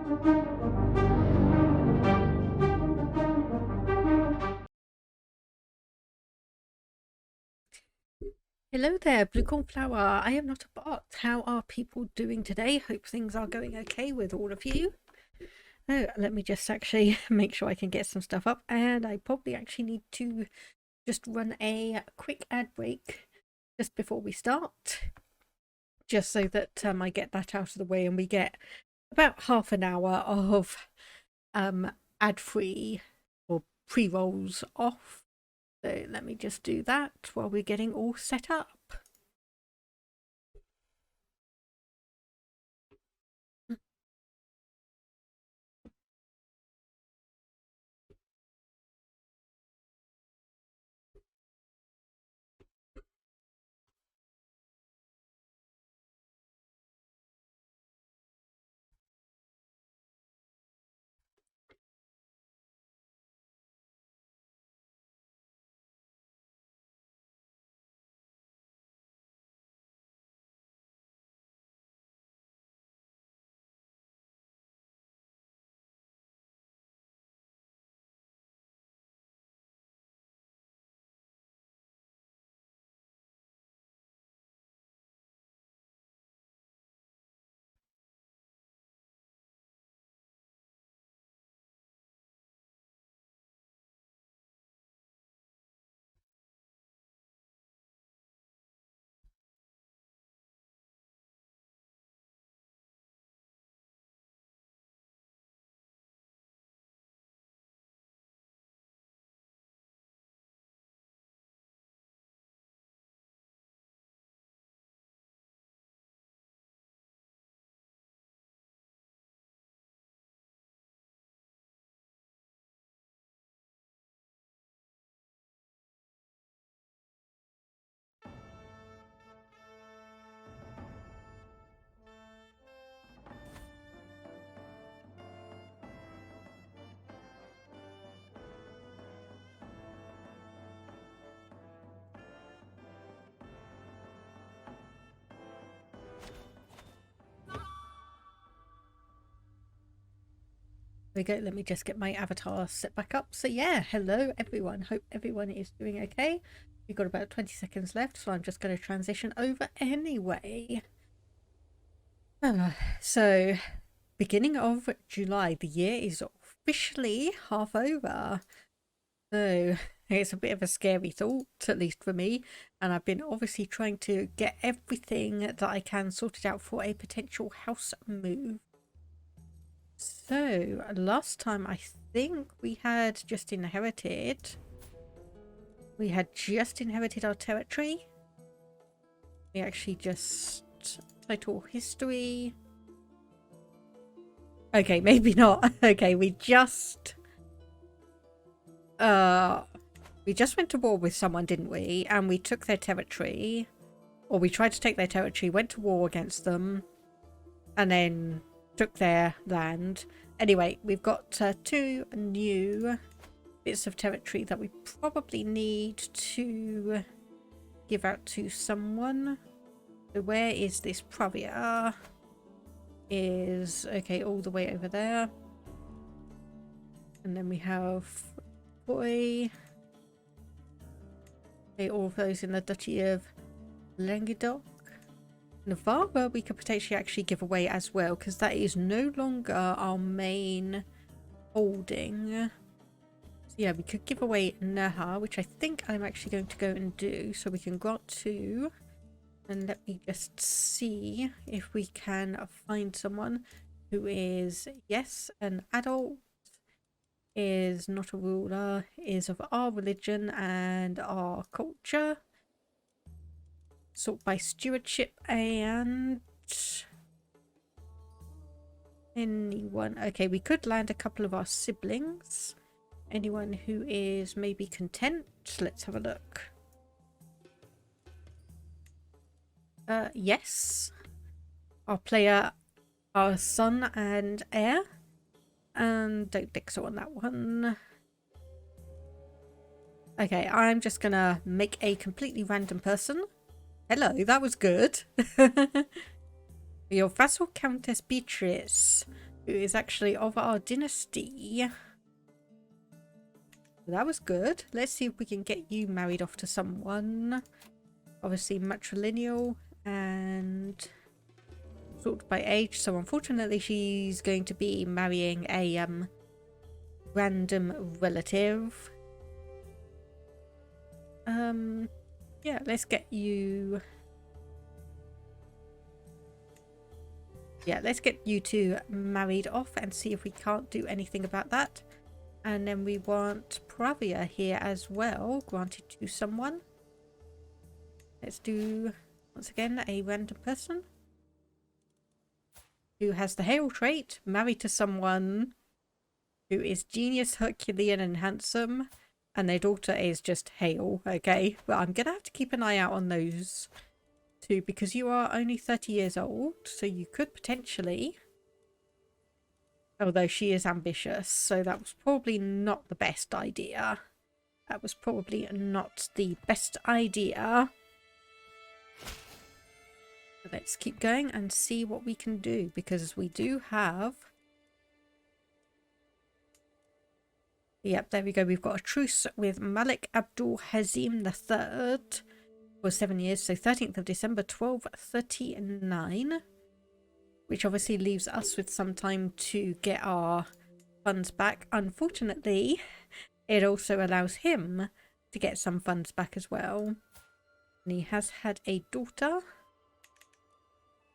Hello there, Blue Cornflower. I am not a bot. How are people doing today? Hope things are going okay with all of you. Oh, let me just actually make sure I can get some stuff up, and I probably actually need to just run a quick ad break just before we start, just so that I get that out of the way and we get about half an hour of ad-free or pre-rolls off. So let me just do that while we're getting all set up. There we go. Let me just get my avatar set back up. So yeah, hello everyone. Hope everyone is doing okay. We've got about 20 seconds left, so I'm just going to transition over anyway. So, beginning of July, the year is officially half over. So it's a bit of a scary thought, at least for me. And I've been obviously trying to get everything that I can sorted out for a potential house move. So, last time I think we had just inherited. We had just inherited our territory. We actually just title history. Okay, maybe not. Okay, we just went to war with someone, didn't we? And we took their territory. Or we tried to take their territory, went to war against them, and then took their land. Anyway, we've got 2 new bits of territory that we probably need to give out to someone. So where is this Pravia? Is okay, all the way over there. And then we have Boy. Okay, all of those in the Duchy of Languedoc. Navarra we could potentially actually give away as well, because that is no longer our main holding. So yeah, we could give away Naha, which I think I'm actually going to go and do, so we can grant 2. And let me just see if we can find someone who is, yes, an adult, is not a ruler, is of our religion and our culture. Sort by stewardship and anyone. Okay, we could land a couple of our siblings. Anyone who is maybe content. Let's have a look. Yes. Our player, our son and heir. And don't think so on that one. Okay, I'm just gonna make a completely random person. Hello, that was good. Your vassal Countess Beatrice. who is actually of our dynasty. That was good. Let's see if we can get you married off to someone. Obviously matrilineal and sorted by age. So unfortunately she's going to be marrying a random relative. Yeah, let's get you... Yeah, let's get you two married off and see if we can't do anything about that. And then we want Pravia here as well, granted to someone. Let's do, once again, a random person who has the Hail trait, married to someone who is genius, Herculean and handsome, and their daughter is just Hail, okay? But I'm going to have to keep an eye out on those two because you are only 30 years old, so you could potentially... Although she is ambitious, so that was probably not the best idea. That was probably not the best idea. But let's keep going and see what we can do, because we do have... Yep, there we go. We've got a truce with Malik Abdul Hazim III for 7 years, so 13th of December 1239. Which obviously leaves us with some time to get our funds back. Unfortunately, it also allows him to get some funds back as well. And he has had a daughter.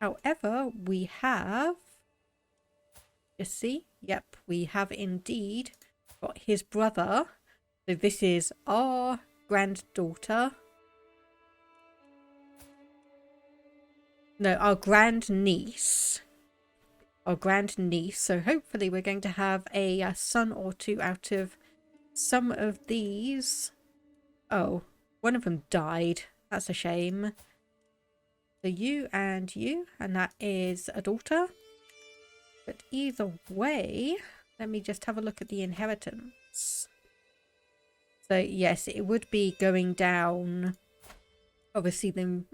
However, we have... Just see? Yep, we have indeed got his brother. So this is our granddaughter. No, our grandniece. Our grandniece. So hopefully we're going to have a son or two out of some of these. Oh, one of them died. That's a shame. So you, and that is a daughter. But either way, let me just have a look at the inheritance. So yes, it would be going down, obviously, the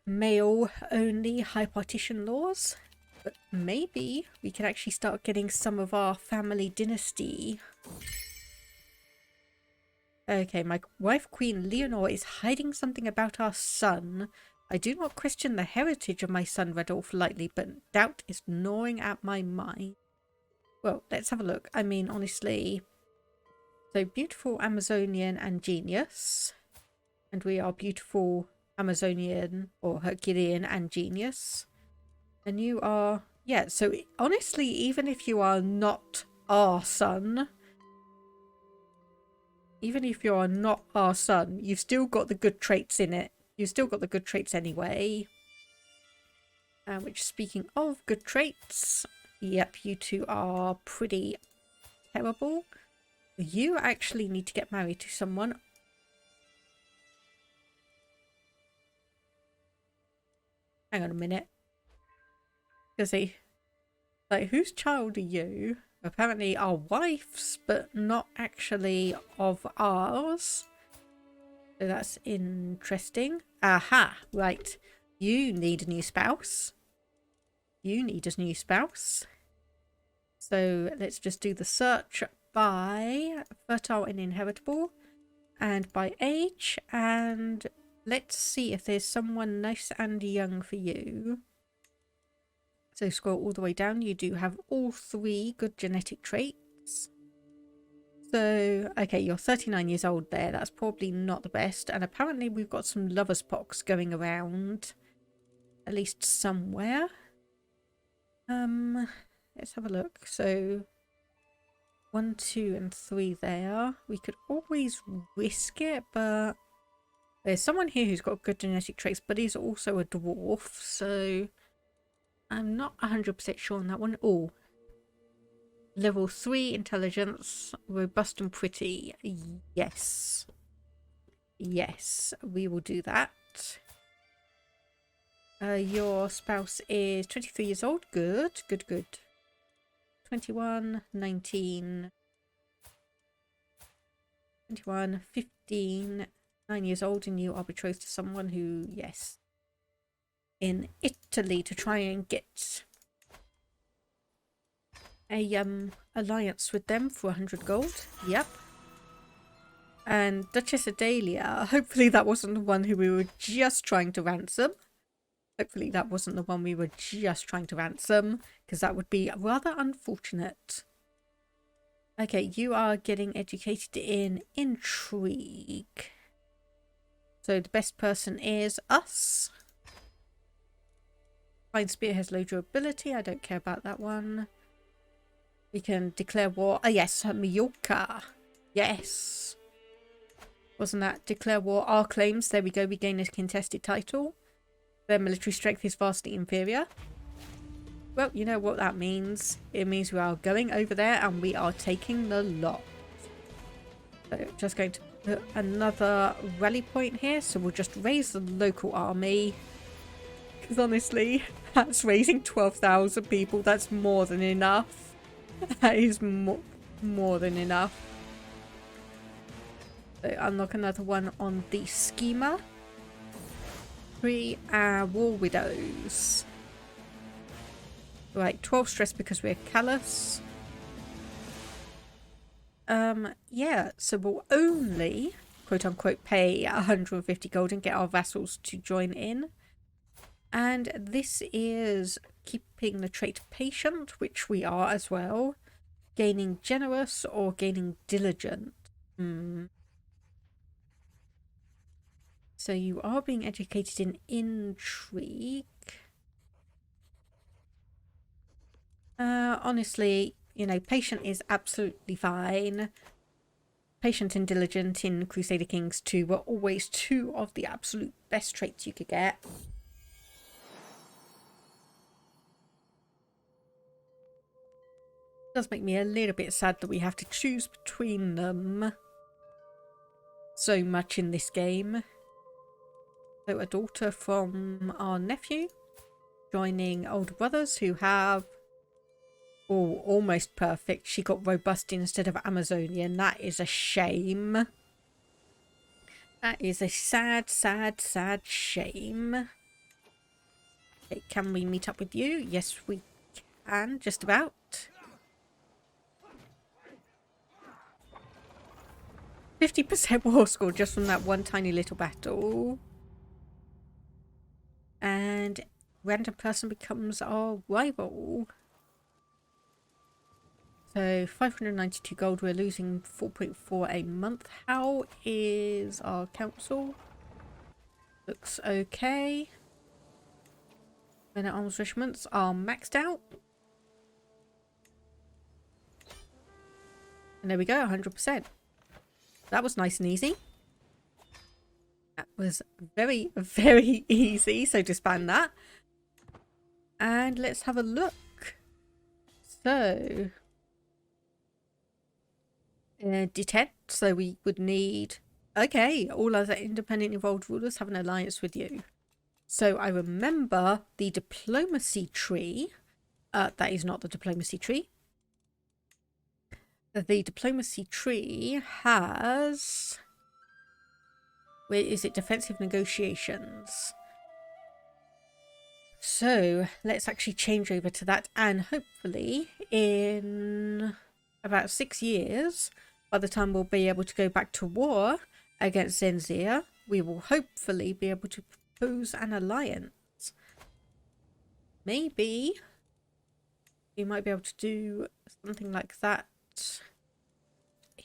male only high partition laws, but maybe we can actually start getting some of our family dynasty. Okay, my wife Queen Leonor is hiding something about our son. I do not question the heritage of my son Radolf lightly, but doubt is gnawing at my mind. Well, let's have a look. I mean, honestly, so beautiful Amazonian and genius, and we are beautiful Amazonian or Herculean and genius, and you are, yeah, so honestly, even if you are not our son, you've still got the good traits in it. You've still got the good traits anyway. Which, speaking of good traits, yep, you two are pretty terrible. You actually need to get married to someone. Hang on a minute. Because like, whose child are you? Apparently our wife's, but not actually of ours. So that's interesting. Aha, right. You need a new spouse. You need a new spouse. So let's just do the search by fertile and inheritable and by age, and let's see if there's someone nice and young for you. So scroll all the way down. You do have all three good genetic traits. So, okay, you're 39 years old there. That's probably not the best. And apparently we've got some lover's pox going around. At least somewhere. Let's have a look. So, 1, 2, and 3 there. We could always risk it, but there's someone here who's got good genetic traits, but he's also a dwarf. So, I'm not 100% sure on that one. Oh. Level 3 intelligence, robust and pretty. Yes. Yes, we will do that. Your spouse is 23 years old. Good, good, good. 21, 19, 21, 15, 9 years old, and you are betrothed to someone who, yes, in Italy to try and get a alliance with them for 100 gold. Yep. And Duchess Adalia, hopefully that wasn't the one who we were just trying to ransom. Hopefully that wasn't the one we were just trying to ransom, because that would be rather unfortunate. Okay, you are getting educated in intrigue. So the best person is us. Fine Spear has low durability. I don't care about that one. We can declare war. Oh yes, Mallorca. Yes. Wasn't that declare war? Our claims. There we go. We gain a contested title. Their military strength is vastly inferior. Well, you know what that means. It means we are going over there and we are taking the lot. So just going to put another rally point here. So we'll just raise the local army. Because honestly, that's raising 12,000 people. That's more than enough. That is more than enough. So unlock another one on the schema. 3 War Widows. Right, 12 stress because we're callous. Yeah, so we'll only, quote unquote, pay 150 gold and get our vassals to join in. And this is keeping the trait patient, which we are as well. Gaining generous or gaining diligent. So you are being educated in intrigue. Honestly, you know, patient is absolutely fine. Patient and diligent in Crusader Kings 2 were always two of the absolute best traits you could get. It does make me a little bit sad that we have to choose between them so much in this game. So a daughter from our nephew joining older brothers who have almost perfect. She got robust instead of Amazonian. That is a shame. That is a sad, sad, sad shame. Okay, can we meet up with you? Yes, we can. Just about. %50 war score just from that one tiny little battle. And random person becomes our rival. So 592 gold, we're losing 4.4 a month. How is our council? Looks okay. Men at arms regiments are maxed out. And there we go, 100%. That was nice and easy. That was very, very easy. So disband that. And let's have a look. So detect, so we would need, okay, all other independent involved rulers have an alliance with you. So I remember the diplomacy tree. That is not the diplomacy tree. The diplomacy tree has, where is it? Defensive negotiations. So let's actually change over to that, and hopefully in about 6 years, by the time we'll be able to go back to war against Zenzia, we will hopefully be able to propose an alliance. Maybe we might be able to do something like that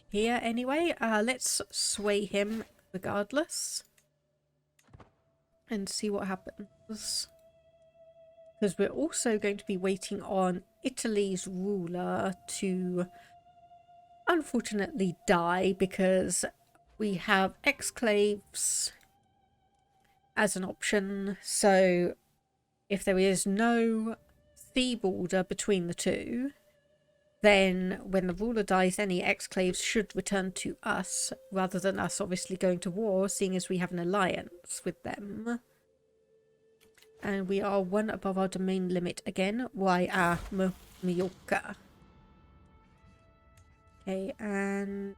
here anyway. Let's sway him regardless and see what happens. Because we're also going to be waiting on Italy's ruler to unfortunately die, because we have exclaves as an option. So if there is no sea border between the two, then when the ruler dies, any exclaves should return to us, rather than us obviously going to war, seeing as we have an alliance with them. And we are one above our domain limit again. Why Mallorca? Okay, and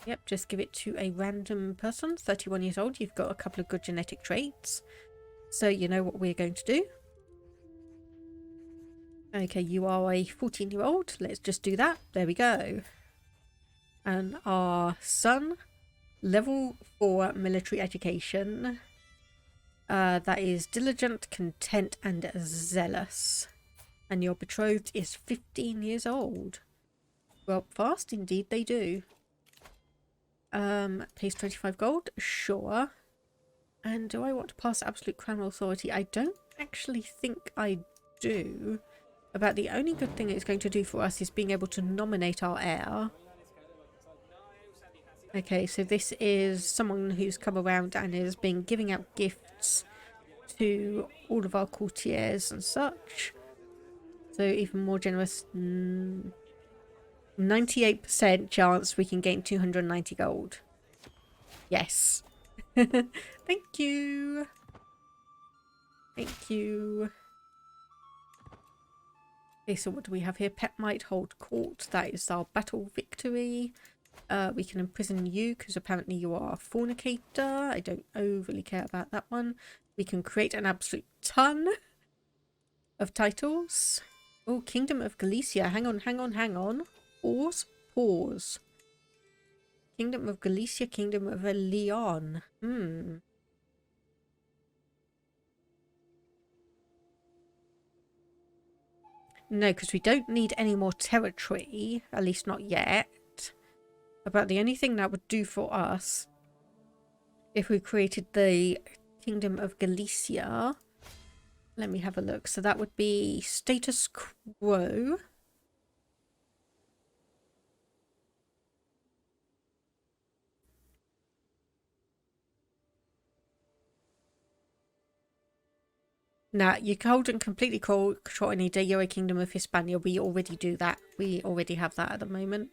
yep, just give it to a random person, 31 years old. You've got a couple of good genetic traits, so you know what we're going to do. Okay, you are a 14-year-old. Let's just do that. There we go. And our son, level 4 military education. That is diligent, content, and zealous. And your betrothed is 15 years old. Well, fast indeed they do. Pays 25 gold? Sure. And do I want to pass absolute crown authority? I don't actually think I do. About the only good thing it's going to do for us is being able to nominate our heir. Okay, so this is someone who's come around and has been giving out gifts to all of our courtiers and such. So even more generous. 98% chance we can gain 290 gold. Yes. Thank you. Thank you. Okay, so what do we have here? Pet might hold court. That is our battle victory. We can imprison you because apparently you are a fornicator. I don't overly care about that one. We can create an absolute ton of titles. Oh, Kingdom of Galicia. Hang on, hang on, hang on. Pause. Pause. Kingdom of Galicia, Kingdom of Leon. No, because we don't need any more territory. At least not yet. About the only thing that would do for us if we created the Kingdom of Galicia. Let me have a look. So that would be status quo. Nah, you can hold and completely control any de jure Kingdom of Hispania. We already do that. We already have that at the moment.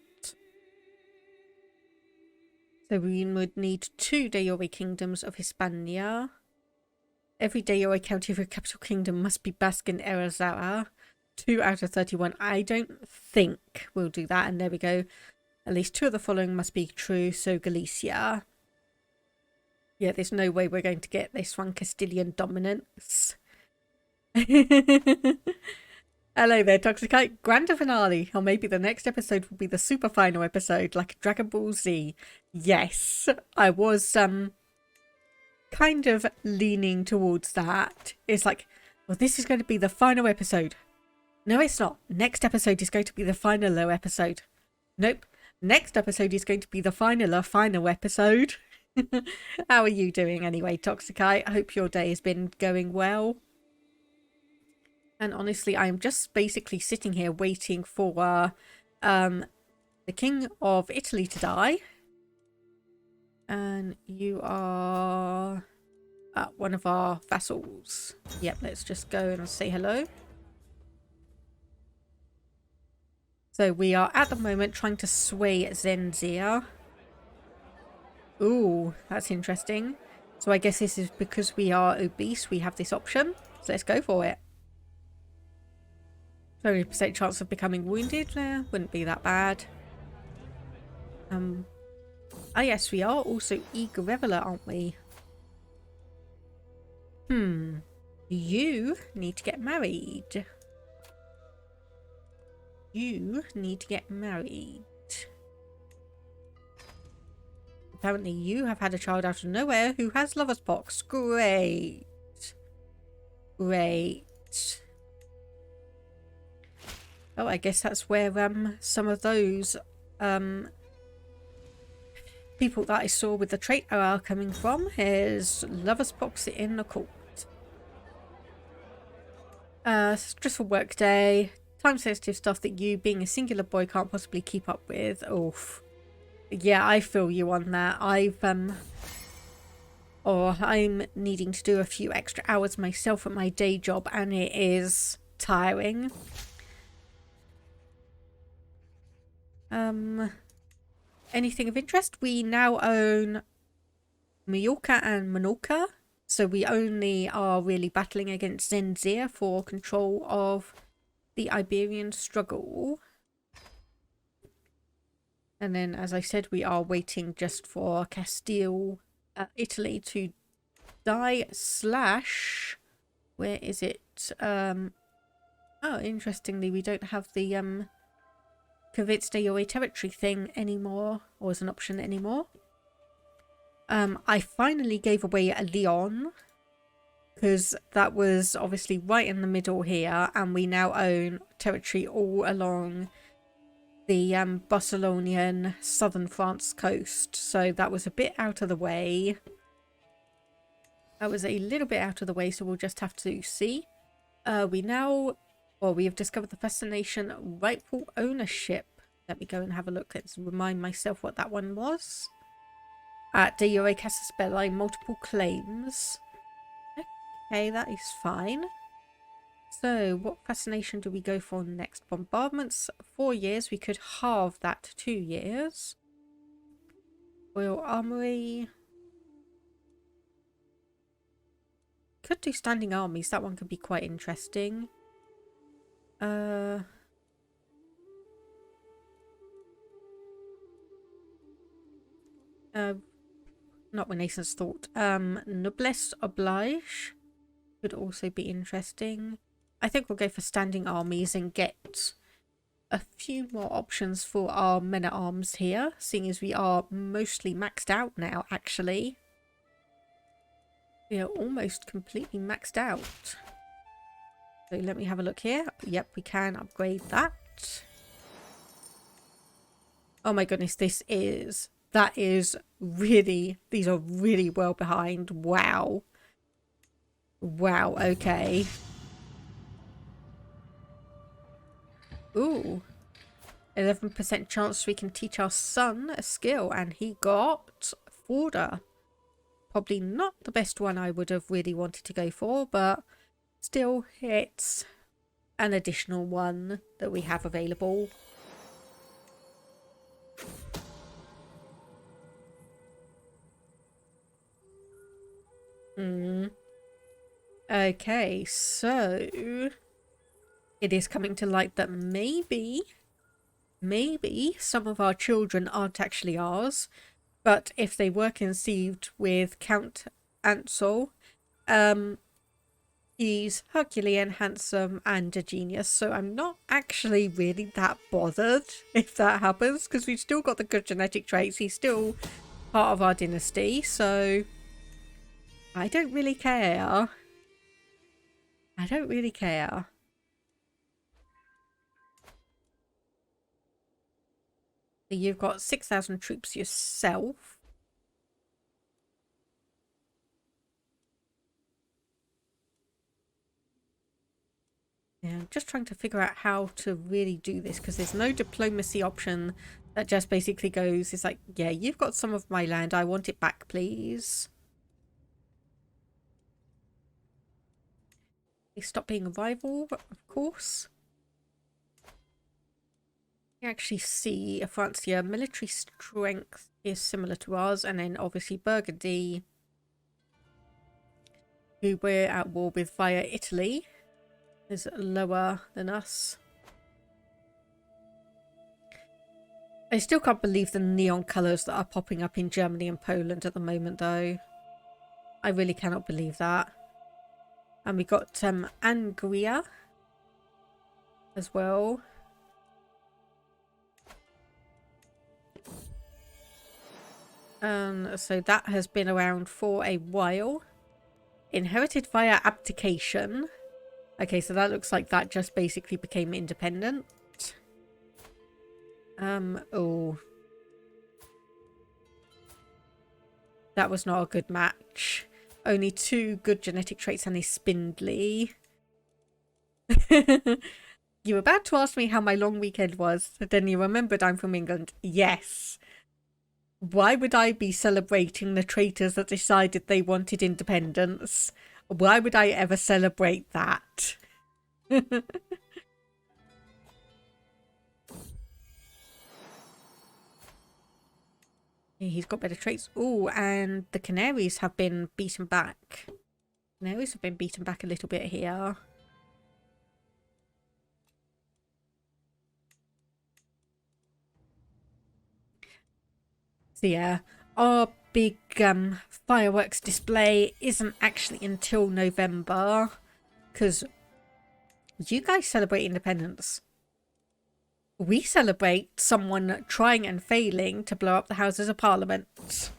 So we would need 2 de jure Kingdoms of Hispania. Every de jure county of a capital kingdom must be Basque and Arizara. 2 out of 31. I don't think we'll do that. And there we go. At least 2 of the following must be true. So Galicia. Yeah, there's no way we're going to get this one. Castilian dominance. Hello there, Toxicite. Grand finale. Or maybe the next episode will be the super final episode, like Dragon Ball Z. Yes, I was kind of leaning towards that. It's like, well, this is going to be the final episode. No, it's not. Next episode is going to be the final episode. Nope. Next episode is going to be the final episode. How are you doing anyway, Toxicite? I hope your day has been going well. And honestly, I'm just basically sitting here waiting for the King of Italy to die. And you are one of our vassals. Yep, let's just go and say hello. So we are at the moment trying to sway Zenzia. Ooh, that's interesting. So I guess this is because we are obese, we have this option. So let's go for it. 30% chance of becoming wounded. Wouldn't be that bad. Ah yes, we are also eager reveler, aren't we? You need to get married. You need to get married. Apparently you have had a child out of nowhere who has lover's pox. Great. Great. Oh, I guess that's where some of those people that I saw with the trait are coming from. Here's lover's pox in the court. Stressful work day. Time sensitive stuff that you, being a singular boy, can't possibly keep up with. Oof. Yeah, I feel you on that. I'm needing to do a few extra hours myself at my day job, and it is tiring. Anything of interest? We now own Mallorca and Menorca, so we only are really battling against Zenzia for control of the Iberian struggle. And then, as I said, we are waiting just for Castile, Italy to die / where is it? Oh, interestingly, we don't have the convince your territory thing anymore, or as an option anymore. I finally gave away a Leon, because that was obviously right in the middle here, and we now own territory all along the Barcelonian southern France coast, so that was a bit out of the way. That was a little bit out of the way, so we'll just have to see. We have discovered the fascination rightful ownership. Let me go and have a look. Let's remind myself what that one was. At De Jure Casaspelli, multiple claims. Okay, that is fine. So, what fascination do we go for next? Bombardments, 4 years. We could halve that to 2 years. Royal Armory. Could do standing armies. That one could be quite interesting. Not Renaissance thought. Noblesse oblige could also be interesting. I think we'll go for standing armies and get a few more options for our men-at-arms here, seeing as we are mostly maxed out now, actually. We are almost completely maxed out. So let me have a look here. Yep, we can upgrade that. Oh my goodness, these are really well behind. Wow. Wow, okay. Ooh. 11% chance we can teach our son a skill, and he got Forder. Probably not the best one I would have really wanted to go for, but still, it's an additional one that we have available. Okay, so it is coming to light that maybe some of our children aren't actually ours, but if they were conceived with Count Ansel, he's Herculean, handsome, and a genius, so I'm not actually really that bothered if that happens, because we've still got the good genetic traits. He's still part of our dynasty, so I don't really care. I don't really care. So you've got 6,000 troops yourself. Yeah, I'm just trying to figure out how to really do this, because there's no diplomacy option that just basically goes, it's like, yeah, you've got some of my land, I want it back, please. They stop being a rival, of course. You actually see France here, military strength is similar to ours, and then obviously Burgundy, who we're at war with via Italy, is lower than us. I still can't believe the neon colours that are popping up in Germany and Poland at the moment, though. I really cannot believe that. And we got Angria as well. So that has been around for a while. Inherited via abdication. Okay, so that looks like that just basically became independent. Oh. That was not a good match. Only 2 good genetic traits and a spindly. You were about to ask me how my long weekend was, then you remembered I'm from England. Yes. Why would I be celebrating the traitors that decided they wanted independence? Why would I ever celebrate that? He's got better traits. Oh, and the Canaries have been beaten back. Canaries have been beaten back a little bit here. So yeah, our big fireworks display isn't actually until November, because You guys celebrate independence. We celebrate someone trying and failing to blow up the Houses of Parliament.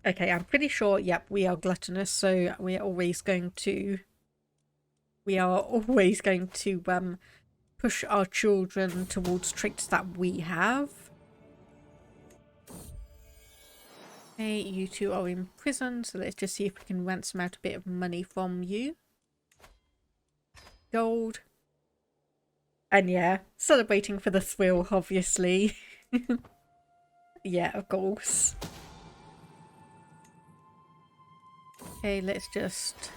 Okay, I'm pretty sure, yep, we are gluttonous, so we are always going to push our children towards traits that we have. Okay, you two are in prison, so let's just see if we can ransom out a bit of money from you. Gold. And yeah, celebrating for the thrill, obviously. Yeah, of course. Okay, let's just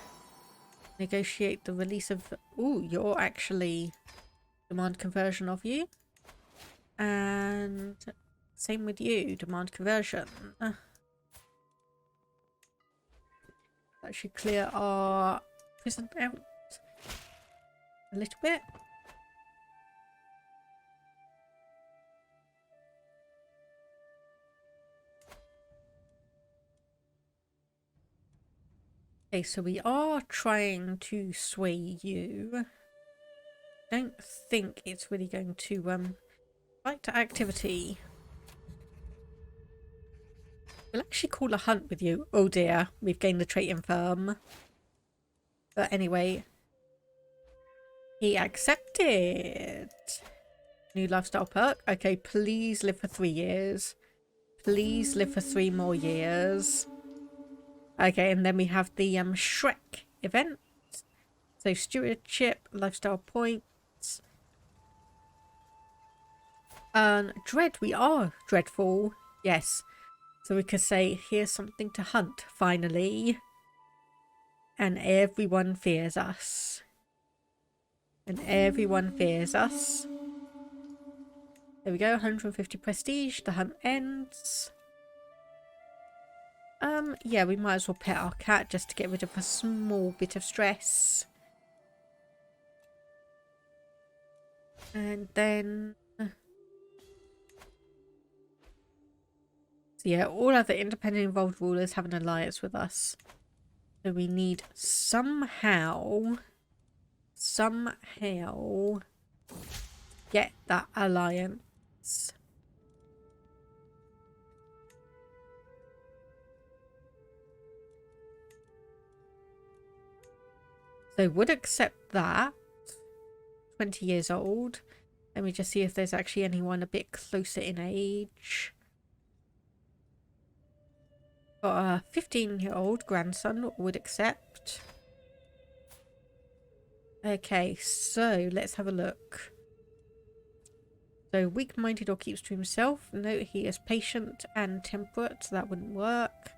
negotiate the release of... Ooh, you're actually... Demand conversion of you. And same with you, demand conversion. That should clear our prison out a little bit. Okay, so we are trying to sway you. Don't think it's really going to fight to activity. We'll actually call a hunt with you. Oh dear, we've gained the trait infirm. But anyway, he accepted. New lifestyle perk. Okay, please live for 3 years. Please live for 3 more years. Okay, and then we have the Shrek event. So stewardship, lifestyle points. Dread, we are dreadful. Yes. So we could say, here's something to hunt, finally. And everyone fears us. And everyone fears us. There we go, 150 prestige. The hunt ends. Yeah, we might as well pet our cat just to get rid of a small bit of stress. And then... So yeah, all other independent involved rulers have an alliance with us. So we need somehow get that alliance. So would accept that. 20 years old. Let me just see if there's actually anyone a bit closer in age. Got a 15-year-old grandson would accept. Okay, so let's have a look. So weak-minded or keeps to himself. No, he is patient and temperate, so that wouldn't work.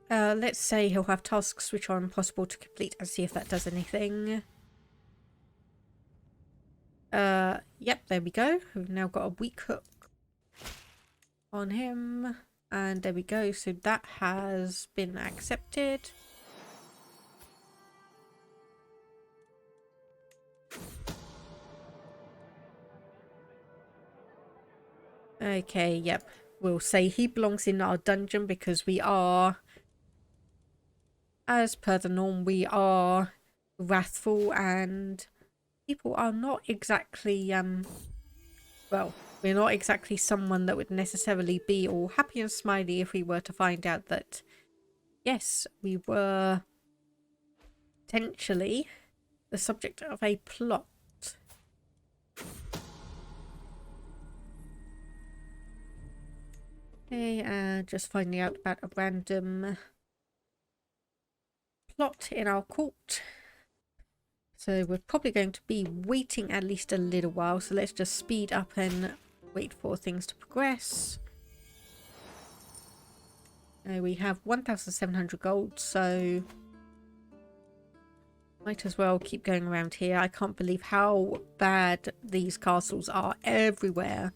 Let's say he'll have tasks which are impossible to complete and see if that does anything. Yep, there we go. We've now got a weak hook on him. And there we go. So that has been accepted. Okay, yep. We'll say he belongs in our dungeon because we are... As per the norm, we are wrathful and people are not exactly, well, we're not exactly someone that would necessarily be all happy and smiley if we were to find out that, yes, we were potentially the subject of a plot. Okay, just finding out about a random plot in our court. So we're probably going to be waiting at least a little while. So let's just speed up and wait for things to progress. We have 1,700 gold, so might as well keep going around here. I can't believe how bad these castles are everywhere.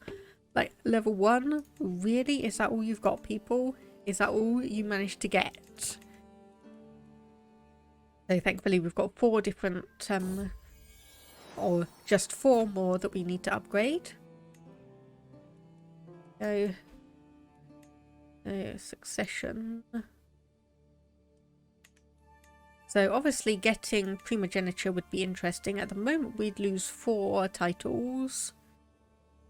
Like, level 1? Really? Is that all you've got, people? Is that all you managed to get? So thankfully we've got 4 different, or just 4 more that we need to upgrade. Go. Succession. So obviously getting primogeniture would be interesting. At the moment we'd lose 4 titles.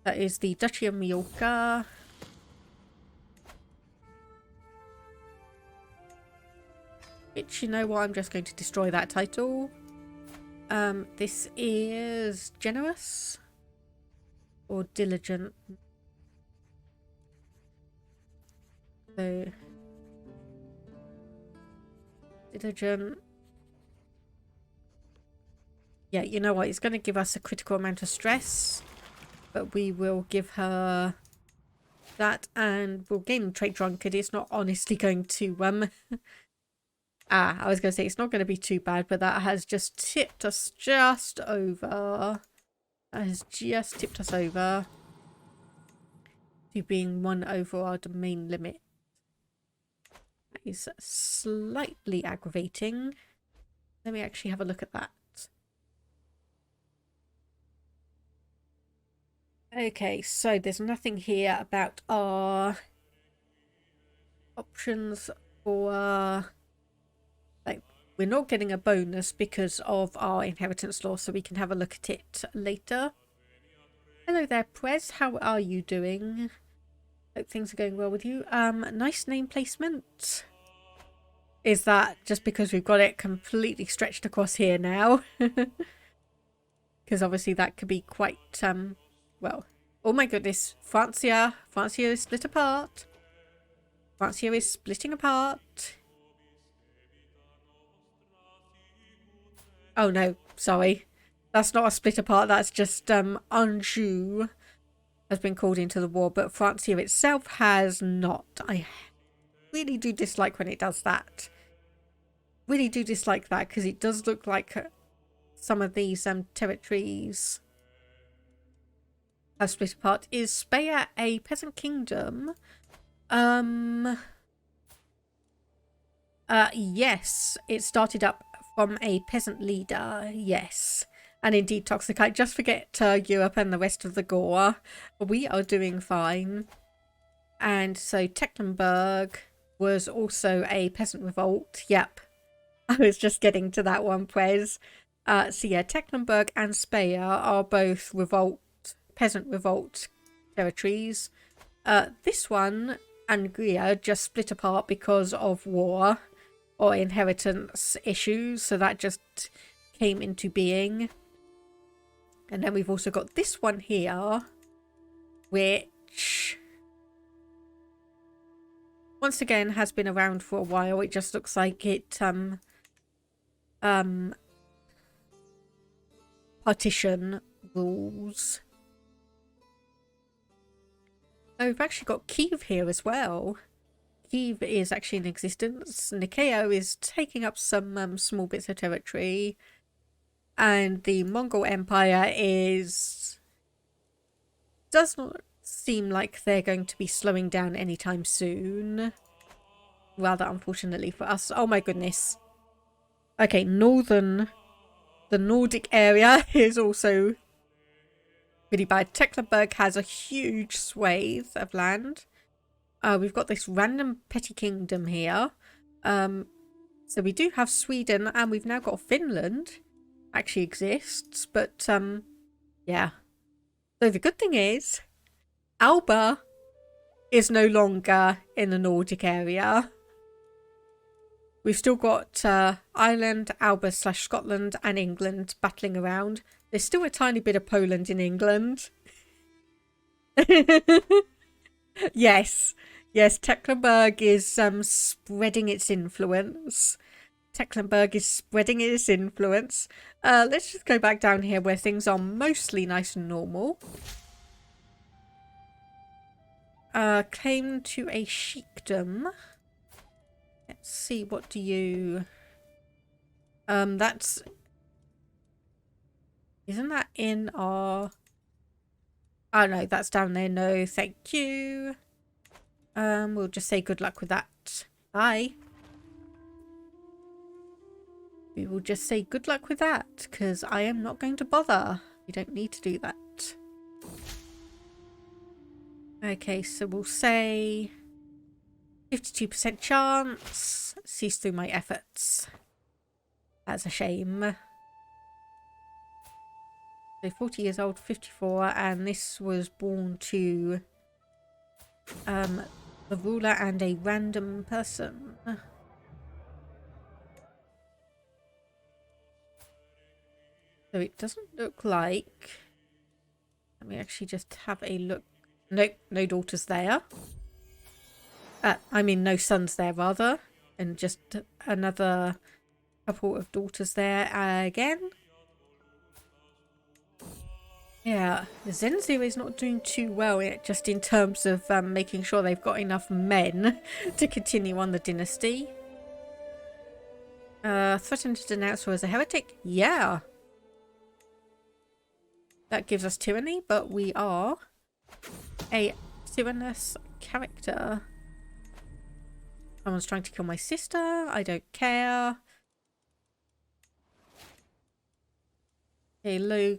That is the Duchy of Majorca. Which, you know what, I'm just going to destroy that title. This is generous or diligent. So diligent. Yeah, you know what, it's going to give us a critical amount of stress, but we will give her that and we'll gain trait drunkard. It's not honestly going to I was going to say it's not going to be too bad, but that has just tipped us just over. That has just tipped us over to being 1 over our domain limit. That is slightly aggravating. Let me actually have a look at that. Okay, so there's nothing here about our options for... like, we're not getting a bonus because of our inheritance law, so we can have a look at it later. Hello there, Prez. How are you doing? Hope things are going well with you. Nice name placement. Is that just because we've got it completely stretched across here now? Because obviously that could be quite, well... Oh my goodness. Francia. Francia is split apart. Francia is splitting apart. Oh no, sorry. That's not a split apart, that's just Anjou has been called into the war, but Francia itself has not. I really do dislike when it does that. Really do dislike that, because it does look like some of these territories have split apart. Is Speyer a peasant kingdom? Yes, it started up from a peasant leader, yes. And indeed, Toxicite, just forget Europe and the rest of the Gore. We are doing fine. And so Tecklenburg was also a peasant revolt. Yep, I was just getting to that one, Prez. So yeah, Tecklenburg and Speyer are both peasant revolt territories. This one, Angria, just split apart because of war or inheritance issues, so that just came into being. And then we've also got this one here, which once again has been around for a while. It just looks like it partition rules. Oh, we've actually got Kiev here as well. Kiev is actually in existence. Nikeo is taking up some small bits of territory. And the Mongol Empire does not seem like they're going to be slowing down anytime soon. Rather unfortunately for us. Oh my goodness. Okay, the Nordic area is also really bad. Tecklenburg has a huge swathe of land. We've got this random petty kingdom here. So we do have Sweden, and we've now got Finland. Actually exists, but yeah. So the good thing is, Alba is no longer in the Nordic area. We've still got Ireland, Alba / Scotland, and England battling around. There's still a tiny bit of Poland in England. Yes. Yes, Tecklenburg is spreading its influence. Tecklenburg is spreading its influence. Let's just go back down here where things are mostly nice and normal. Claim to a sheikdom. Let's see, what do you... that's... Isn't that in our... Oh no, that's down there. No, thank you. We'll just say good luck with that. Bye. We will just say good luck with that, because I am not going to bother. You don't need to do that. Okay, so we'll say 52% chance. Cease through my efforts. That's a shame. So 40 years old, 54, and this was born to the ruler and a random person. So it doesn't look like... Let me actually just have a look. Nope, no daughters there. I mean, no sons there, rather. And just another couple of daughters there again. Yeah, Zenzio is not doing too well just in terms of making sure they've got enough men to continue on the dynasty. Threatened to denounce her as a heretic? Yeah. That gives us tyranny, but we are a tyrannous character. Someone's trying to kill my sister. I don't care. A low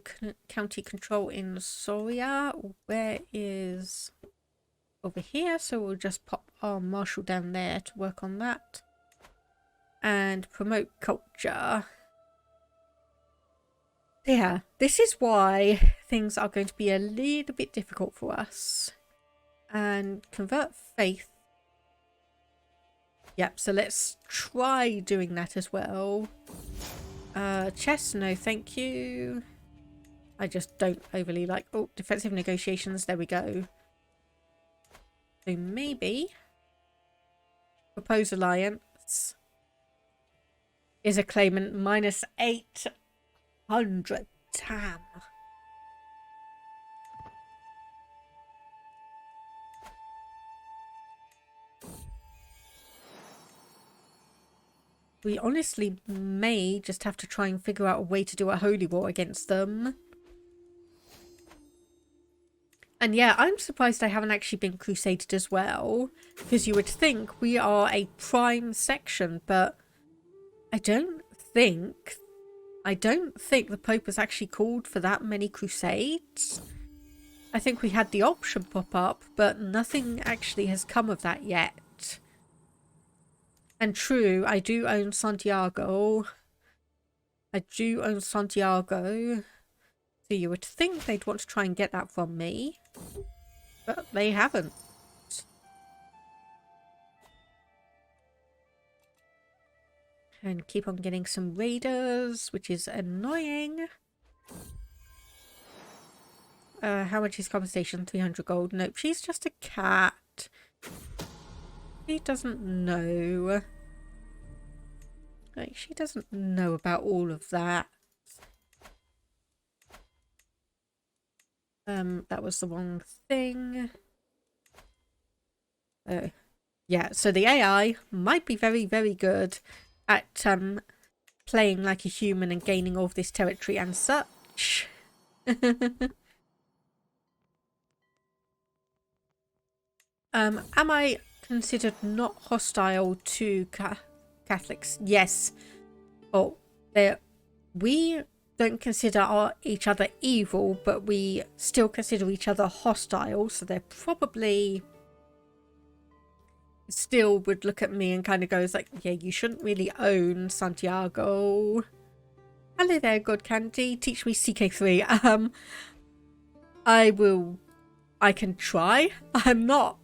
county control in Soria. Where is... Over here, so we'll just pop our marshal down there to work on that. And promote culture. Yeah, this is why things are going to be a little bit difficult for us. And convert faith. Yep, so let's try doing that as well. Chess, no thank you. I just don't overly like... Oh, defensive negotiations, there we go. So maybe... Propose alliance is a claimant minus 800. Damn. We honestly may just have to try and figure out a way to do a holy war against them. And yeah, I'm surprised I haven't actually been crusaded as well. Because you would think we are a prime section, but I don't think the Pope has actually called for that many crusades. I think we had the option pop up, but nothing actually has come of that yet. And true, I do own Santiago. So you would think they'd want to try and get that from me. But they haven't. And keep on getting some raiders, which is annoying. How much is compensation? 300 gold. Nope, she's just a cat. She doesn't know. Like, she doesn't know about all of that. That was the wrong thing. Oh. Yeah, so the AI might be very, very good at playing like a human and gaining all of this territory and such. Am I considered not hostile to Catholics? Yes. Oh, we don't consider each other evil, but we still consider each other hostile, so they're probably still would look at me and kind of goes like, yeah, you shouldn't really own Santiago. Hello there, God Candy. Teach me CK3. I can try. I'm not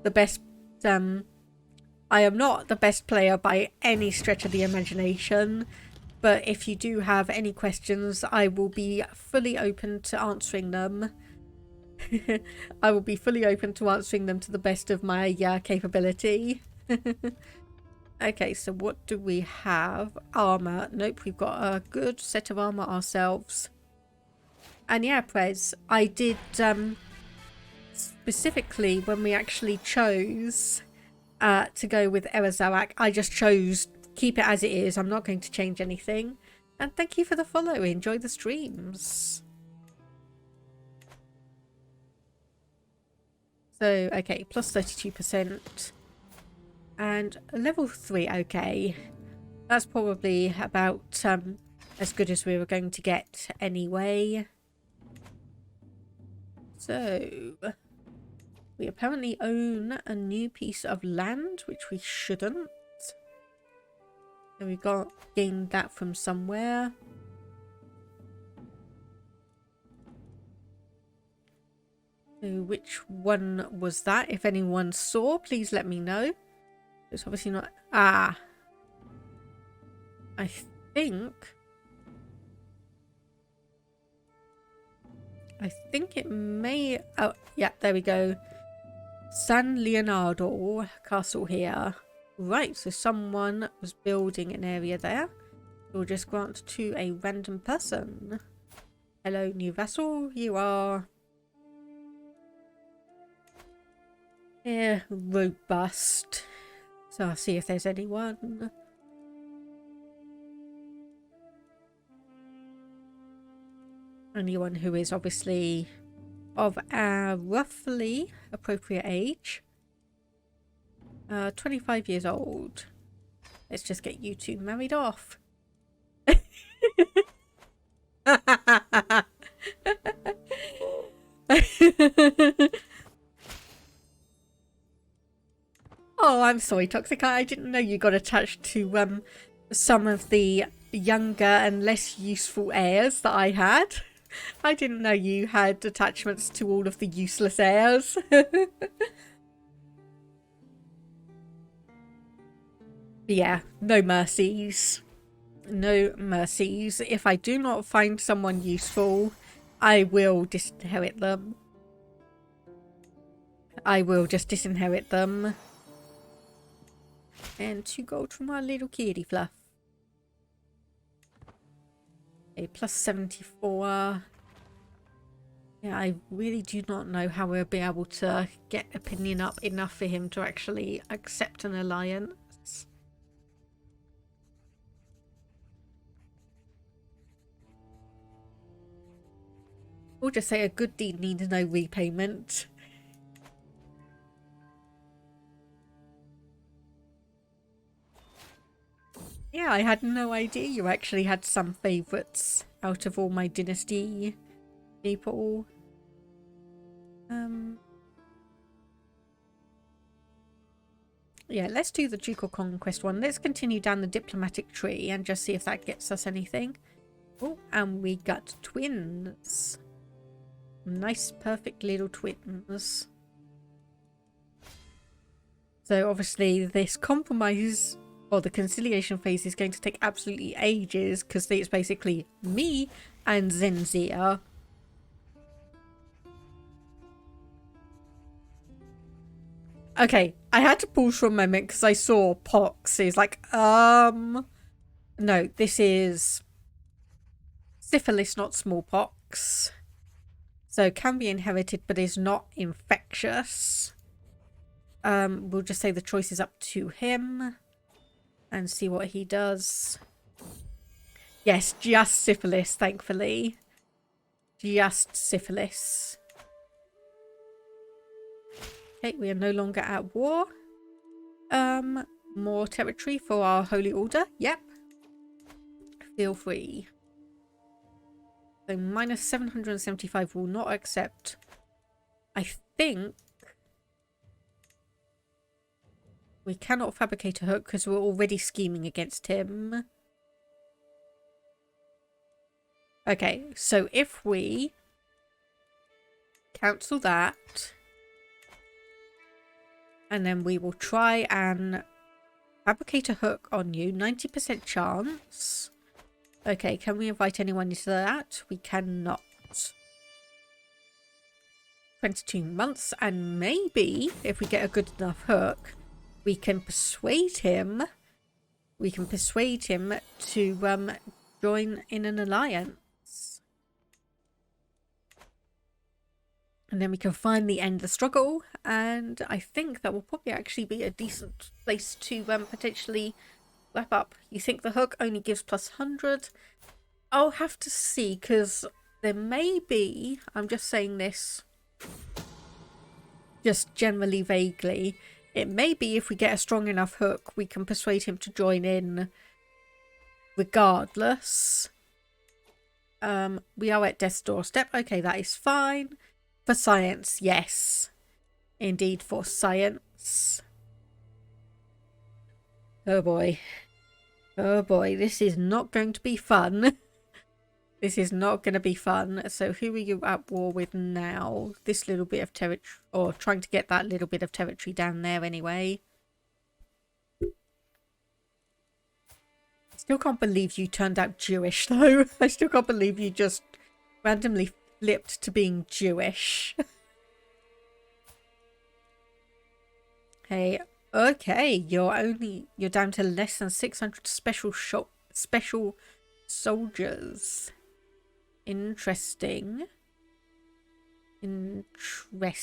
the best player by any stretch of the imagination, but if you do have any questions, I will be fully open to answering them. I will be fully open to answering them to the best of my capability. Okay, so what do we have? Armor. Nope, we've got a good set of armor ourselves. And yeah, Prez, I did specifically when we actually chose to go with Erazarak, I just chose keep it as it is. I'm not going to change anything. And thank you for the follow. Enjoy the streams. So, okay, plus 32%. And level 3, okay. That's probably about as good as we were going to get anyway. So, We apparently own a new piece of land, which we shouldn't. So we gained that from somewhere. So which one was that? If anyone saw, please let me know. It's obviously not... Ah. I think it may... Oh, yeah, there we go. San Leonardo Castle here. Right, so someone was building an area there. We'll just grant to a random person. Hello, new vassal. You are... Yeah, robust. So I'll see if there's anyone. Anyone who is obviously of a roughly appropriate age. 25 years old. Let's just get you two married off. Oh, I'm sorry, Toxic. I didn't know you got attached to some of the younger and less useful heirs that I had. I didn't know you had attachments to all of the useless heirs. Yeah, no mercies. No mercies. If I do not find someone useful, I will disinherit them. I will just disinherit them. And 2 gold from our little kitty fluff. A plus 74. Yeah, I really do not know how we'll be able to get opinion up enough for him to actually accept an alliance. We'll just say a good deed needs no repayment. Yeah, I had no idea you actually had some favourites out of all my dynasty people. Yeah, let's do the Ducal Conquest one. Let's continue down the diplomatic tree and just see if that gets us anything. Oh, and we got twins. Nice, perfect little twins. So obviously this compromise, or the conciliation phase, is going to take absolutely ages because it's basically me and Zenzia. Okay, I had to pause for a moment because I saw pox. It's like, no, this is syphilis, not smallpox. So can be inherited, but is not infectious. We'll just say the choice is up to him and see what he does. Yes, just syphilis, thankfully. Just syphilis. Okay, we are no longer at war. More territory for our Holy Order. Yep. Feel free. So minus 775 will not accept. I think we cannot fabricate a hook because we're already scheming against him. Okay, so if we cancel that, and then we will try and fabricate a hook on you, 90% chance. Okay, can we invite anyone into that? We cannot. 22 months, and maybe if we get a good enough hook, we can persuade him. We can persuade him to join in an alliance. And then we can finally end the struggle, and I think that will probably actually be a decent place to potentially wrap up. You think the hook only gives plus 100? I'll have to see, because there may be, I'm just saying this just generally vaguely, it may be if we get a strong enough hook, we can persuade him to join in regardless. We are at death's doorstep. Okay, that is fine. For science, yes. Indeed, for science. Oh boy. Oh boy, this is not going to be fun. This is not going to be fun. So who are you at war with now? This little bit of territory, or trying to get that little bit of territory down there anyway. I still can't believe you turned out Jewish though. I still can't believe you just randomly flipped to being Jewish. Hey, okay, you're down to less than 600 special soldiers. Interesting. Interesting.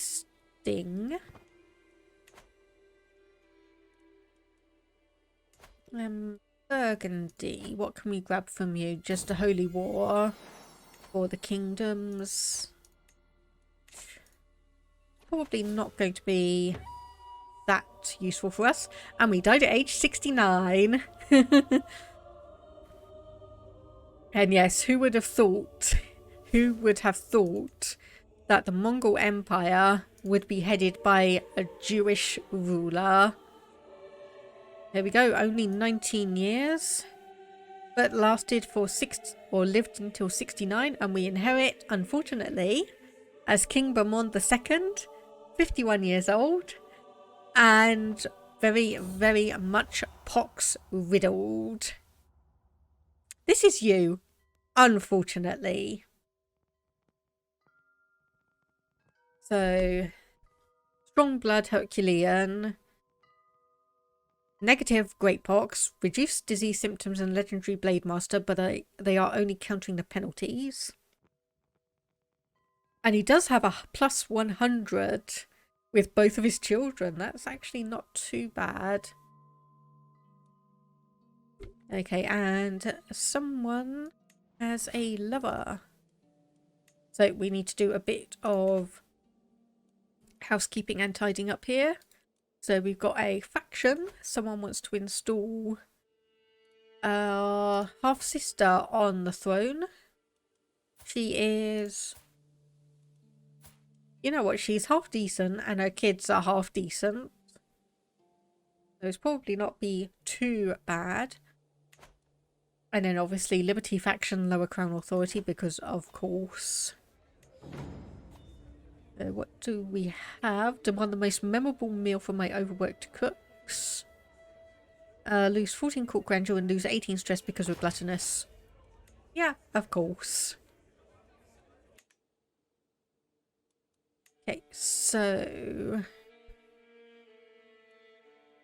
Burgundy. What can we grab from you? Just a holy war for the kingdoms. Probably not going to be that useful for us. And we died at age 69. And yes, who would have thought that the Mongol Empire would be headed by a Jewish ruler? There we go, only 19 years, but lasted for lived until 69, and we inherit, unfortunately, as King Bamon II, 51 years old, and very, very much pox riddled. This is you, unfortunately. So, strong blood Herculean, negative great pox, reduced disease symptoms and legendary blade master, but they are only counting the penalties. And he does have a plus 100 with both of his children. That's actually not too bad. Okay, and someone has a lover. So we need to do a bit of housekeeping and tidying up here. So we've got a faction. Someone wants to install half-sister on the throne. She is... You know what? She's half decent and her kids are half decent. So it's probably not be too bad. And then obviously Liberty faction, lower crown authority, because of course. What do we have? Demand the most memorable meal for my overworked cooks. Lose 14 court grandeur and lose 18 stress because we're gluttonous. Yeah, of course. Okay, so...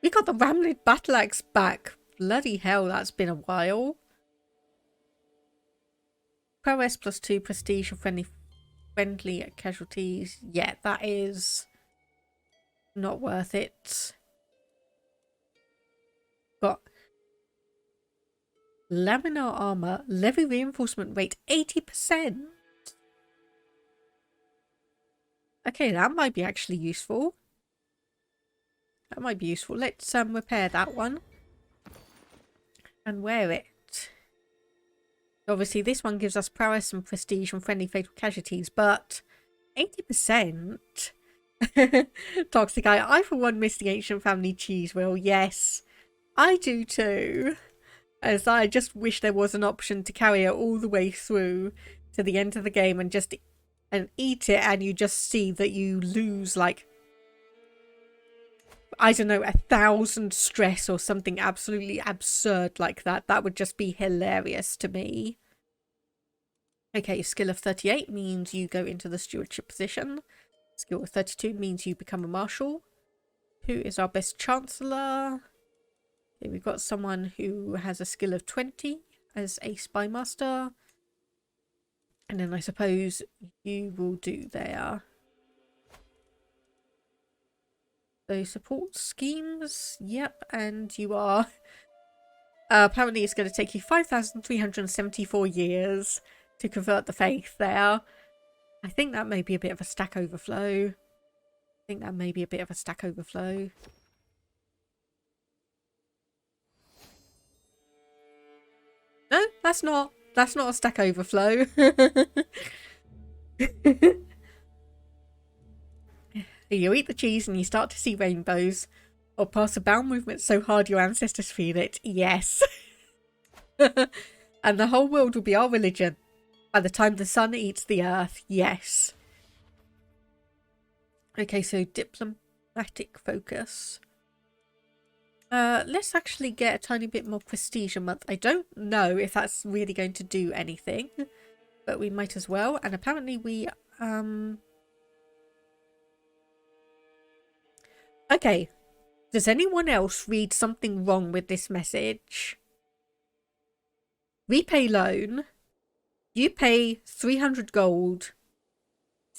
We got the Ramlid battle axe back. Bloody hell, that's been a while. Prowess +2, prestige, and friendly casualties. Yeah, that is not worth it. Got laminar armor, levy reinforcement rate 80%. Okay, that might be actually useful. That might be useful. Let's repair that one and wear it. Obviously, this one gives us prowess and prestige and friendly fatal casualties, but 80%? Toxic Eye. I, for one, miss the ancient family cheese wheel. Yes, I do too. As I just wish there was an option to carry it all the way through to the end of the game and just eat it, and you just see that you lose, like, I don't know, 1,000 stress or something absolutely absurd like that. That would just be hilarious to me. Okay, skill of 38 means you go into the stewardship position. Skill of 32 means you become a marshal. Who is our best chancellor? Okay, we've got someone who has a skill of 20 as a spy master. And then I suppose you will do there. So support schemes, yep, and you are... apparently it's going to take you 5,374 years to convert the faith there. I think that may be a bit of a stack overflow. No, that's not a stack overflow. You eat the cheese and you start to see rainbows. Or pass a bowel movement so hard your ancestors feel it. Yes. And the whole world will be our religion. By the time the sun eats the earth. Yes. Okay, so diplomatic focus. Let's actually get a tiny bit more prestige a month. I don't know if that's really going to do anything. But we might as well. And apparently we... Okay. Does anyone else read something wrong with this message? Repay loan. You pay 300 gold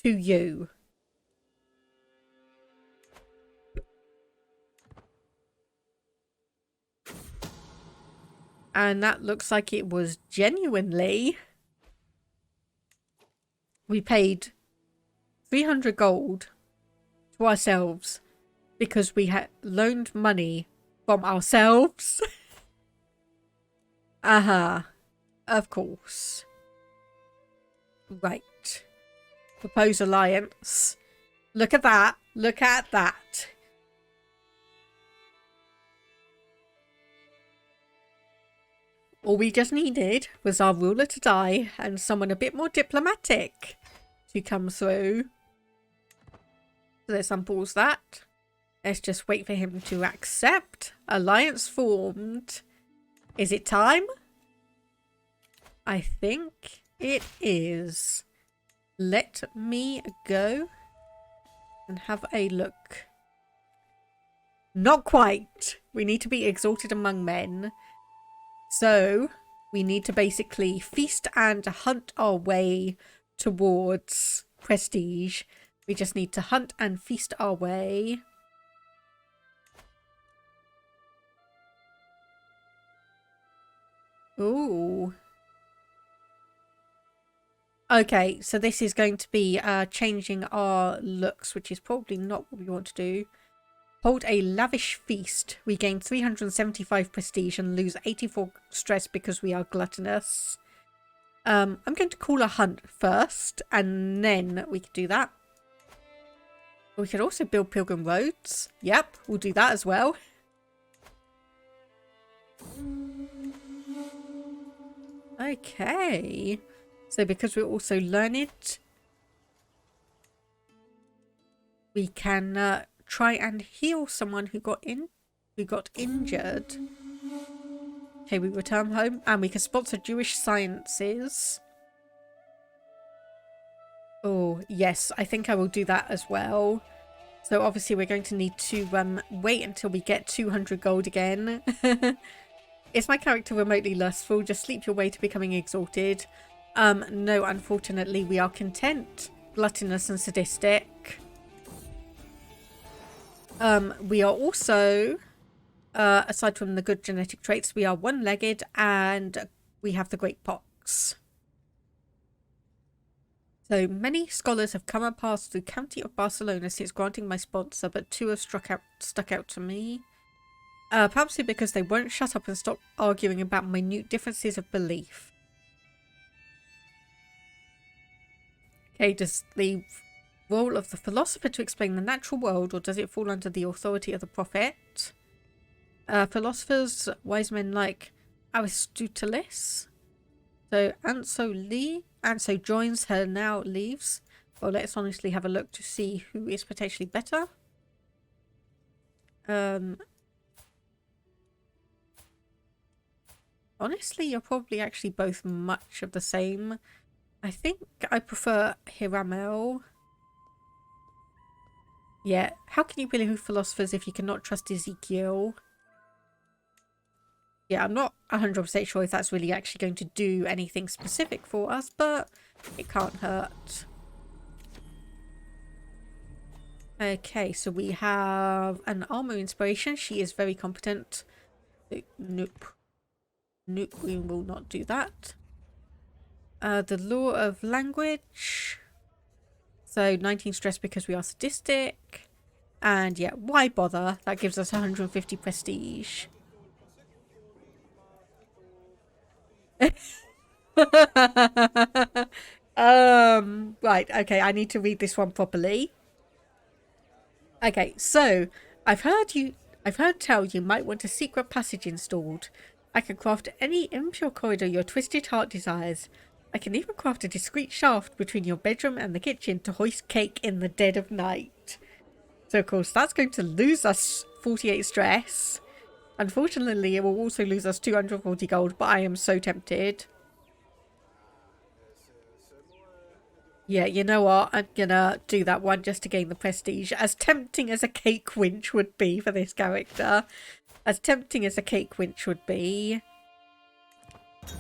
to you. And that looks like it was genuinely... We paid 300 gold to ourselves because we had loaned money from ourselves. Of course. Right. Propose alliance. Look at that. Look at that. All we just needed was our ruler to die and someone a bit more diplomatic to come through. So let's unpause that. Let's just wait for him to accept. Alliance formed. Is it time? I think it is. Let me go and have a look. Not quite. We need to be exalted among men. So we need to basically feast and hunt our way towards prestige. We just need to hunt and feast our way. Ooh. Okay, so this is going to be changing our looks, which is probably not what we want to do. Hold a lavish feast. We gain 375 prestige and lose 84 stress because we are gluttonous. I'm going to call a hunt first, and then we can do that. We could also build pilgrim roads. Yep, we'll do that as well. Okay. So because we're also learned, we can try and heal someone who got injured. Okay, we return home and we can sponsor Jewish sciences. Oh, yes, I think I will do that as well. So obviously we're going to need to wait until we get 200 gold again. Is my character remotely lustful? Just sleep your way to becoming exalted. No, unfortunately, we are content, gluttonous and sadistic. We are also, aside from the good genetic traits, we are one-legged and we have the Great Pox. So many scholars have come and passed through County of Barcelona since granting my sponsor, but two have stuck out to me. Perhaps because they won't shut up and stop arguing about minute differences of belief. Okay, does the role of the philosopher to explain the natural world, or does it fall under the authority of the prophet? Philosophers, wise men like Aristoteles. So Anso joins her, now leaves. Well, let's honestly have a look to see who is potentially better. Honestly, you're probably actually both much of the same. I think I prefer Hiramel. Yeah, how can you believe philosophers if you cannot trust Ezekiel? Yeah, I'm not 100% sure if that's really actually going to do anything specific for us, but it can't hurt. Okay, so we have an armor inspiration. She is very competent. Nope. Nope, we will not do that. The law of language. So 19 stress because we are sadistic. And yeah, why bother? That gives us 150 prestige. Right, okay, I need to read this one properly. Okay, so I've heard tell you might want a secret passage installed. I can craft any impure corridor your twisted heart desires. I can even craft a discreet shaft between your bedroom and the kitchen to hoist cake in the dead of night. So of course that's going to lose us 48 stress. Unfortunately, it will also lose us 240 gold, but I am so tempted. Yeah, you know what? I'm gonna do that one just to gain the prestige. As tempting as a cake winch would be for this character. As tempting as a cake winch would be.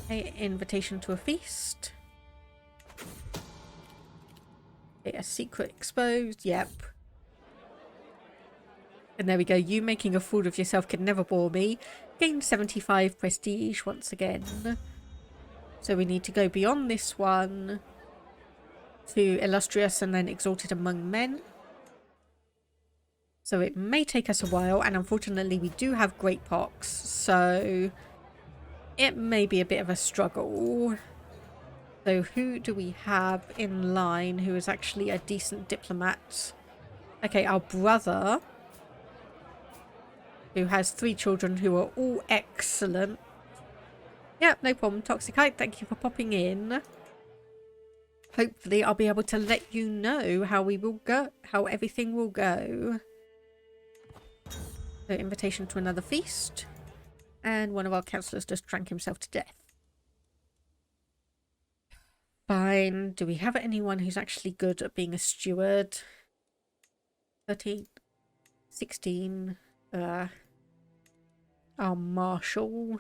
Okay, invitation to a feast. Okay, a secret exposed. Yep. And there we go. You making a fool of yourself can never bore me. Gain 75 prestige once again. So we need to go beyond this one to illustrious and then exalted among men. So it may take us a while, and unfortunately we do have great pox, so it may be a bit of a struggle. So who do we have in line who is actually a decent diplomat? Okay, our brother, who has 3 children who are all excellent. Yeah, no problem. Toxicite, thank you for popping in. Hopefully I'll be able to let you know how everything will go. So invitation to another feast. And one of our councillors just drank himself to death. Fine. Do we have anyone who's actually good at being a steward? 13. 16. Our marshal.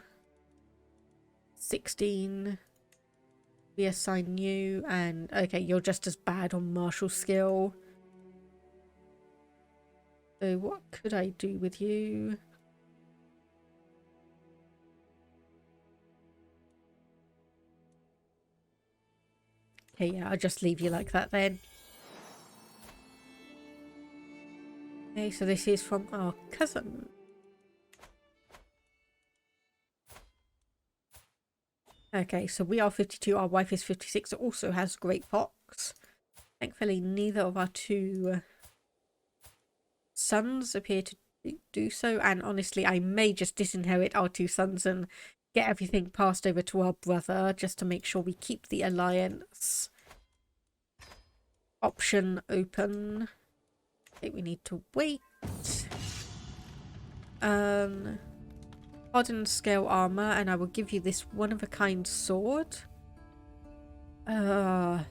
16. We assign you, and okay, you're just as bad on martial skill. So what could I do with you? Okay, yeah, I'll just leave you like that then. Okay, so this is from our cousin. Okay, so we are 52, our wife is 56, it also has great pox. Thankfully, neither of our 2 sons appear to do so, and honestly, I may just disinherit our 2 sons and get everything passed over to our brother, just to make sure we keep the alliance option open. Okay, we need to wait. Hardened scale armor, and I will give you this one-of-a-kind sword. Go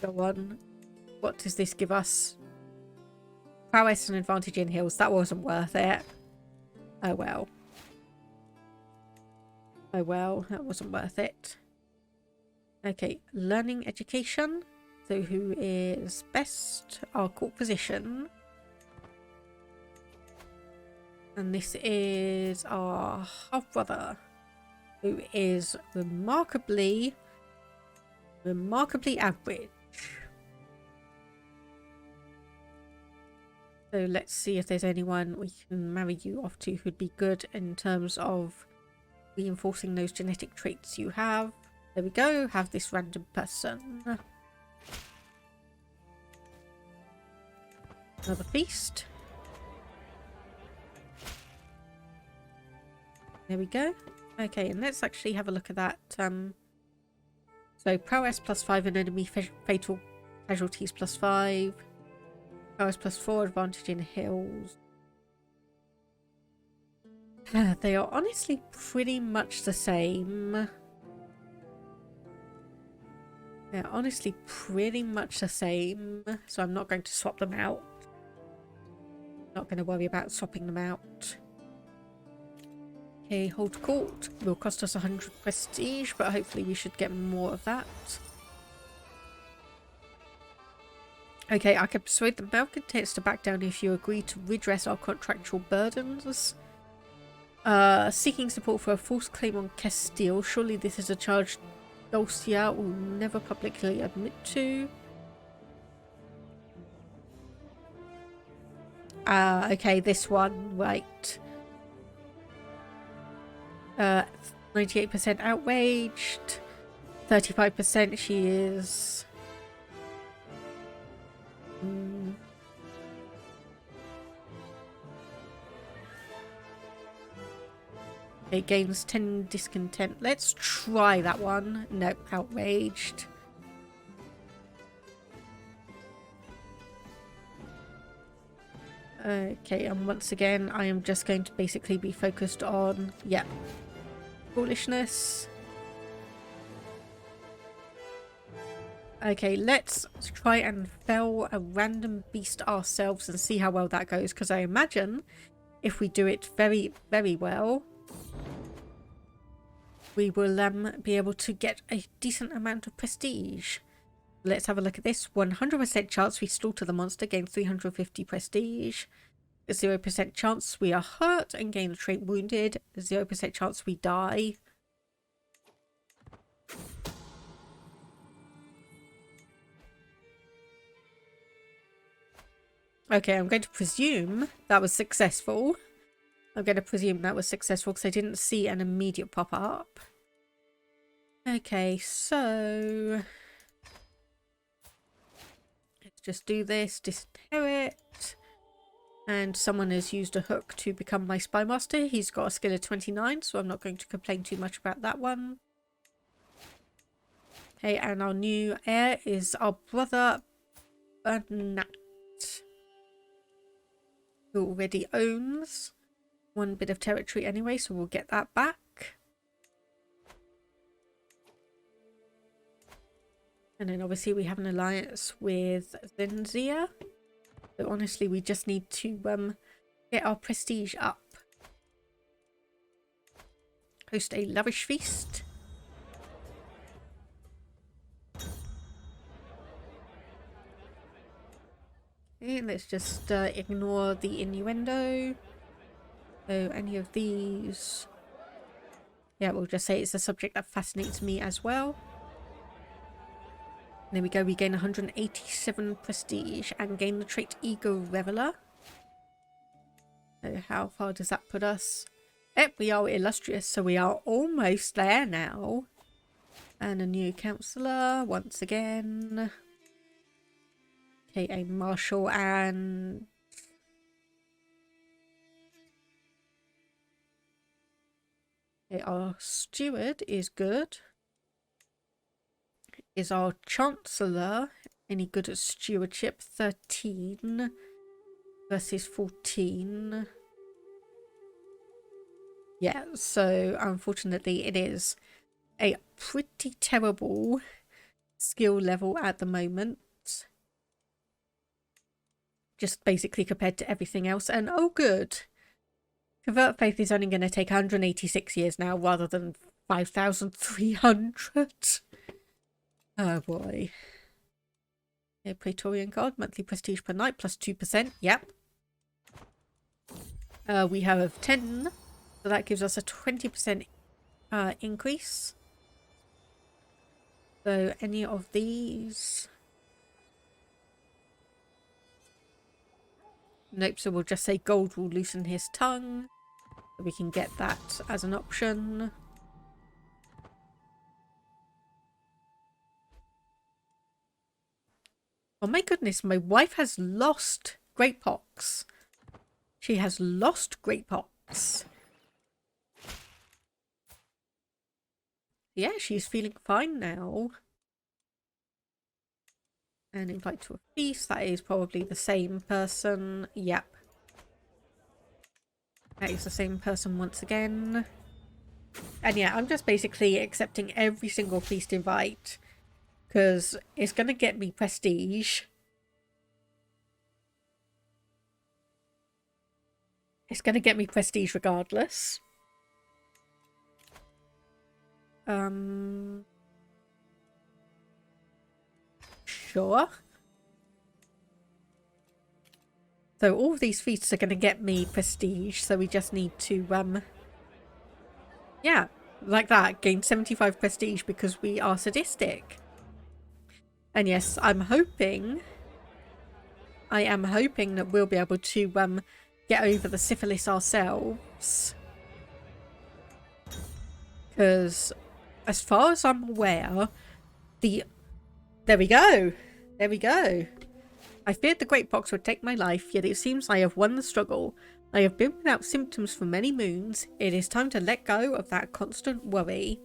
on. What does this give us? Prowess and advantage in hills. That wasn't worth it. Oh well. Oh well, that wasn't worth it. Okay, learning education. So who is best? Our court physician. And this is our half-brother, who is remarkably average. So let's see if there's anyone we can marry you off to who'd be good in terms of reinforcing those genetic traits you have. There we go, have this random person. Another feast. There we go. Okay, and let's actually have a look at that. So prowess +5 and enemy fatal casualties +5. Prowess +4, advantage in hills. They are honestly pretty much the same. They're honestly pretty much the same. So I'm not going to swap them out. Not going to worry about swapping them out. Okay, hold court will cost us 100 prestige, but hopefully we should get more of that. Okay, I can persuade the malcontents to back down if you agree to redress our contractual burdens. Seeking support for a false claim on Castile. Surely this is a charge Dulcia will never publicly admit to. Okay, this one, right. 98% outraged. 35% she is... It gains 10 discontent. Let's try that one. Nope, outraged. Okay, and once again, I am just going to basically be focused on, yeah, foolishness. Okay, let's try and fell a random beast ourselves and see how well that goes, because I imagine if we do it very, very well, we will be able to get a decent amount of prestige. Let's have a look at this. 100% chance we slaughter the monster, gain 350 prestige. 0% chance we are hurt and gain the trait wounded. 0% chance we die. Okay, I'm going to presume that was successful. Because I didn't see an immediate pop up. Okay, so let's just do this. Disinherit. And someone has used a hook to become my spy master. He's got a skill of 29, so I'm not going to complain too much about that one. Okay, and our new heir is our brother Bernat, who already owns one bit of territory anyway, so we'll get that back. And then obviously we have an alliance with Zenzia. So honestly, we just need to get our prestige up. Host a lavish feast. Okay, let's just ignore the innuendo. So any of these, yeah, we'll just say it's a subject that fascinates me as well. There we go, we gain 187 prestige and gain the trait Ego Reveler. So how far does that put us? Yep, we are illustrious, so we are almost there now. And a new councillor once again. Okay, a marshal and okay, our steward is good. Is our chancellor any good at stewardship? 13 versus 14. Yeah, so unfortunately it is a pretty terrible skill level at the moment. Just basically compared to everything else. And oh good, Convert Faith is only going to take 186 years now rather than 5,300. Oh boy. A Praetorian Guard, monthly prestige per night, plus 2%. Yep. We have 10, so that gives us a 20% increase. So any of these... Nope, so we'll just say gold will loosen his tongue. So we can get that as an option. Oh my goodness, my wife has lost Great Pox. She has lost Great Pox. Yeah, she's feeling fine now. And invite to a feast. That is probably the same person. Yep. That is the same person once again. And yeah, I'm just basically accepting every single feast invite. Because it's going to get me prestige. It's going to get me prestige regardless. Sure. So all of these feasts are going to get me prestige. So we just need to, yeah, like that. Gain 75 prestige because we are sadistic. And yes, I am hoping that we'll be able to get over the syphilis ourselves. Because as far as I'm aware, there we go. There we go. I feared the great pox would take my life, yet it seems I have won the struggle. I have been without symptoms for many moons. It is time to let go of that constant worry.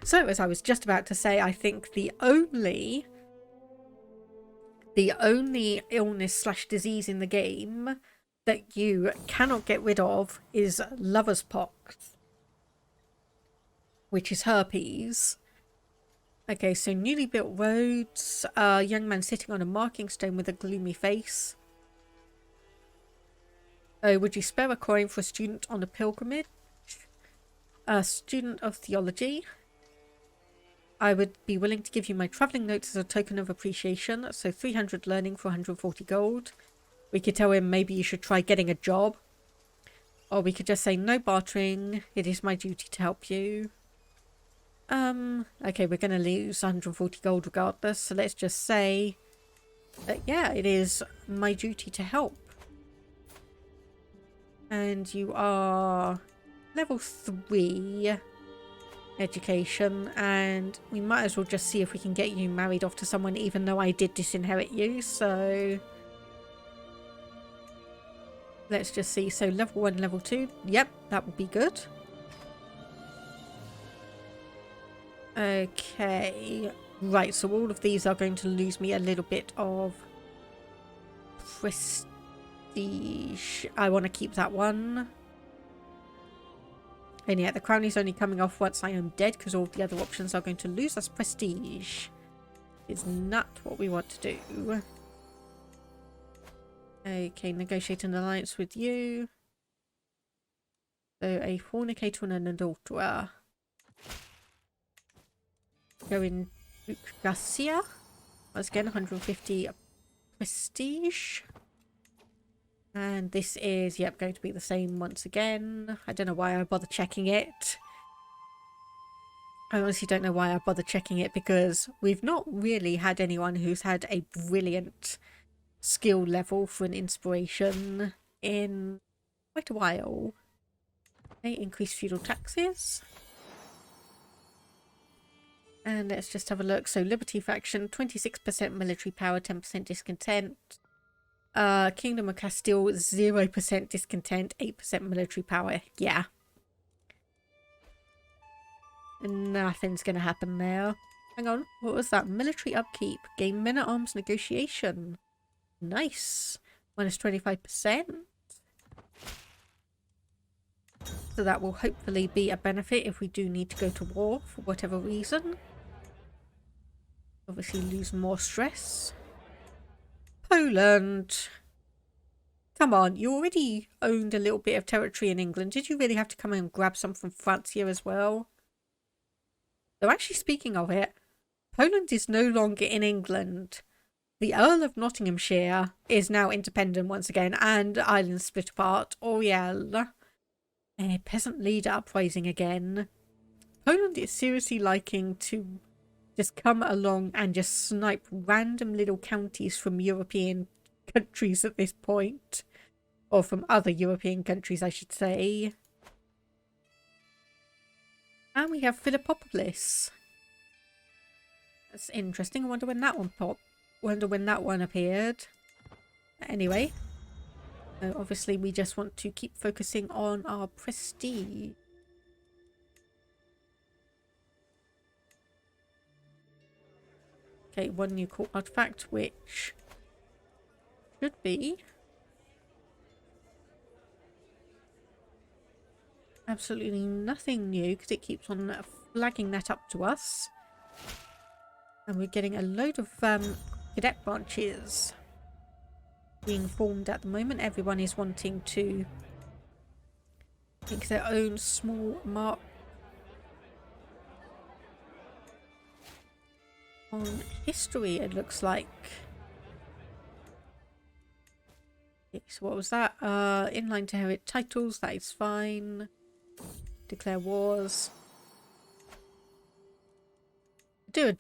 So, as I was just about to say, I think the only illness / disease in the game that you cannot get rid of is lover's pox, which is herpes. Okay, so newly built roads, a young man sitting on a marking stone with a gloomy face. Oh, would you spare a coin for a student on a pilgrimage? A student of theology. I would be willing to give you my travelling notes as a token of appreciation, so 300 learning for 140 gold. We could tell him maybe you should try getting a job. Or we could just say no bartering, it is my duty to help you. Okay, we're going to lose 140 gold regardless, so let's just say that, yeah, it is my duty to help. And you are level 3 education, and we might as well just see if we can get you married off to someone, even though I did disinherit you, so let's just see. So level 1, level 2, yep, that would be good. Okay, right, so all of these are going to lose me a little bit of prestige. I want to keep that one. And yeah, the crown is only coming off once I am dead, because all the other options are going to lose us prestige. It's not what we want to do. Okay, negotiate an alliance with you. So a fornicator and an adulterer. Go in Duke Garcia. Once again, 150 prestige. And this is, yep, going to be the same once again. I don't know why I bother checking it. I honestly don't know why I bother checking it, because we've not really had anyone who's had a brilliant skill level for an inspiration in quite a while. Okay, increase feudal taxes. And let's just have a look. So Liberty faction, 26% military power, 10% discontent. Kingdom of Castile, 0% discontent, 8% military power. Yeah. Nothing's gonna happen there. Hang on, what was that? Military upkeep. Gain men at arms negotiation. Nice. Minus 25%. So that will hopefully be a benefit if we do need to go to war for whatever reason. Obviously lose more stress. Poland. Come on, you already owned a little bit of territory in England. Did you really have to come and grab some from France here as well? Though actually, speaking of it, Poland is no longer in England. The Earl of Nottinghamshire is now independent once again, and Ireland split apart. Oriel. A peasant leader uprising again. Poland is seriously liking to just come along and just snipe random little counties from European countries at this point. Or from other European countries, I should say. And we have Philippopolis. That's interesting. I wonder when that one popped. Wonder when that one appeared. Anyway. Obviously, we just want to keep focusing on our prestige. Okay, one new court artifact, which should be absolutely nothing new, because it keeps on flagging that up to us. And we're getting a load of cadet branches being formed at the moment. Everyone is wanting to make their own small mark on history, it looks like. Okay, so what was that? Inline to inherit titles, that is fine. Declare wars. Do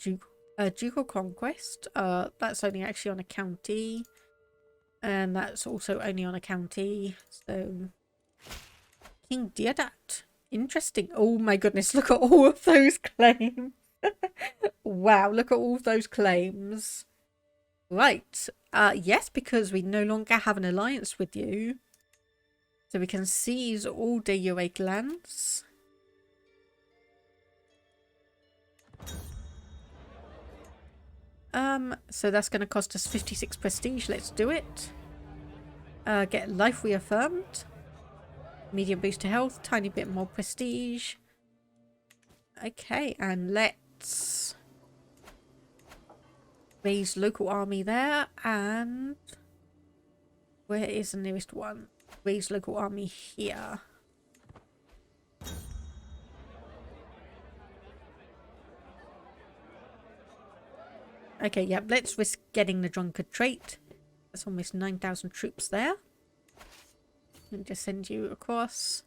a ducal conquest. That's only actually on a county. And that's also only on a county. So King Deodat. Interesting. Oh my goodness, look at all of those claims. Wow, look at all of those claims. Right. Yes, because we no longer have an alliance with you. So we can seize all the Eurake lands. So that's going to cost us 56 prestige. Let's do it. Get life reaffirmed. Medium boost to health. Tiny bit more prestige. Okay, and let's raise local army there. And where is the nearest one? Raise local army here. Okay, yeah, let's risk getting the drunkard trait. That's almost 9,000 troops there. And just send you across.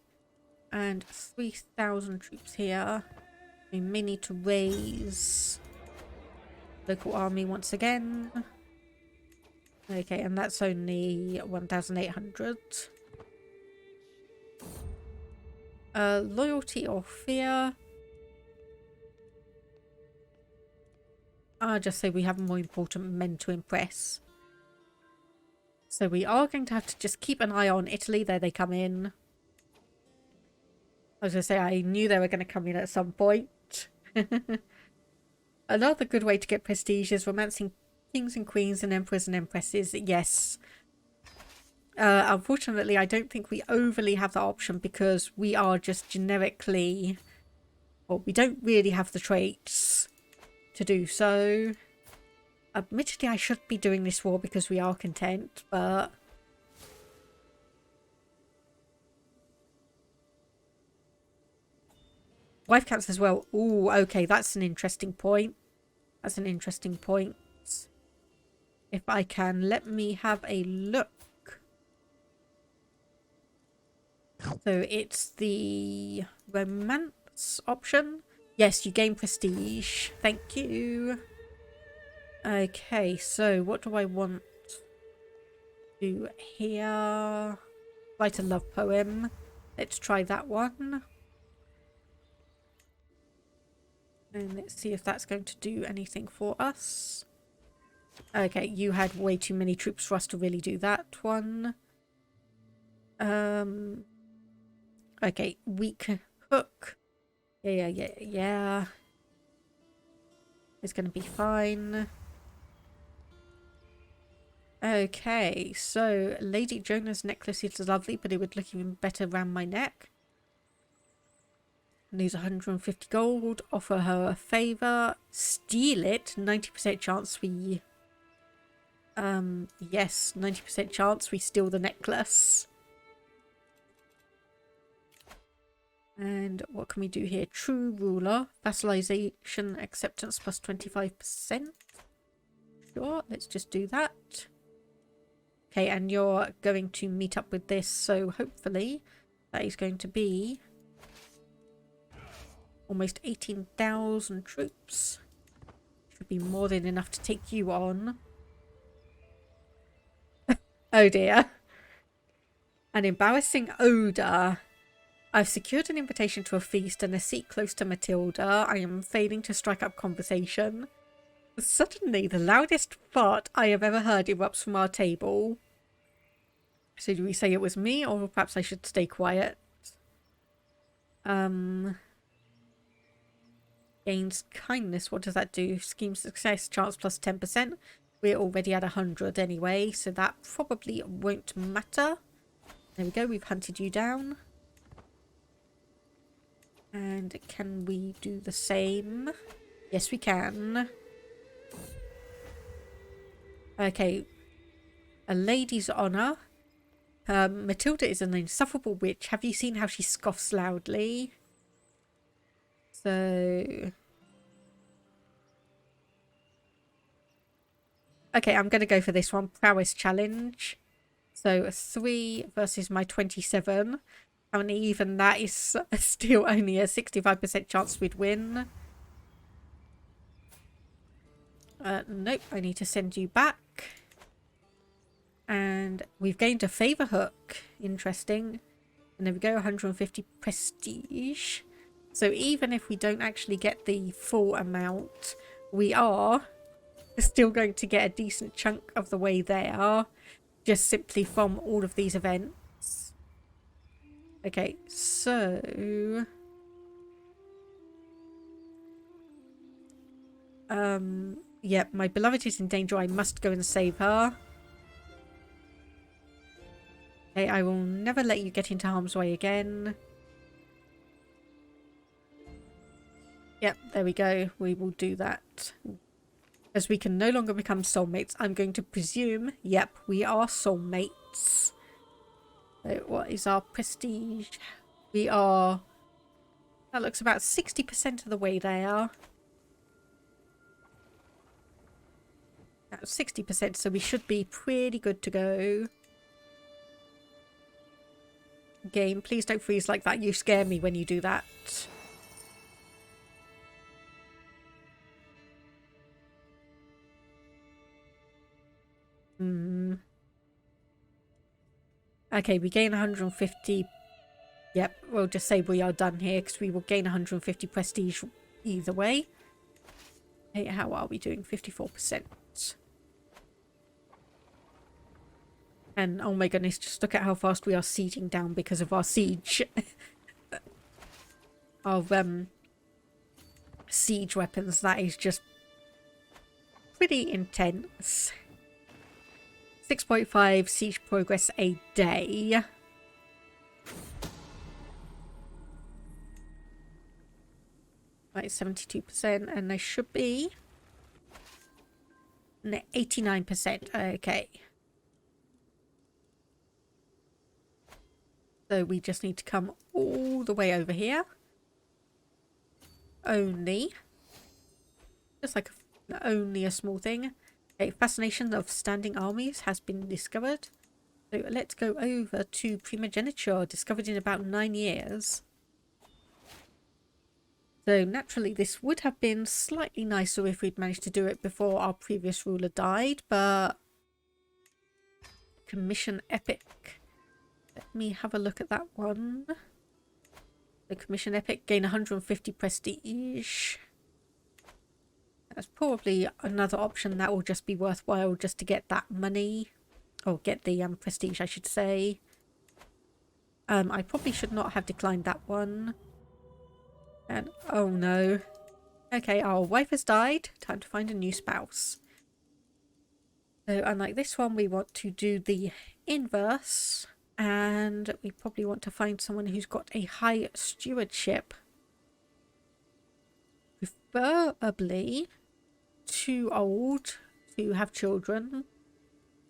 And 3,000 troops here. We may need to raise local army once again. Okay, and that's only 1,800. Loyalty or fear? I'll just say we have more important men to impress. So we are going to have to just keep an eye on Italy. There they come in. I was going to say, I knew they were going to come in at some point. Another good way to get prestige is romancing kings and queens and emperors and empresses. Yes. Unfortunately, I don't think we overly have that option because we are just generically... Well, we don't really have the traits to do so. Admittedly, I should be doing this war because we are content, but... Wife counts as well. Ooh, okay, that's an interesting point. That's an interesting point. If I can, let me have a look. So it's the romance option. Yes, you gain prestige. Thank you. Okay, so what do I want to do here? Write a love poem. Let's try that one. And let's see if that's going to do anything for us. Okay, you had way too many troops for us to really do that one. Okay, weak hook. Yeah. It's going to be fine. Okay, so Lady Jonah's necklace is lovely, but it would look even better around my neck. Lose 150 gold. Offer her a favour. Steal it. 90% chance we... yes, 90% chance we steal the necklace. And what can we do here? True ruler. Vassalization acceptance plus 25%. Sure, let's just do that. Okay, and you're going to meet up with this, so hopefully that is going to be almost 18,000 troops. Should be more than enough to take you on. Oh dear. An embarrassing odour. I've secured an invitation to a feast and a seat close to Matilda. I am failing to strike up conversation. Suddenly, the loudest fart I have ever heard erupts from our table. So do we say it was me, or perhaps I should stay quiet? Gains kindness. What does that do? Scheme success. Chance plus 10%. We're already at 100 anyway, so that probably won't matter. There we go. We've hunted you down. And can we do the same? Yes, we can. Okay. A lady's honour. Matilda is an insufferable witch. Have you seen how she scoffs loudly? So... Okay, I'm going to go for this one. Prowess challenge. So 3 versus my 27. I mean, even that is still only a 65% chance we'd win. Nope, I need to send you back. And we've gained a favour hook. Interesting. And there we go, 150 prestige. So even if we don't actually get the full amount, we are still going to get a decent chunk of the way there, just simply from all of these events. Okay, so... Yep, my beloved is in danger. I must go and save her. Okay, I will never let you get into harm's way again. Yep, there we go. We will do that. As we can no longer become soulmates, I'm going to presume, yep, we are soulmates. So what is our prestige? We are... That looks about 60% of the way there. That's 60%, so we should be pretty good to go. Game, please don't freeze like that. You scare me when you do that. Okay, we gain 150. Yep, we'll just say we are done here because we will gain 150 prestige either way. Hey, how are we doing? 54%. And oh my goodness, just look at how fast we are sieging down because of our siege of siege weapons. That is just pretty intense. 6.5 siege progress a day. Right, 72%, and they should be 89%. Okay. So we just need to come all the way over here. Only. Just like only a small thing. A fascination of standing armies has been discovered. So let's go over to primogeniture, discovered in about 9 years. So naturally this would have been slightly nicer if we'd managed to do it before our previous ruler died, but... Commission epic. Let me have a look at that one. The commission epic, gain 150 prestige. That's probably another option that will just be worthwhile just to get that money. Or get the prestige, I should say. I probably should not have declined that one. And oh no. Okay, our wife has died. Time to find a new spouse. So unlike this one, we want to do the inverse. And we probably want to find someone who's got a high stewardship. Preferably too old to have children.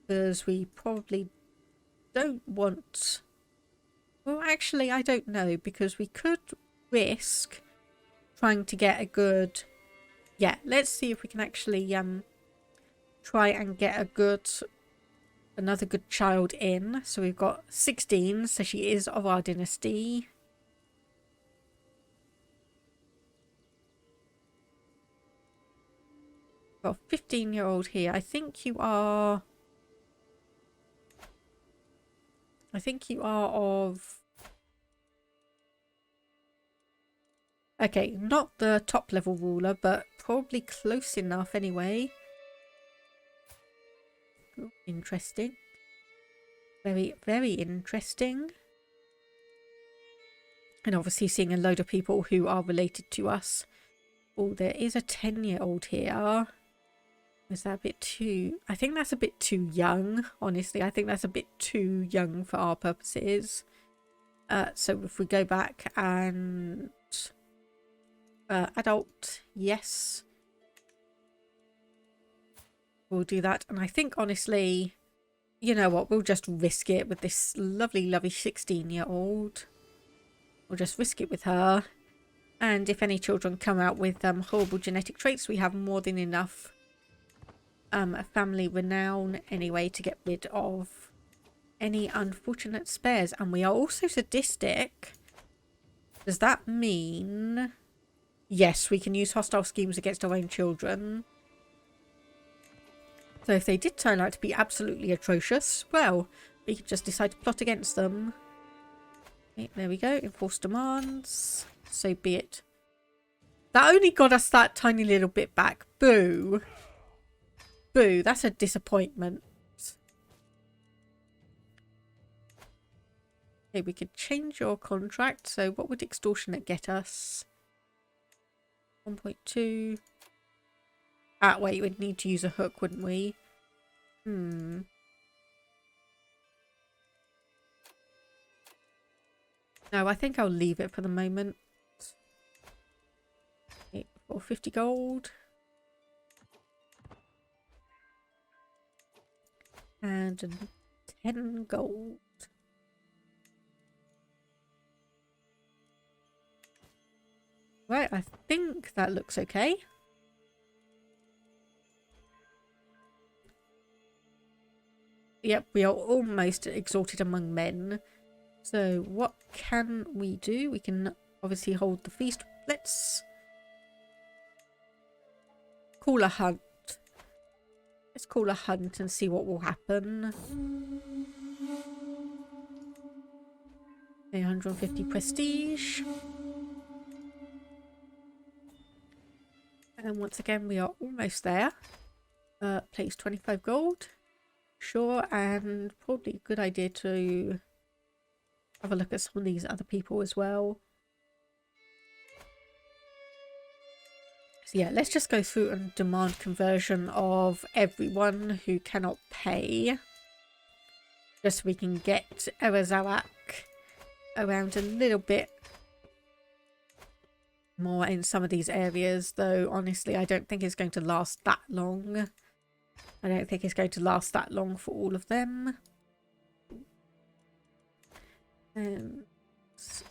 Because we probably don't want... Well, actually, I don't know. Because we could risk trying to get a good... Yeah, let's see if we can actually try and get a good... Another good child in. So we've got 16. So she is of our dynasty. Got a 15-year-old here. I think you are... of... Okay, not the top level ruler, but probably close enough anyway. Ooh, interesting. Very, very interesting. And obviously seeing a load of people who are related to us. Oh, there is a 10-year-old here. Is that a bit too... I think that's a bit too young, honestly. I think that's a bit too young for our purposes. So if we go back and... adult, yes. We'll do that. And I think, honestly, you know what? We'll just risk it with this lovely, lovely 16-year-old. We'll just risk it with her. And if any children come out with horrible genetic traits, we have more than enough family renown anyway to get rid of any unfortunate spares. And we are also sadistic. Does that mean... Yes, we can use hostile schemes against our own children. So if they did turn out to be absolutely atrocious, well, we could just decide to plot against them. Okay, there we go. Enforce demands. So be it. That only got us that tiny little bit back. Boo. Boo, that's a disappointment. Okay, we could change your contract. So what would extortionate get us? 1.2. Ah, wait, we'd need to use a hook, wouldn't we? No, I think I'll leave it for the moment. Okay, for 50 gold. And 10 gold. Right, I think that looks okay. Yep, we are almost exalted among men. So what can we do? We can obviously hold the feast. Let's call a hunt. Let's call a hunt and see what will happen. 150 prestige. And once again, we are almost there. Place 25 gold. Sure, and probably a good idea to have a look at some of these other people as well. So yeah, let's just go through and demand conversion of everyone who cannot pay. Just so we can get Erazalak around a little bit more in some of these areas, though honestly I don't think it's going to last that long. I don't think it's going to last that long for all of them.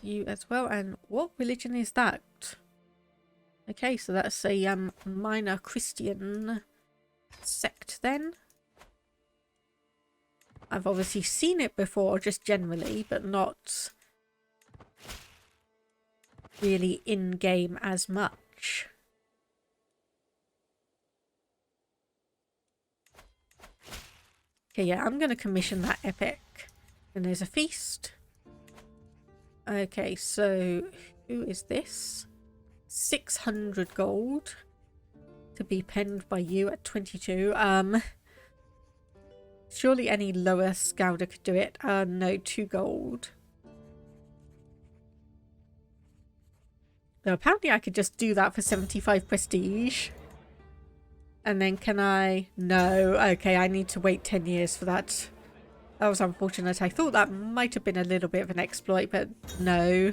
You as well. And what religion is that? Okay, so that's a minor Christian sect then. I've obviously seen it before, just generally, but not really in-game as much. Okay, yeah, I'm going to commission that epic. And there's a feast. Okay, so who is this? 600 gold to be penned by you at 22. Surely any lower scouter could do it. No, 2 gold. Now, apparently I could just do that for 75 prestige. And then can I? No. Okay, I need to wait 10 years for that. That was unfortunate. I thought that might have been a little bit of an exploit, but no.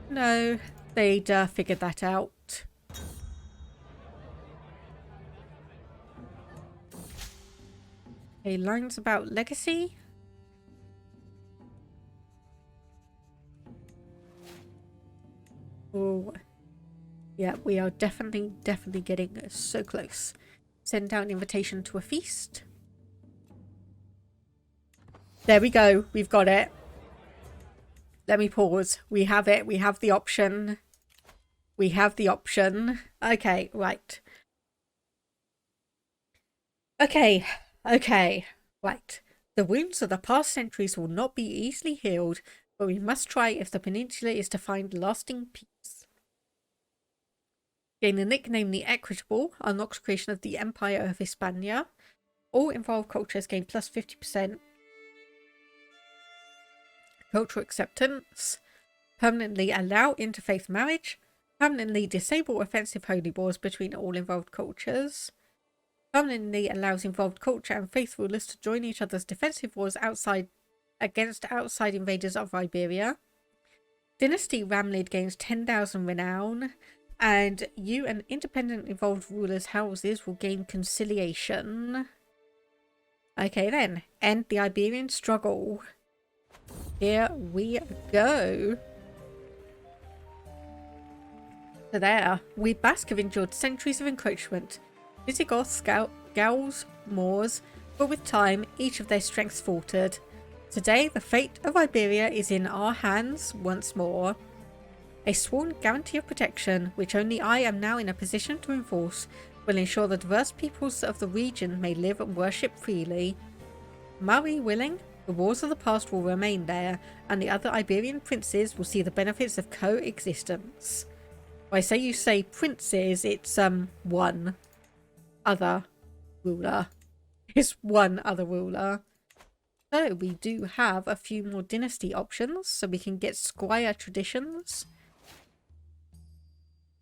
No, they'd figured that out. Okay, lines about legacy. Oh, yeah, we are definitely getting so close. Send out an invitation to a feast. There we go. We've got it. Let me pause. We have it. We have the option. We have the option. Okay, right. Okay. Okay. Right. The wounds of the past centuries will not be easily healed, but we must try if the peninsula is to find lasting peace. Gain the nickname the Equitable, unlocks creation of the Empire of Hispania. All involved cultures gain plus 50%. Cultural acceptance. Permanently allow interfaith marriage. Permanently disable offensive holy wars between all involved cultures. Permanently allows involved culture and faith rulers to join each other's defensive wars against outside invaders of Iberia. Dynasty Ramlid gains 10,000 renown. And you and independent involved rulers' houses will gain conciliation. Okay then, end the Iberian struggle. Here we go. So there, we Basque have endured centuries of encroachment. Visigoths, Gauls, Moors, but with time, each of their strengths faltered. Today, the fate of Iberia is in our hands once more. A sworn guarantee of protection, which only I am now in a position to enforce, will ensure the diverse peoples of the region may live and worship freely. Maui willing, the wars of the past will remain there, and the other Iberian princes will see the benefits of coexistence. When I say you say princes, it's one. Other. ruler. It's one other ruler. So we do have a few more dynasty options, so we can get squire traditions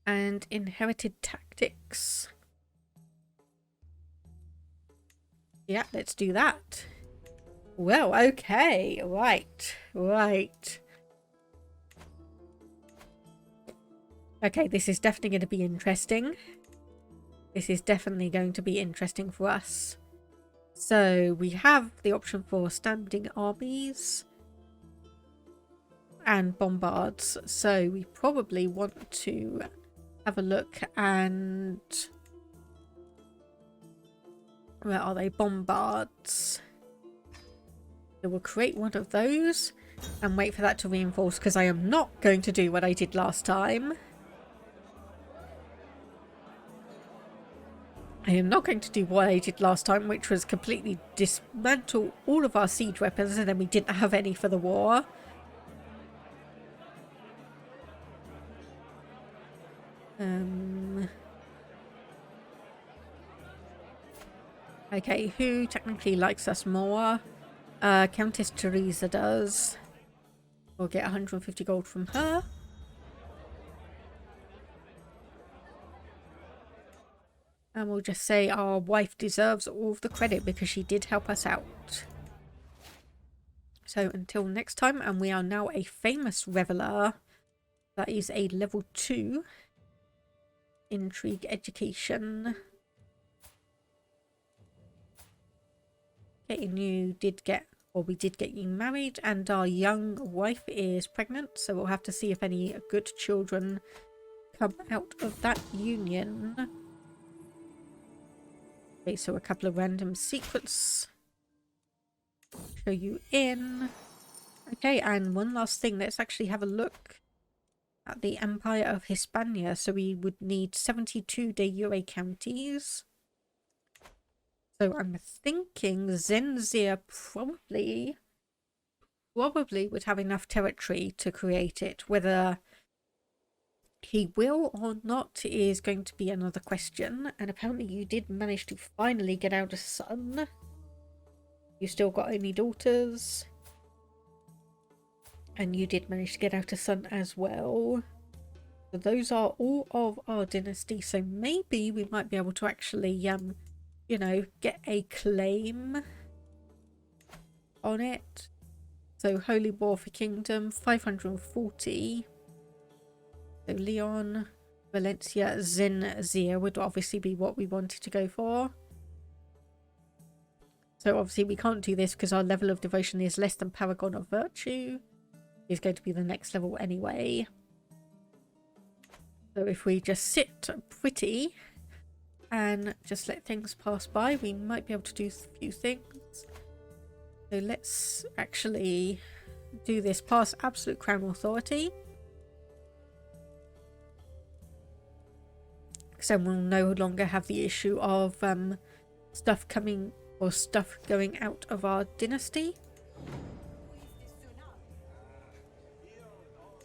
and inherited tactics. Yeah, let's do that. Well, okay, right. Okay, this is definitely going to be interesting. This is definitely going to be interesting for us. So we have the option for standing armies and bombards. So we probably want to have a look and... where are they? Bombards. So we'll create one of those and wait for that to reinforce, because I am not going to do what I did last time. I am not going to do what I did last time, which was completely dismantle all of our siege weapons, and then we didn't have any for the war. Okay, who technically likes us more? Countess Teresa does. We'll get 150 gold from her. And we'll just say our wife deserves all of the credit because she did help us out. So until next time, and we are now a famous reveller. That is a level 2 intrigue education. Okay, and you did get, or we did get you married, and our young wife is pregnant, so we'll have to see if any good children come out of that union. Okay, so a couple of random secrets. Show you in. Okay, and one last thing. Let's actually have a look at the Empire of Hispania. So we would need 72 de jure counties. So I'm thinking Zenzir probably would have enough territory to create it. Whether he will or not is going to be another question. And apparently you did manage to finally get out a son. You still got only daughters. And you did manage to get out a son as well. So those are all of our dynasty. So maybe we might be able to actually, you know, get a claim on it. So Holy War for Kingdom, 540. So Leon, Valencia, Zenzir would obviously be what we wanted to go for. So obviously we can't do this because our level of devotion is less than Paragon of Virtue. It's going to be the next level anyway. So if we just sit pretty and just let things pass by, we might be able to do a few things. So let's actually do this. Pass absolute crown authority. So we'll no longer have the issue of stuff coming or stuff going out of our dynasty.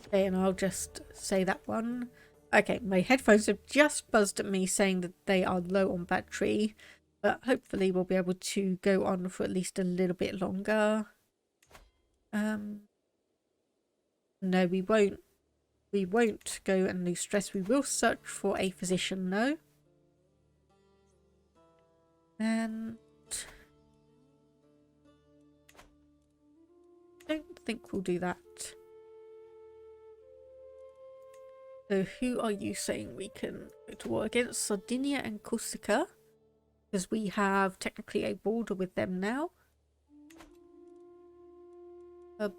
Okay, and I'll just say that one. Okay, my headphones have just buzzed at me saying that they are low on battery, but hopefully we'll be able to go on for at least a little bit longer. No, we won't. We won't go and lose stress. We will search for a physician, though. And I don't think we'll do that. So who are you saying we can go to war against? Sardinia and Corsica, because we have technically a border with them now.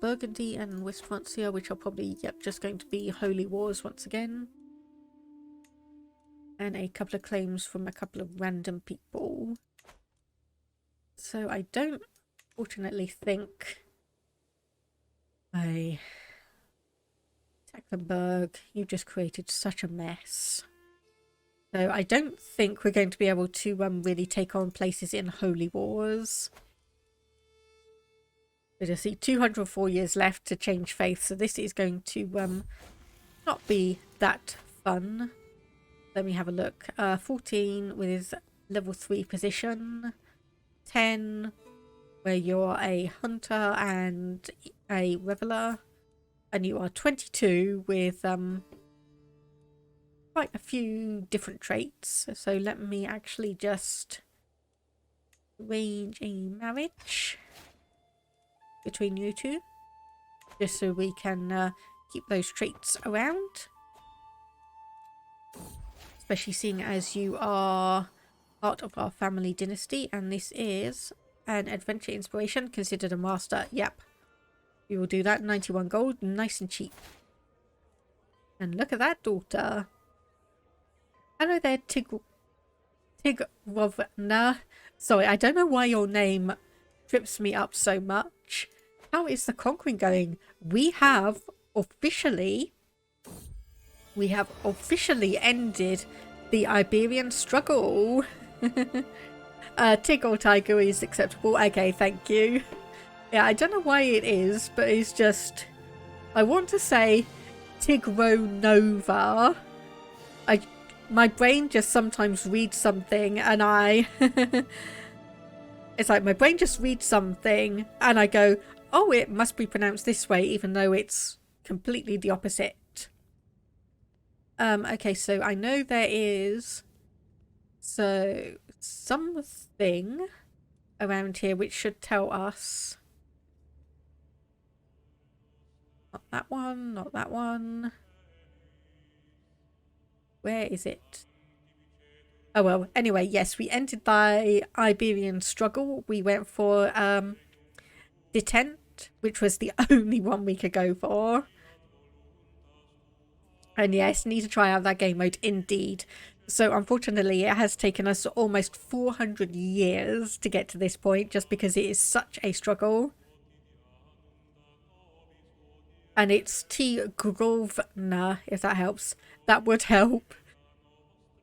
Burgundy and West Francia, which are probably, yep, just going to be holy wars once again. And a couple of claims from a couple of random people. So I don't, fortunately, think Tecklenburg, you just created such a mess. So I don't think we're going to be able to really take on places in holy wars. We just see 204 years left to change faith, so this is going to not be that fun. Let me have a look. 14 with level 3 position. 10, where you're a hunter and a reveler. And you are 22 with quite a few different traits. So let me actually just arrange a marriage between you two, just so we can keep those traits around. Especially seeing as you are part of our family dynasty, and this is an adventure inspiration, considered a master. Yep, we will do that. 91 gold, nice and cheap. And look at that daughter. Hello there, Tigrovna. Sorry, I don't know why your name trips me up so much. How is the conquering going? We have officially ended the Iberian struggle. Tig or tiger is acceptable. Okay, thank you. Yeah, I don't know why it is, but it's just... I want to say Tigronova. My brain just sometimes reads something and I... It's like my brain just reads something and I go, oh, it must be pronounced this way, even though it's completely the opposite. Okay, so I know there is something around here which should tell us. Not that one, not that one. Where is it? Oh well, anyway, yes, we ended the Iberian struggle. We went for detent, which was the only one we could go for. And yes, need to try out that game mode indeed. So unfortunately, it has taken us almost 400 years to get to this point, just because it is such a struggle. And it's Tigrovna, if that helps. That would help.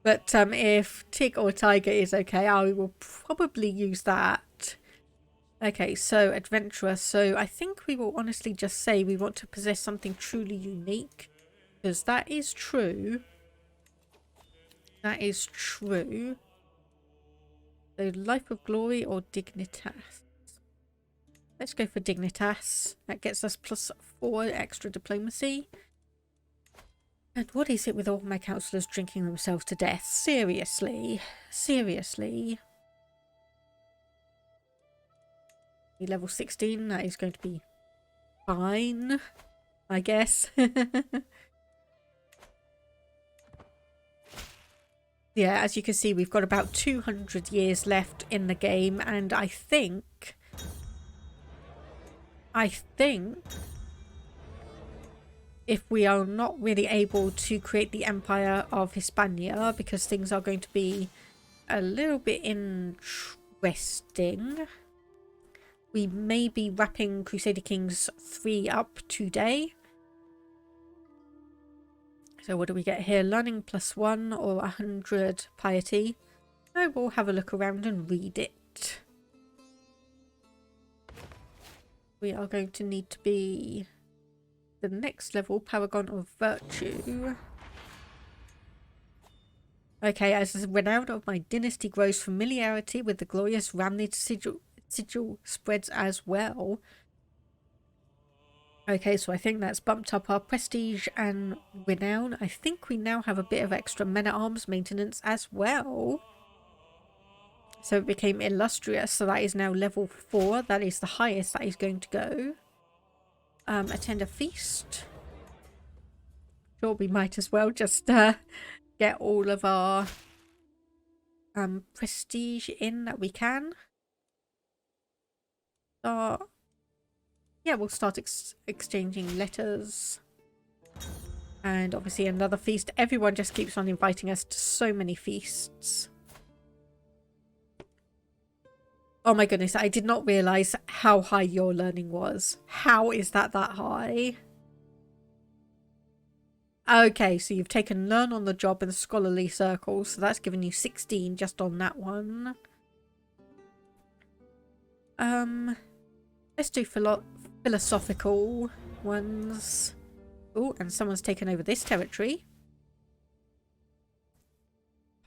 But if Tig or Tiger is okay, I will probably use that. Okay, so adventurer. So I think we will honestly just say we want to possess something truly unique. Because that is true. That is true. So life of glory or dignitas. Let's go for dignitas. That gets us +4 extra diplomacy. And what is it with all my councillors drinking themselves to death? Seriously? Seriously? Level 16, that is going to be fine, I guess. Yeah, as you can see, we've got about 200 years left in the game, and I think if we are not really able to create the Empire of Hispania, because things are going to be a little bit interesting, we may be wrapping Crusader Kings 3 up today. So what do we get here? Learning +1 or 100 piety. I will have a look around and read it. We are going to need to be the next level, Paragon of Virtue. Okay, as the renown of my dynasty grows, familiarity with the glorious Ramnid sigil spreads as well. Okay, so I think that's bumped up our prestige and renown. I think we now have a bit of extra men-at-arms maintenance as well. So it became illustrious, so that is now level 4. That is the highest that is going to go. Attend a feast. Sure, we might as well just get all of our prestige in that we can. Yeah, we'll start exchanging letters. And obviously another feast. Everyone just keeps on inviting us to so many feasts. Oh my goodness, I did not realise how high your learning was. How is that high? Okay, so you've taken learn on the job in the scholarly circles. So that's given you 16 just on that one. Let's do philosophical ones. Oh, and someone's taken over this territory.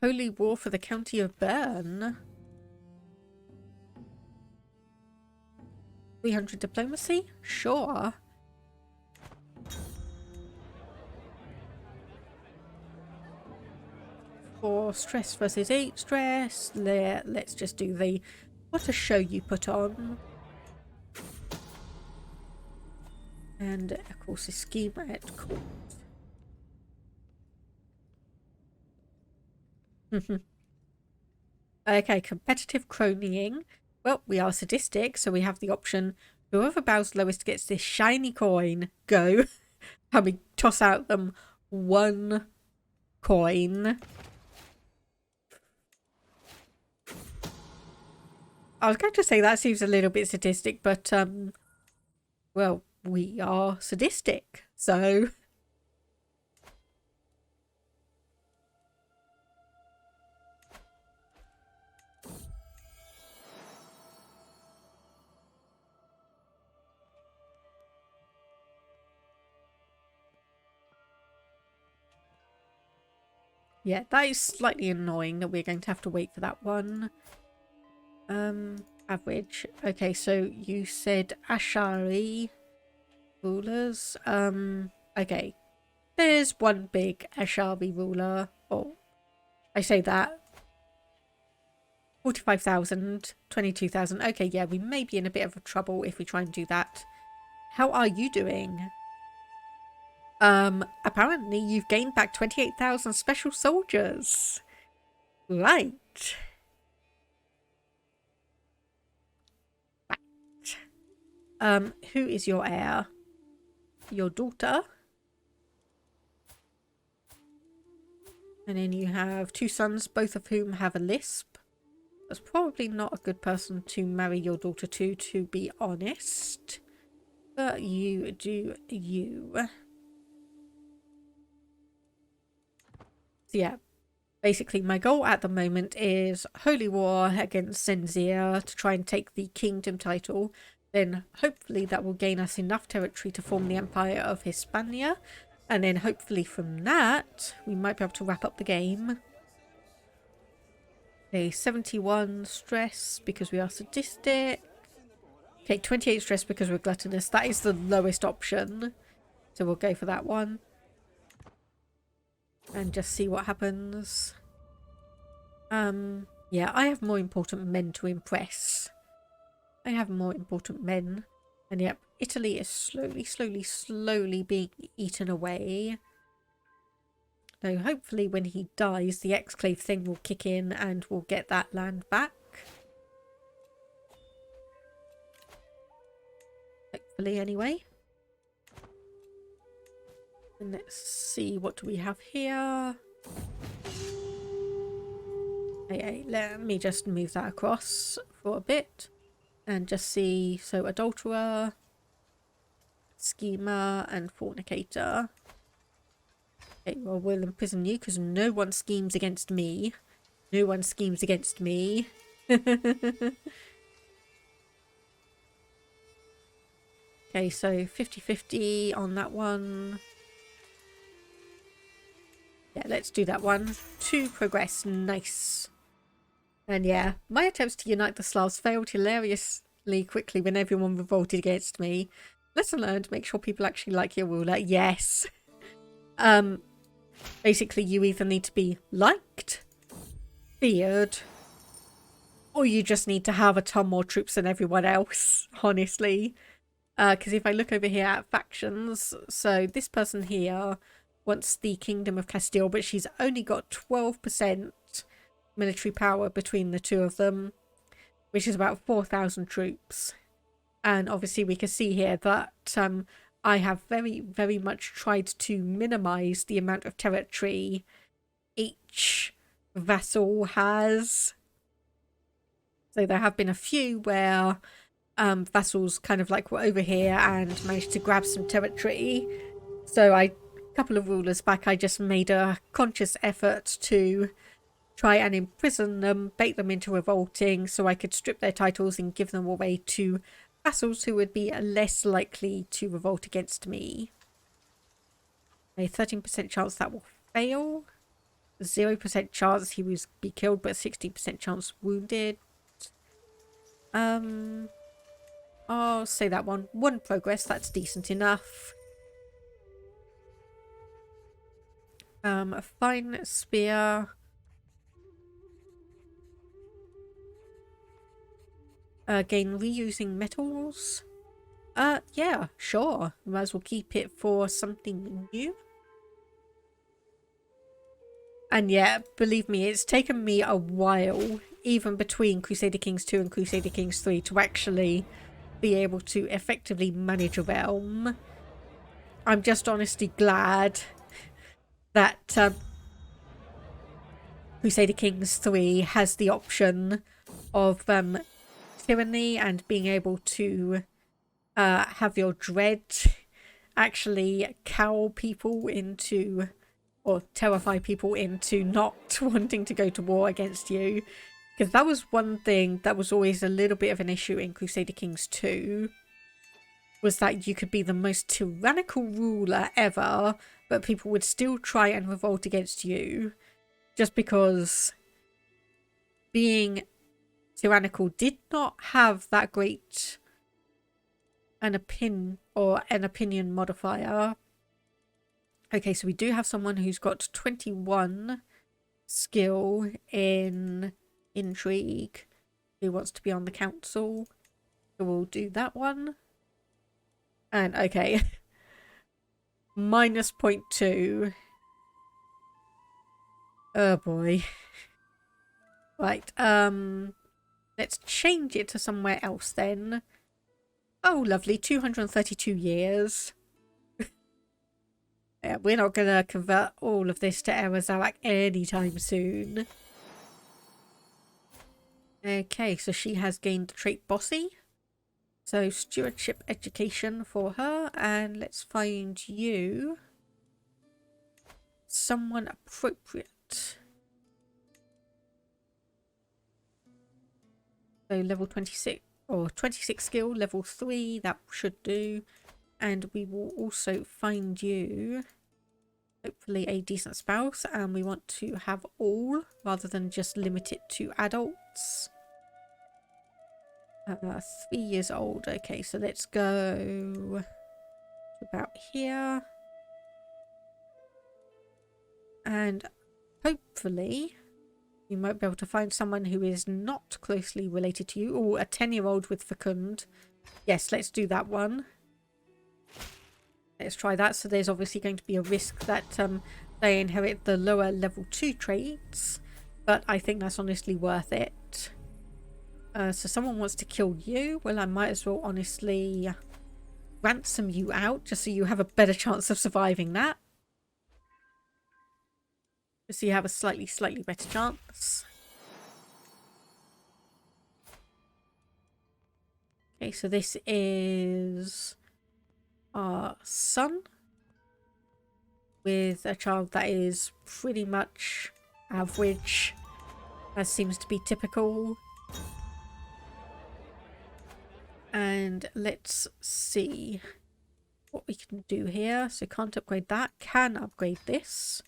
Holy war for the county of Bern. 300 diplomacy? Sure. For stress versus 8 stress. Let's just do the what a show you put on. And of course a scheme at court. Okay, competitive cronying. Well, we are sadistic, so we have the option whoever bows lowest gets this shiny coin. Go. And we toss out them 1 coin. I was going to say that seems a little bit sadistic, but well, we are sadistic, so yeah, that is slightly annoying that we're going to have to wait for that one. Average. Okay, so you said Ashari rulers. Okay. There's one big Ashari ruler. Oh, I say that. 45,000, 22,000. Okay, yeah, we may be in a bit of trouble if we try and do that. How are you doing? Apparently you've gained back 28,000 special soldiers. Right. Who is your heir? Your daughter. And then you have 2 sons, both of whom have a lisp. That's probably not a good person to marry your daughter to be honest. But you do you. So yeah, basically my goal at the moment is Holy War against Senzir to try and take the kingdom title. Then hopefully that will gain us enough territory to form the Empire of Hispania. And then hopefully from that, we might be able to wrap up the game. Okay, 71 stress because we are sadistic. Okay, 28 stress because we're gluttonous. That is the lowest option. So we'll go for that one. And just see what happens. Yeah, I have more important men to impress. I have more important men. And yep, Italy is slowly being eaten away. So hopefully when he dies, the exclave thing will kick in and we'll get that land back. Hopefully anyway. And let's see, what do we have here? Okay, let me just move that across for a bit. And just see, so adulterer, schemer, and fornicator. Okay, well, we'll imprison you because no one schemes against me. No one schemes against me. Okay, so 50-50 on that one. Yeah, let's do that one. 2 progress. And yeah, my attempts to unite the Slavs failed hilariously quickly when everyone revolted against me. Lesson learned, make sure people actually like your ruler. Yes. Basically, you either need to be liked, feared, or you just need to have a ton more troops than everyone else, honestly. Because if I look over here at factions, so this person here wants the Kingdom of Castile, but she's only got 12% military power between the 2 of them, which is about 4,000 troops. And obviously we can see here that I have very much tried to minimize the amount of territory each vassal has. So there have been a few where vassals kind of like were over here and managed to grab some territory. So a couple of rulers back, I just made a conscious effort to try and imprison them, bait them into revolting so I could strip their titles and give them away to vassals who would be less likely to revolt against me. A 13% chance that will fail. 0% chance he was be killed, but 60% chance wounded. I'll say that one. 1 progress, that's decent enough. A fine spear. Gain reusing metals. Yeah, sure. Might as well keep it for something new. And yeah, believe me, it's taken me a while, even between Crusader Kings 2 and Crusader Kings 3, to actually be able to effectively manage a realm. I'm just honestly glad that Crusader Kings 3 has the option of tyranny and being able to have your dread actually cow people into, or terrify people into not wanting to go to war against you. Because that was one thing that was always a little bit of an issue in Crusader Kings 2. Was that you could be the most tyrannical ruler ever, but people would still try and revolt against you. Just because being tyrannical did not have that great an opinion modifier. Okay, so we do have someone who's got 21 skill in intrigue, who wants to be on the council. So we'll do that one. And okay. Minus 0.2. Oh boy. Right, let's change it to somewhere else then. Oh, lovely, 232 years. Yeah, we're not gonna convert all of this to Mozarabic anytime soon. Okay, so she has gained the trait Bossy. So stewardship education for her, and let's find you someone appropriate. So level 26 or 26 skill, level 3, that should do. And we will also find you hopefully a decent spouse, and we want to have all rather than just limit it to adults. 3 years old. Okay, so let's go to about here. And hopefully you might be able to find someone who is not closely related to you. Or a 10-year-old with fecund. Yes, let's do that one. Let's try that. So there's obviously going to be a risk that they inherit the lower level 2 traits. But I think that's honestly worth it. So someone wants to kill you. Well, I might as well honestly ransom you out just so you have a better chance of surviving that. Just so you have a slightly better chance. Okay, so this is our son with a child that is pretty much average, as seems to be typical. And let's see what we can do here. So can't upgrade that, can upgrade this.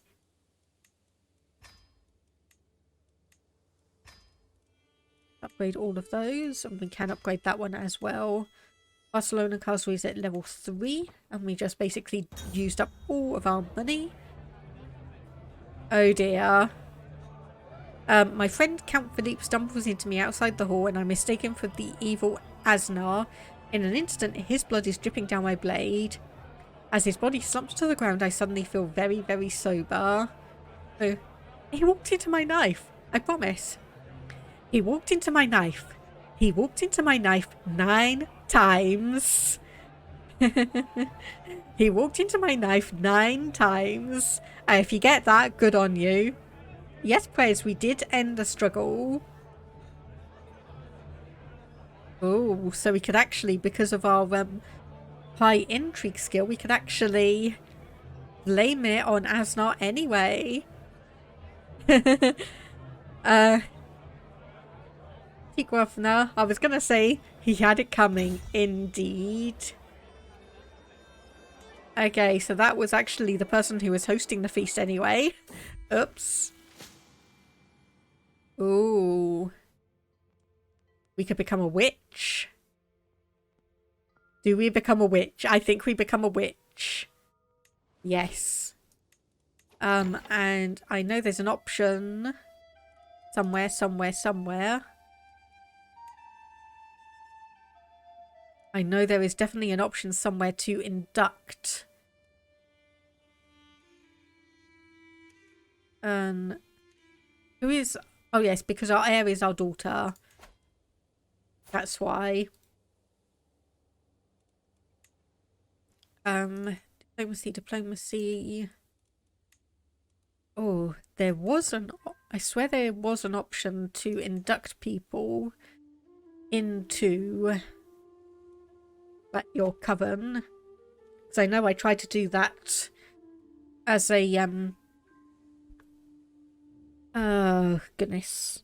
Upgrade all of those, and we can upgrade that one as well. Barcelona Castle is at level 3, and we just basically used up all of our money. Oh dear. My friend Count Philippe stumbles into me outside the hall, and I'm mistaken for the evil Aznar. In an instant, his blood is dripping down my blade. As his body slumps to the ground, I suddenly feel very, very sober. Oh, he walked into my knife, I promise. He walked into my knife. He walked into my knife 9 times. He walked into my knife 9 times. If you get that, good on you. Yes, praise, we did end the struggle. Oh, so we could actually, because of our high intrigue skill, we could actually blame it on Aznar anyway. Governor, I was gonna say he had it coming, indeed. Okay, so that was actually the person who was hosting the feast anyway. Oops. Ooh. We could become a witch. Do we become a witch? I think we become a witch. Yes. And I know there's an option somewhere. I know there is definitely an option somewhere to induct. Who is... Oh yes, because our heir is our daughter. That's why. Diplomacy. Oh, there was an... I swear there was an option to induct people into like your coven. Because I know I tried to do that as a oh goodness,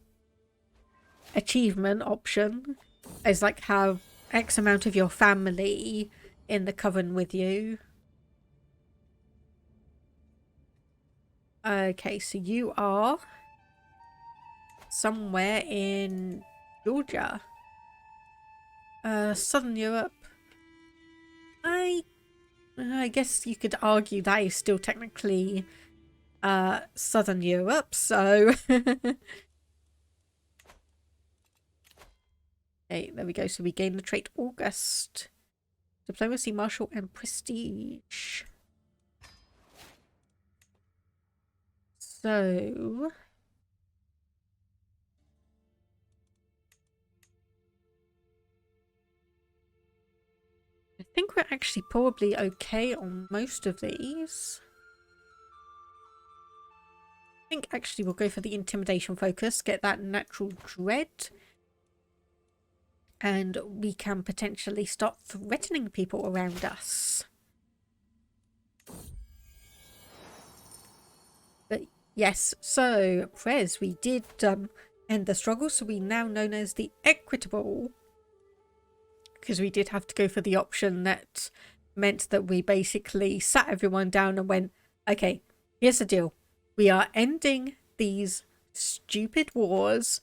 achievement option, as like have X amount of your family in the coven with you. Okay, so you are somewhere in Georgia, Southern Europe. I guess you could argue that is still technically Southern Europe, so okay, there we go. So we gain the trait August, diplomacy, martial, and prestige. So I think we're actually probably okay on most of these. I think actually we'll go for the intimidation focus, get that natural dread, and we can potentially start threatening people around us. But yes, so Prez, we did end the struggle, so we now known as the equitable, because we did have to go for the option that meant that we basically sat everyone down and went, okay, here's the deal. We are ending these stupid wars.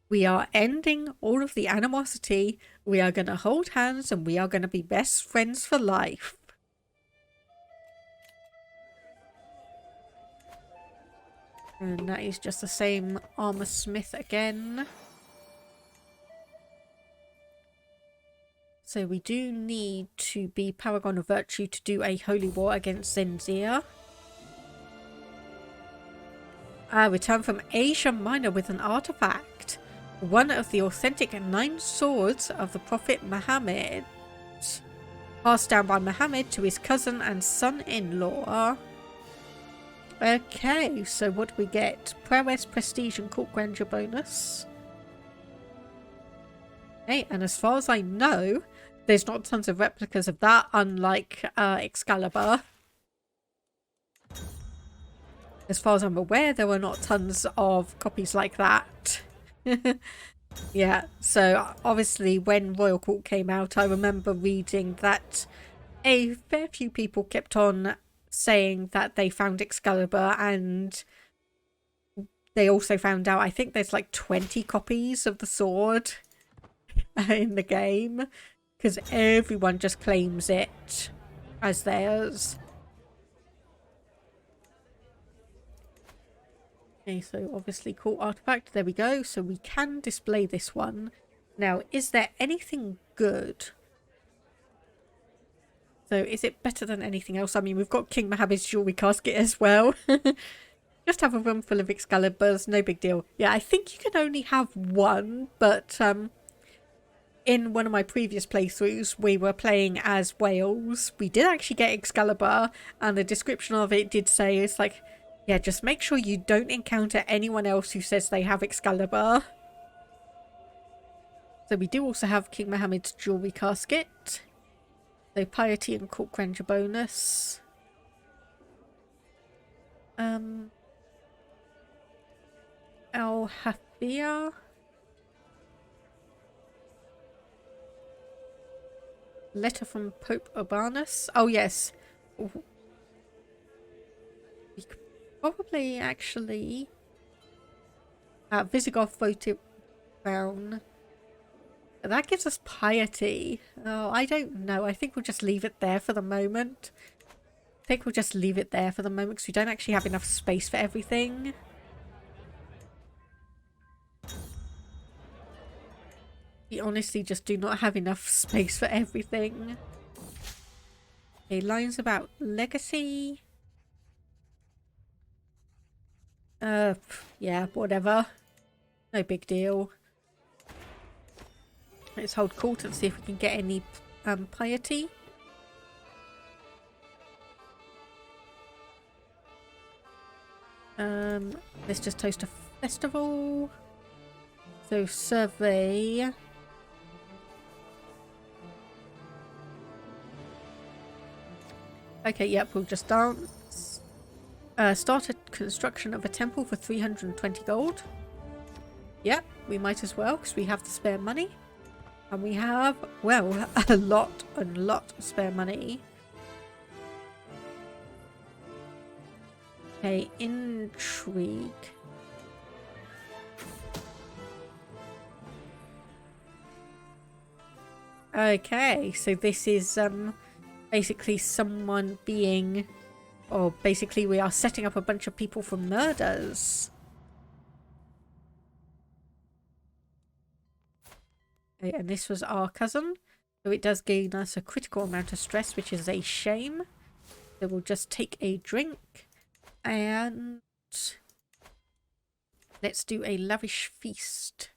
We are ending all of the animosity. We are going to hold hands and we are going to be best friends for life. And that is just the same armor smith again. So we do need to be Paragon of Virtue to do a holy war against Zenzia. Return from Asia Minor with an artifact. One of the authentic 9 swords of the Prophet Muhammad. Passed down by Muhammad to his cousin and son-in-law. Okay, so what do we get? Prowess, Prestige, and Court Grandeur bonus. Okay, and as far as I know, there's not tons of replicas of that, unlike Excalibur. As far as I'm aware, there were not tons of copies like that. Yeah, so obviously when Royal Court came out, I remember reading that a fair few people kept on saying that they found Excalibur, and they also found out, I think there's like 20 copies of the sword in the game, because everyone just claims it as theirs. Okay, so obviously cool artifact, there we go. So we can display this one. Now, is there anything good? So is it better than anything else? I mean, we've got King Mohammed's jewelry casket as well. Just have a room full of Excaliburs, no big deal. Yeah, I think you can only have one, but in one of my previous playthroughs, we were playing as Wales. We did actually get Excalibur, and the description of it did say, it's like, yeah, just make sure you don't encounter anyone else who says they have Excalibur. So we do also have King Mohammed's jewelry casket. So piety and court grandeur bonus. Al Hafia. Letter from Pope Urbanus. Oh yes. We could probably actually Visigoth voted brown. That gives us piety. Oh, I don't know. I think we'll just leave it there for the moment. Because we don't actually have enough space for everything. We honestly just do not have enough space for everything. Okay, lines about legacy. Yeah, whatever. No big deal. Let's hold court and see if we can get any piety. Let's just host a festival. So survey. Okay, yep, we'll just dance. Start a construction of a temple for 320 gold. Yep, we might as well because we have the spare money. And we have, well, a lot of spare money. Okay, intrigue. Okay, so this is basically someone being, or basically we are setting up a bunch of people for murders. Okay, and this was our cousin, so it does gain us a critical amount of stress, which is a shame. So we'll just take a drink and let's do a lavish feast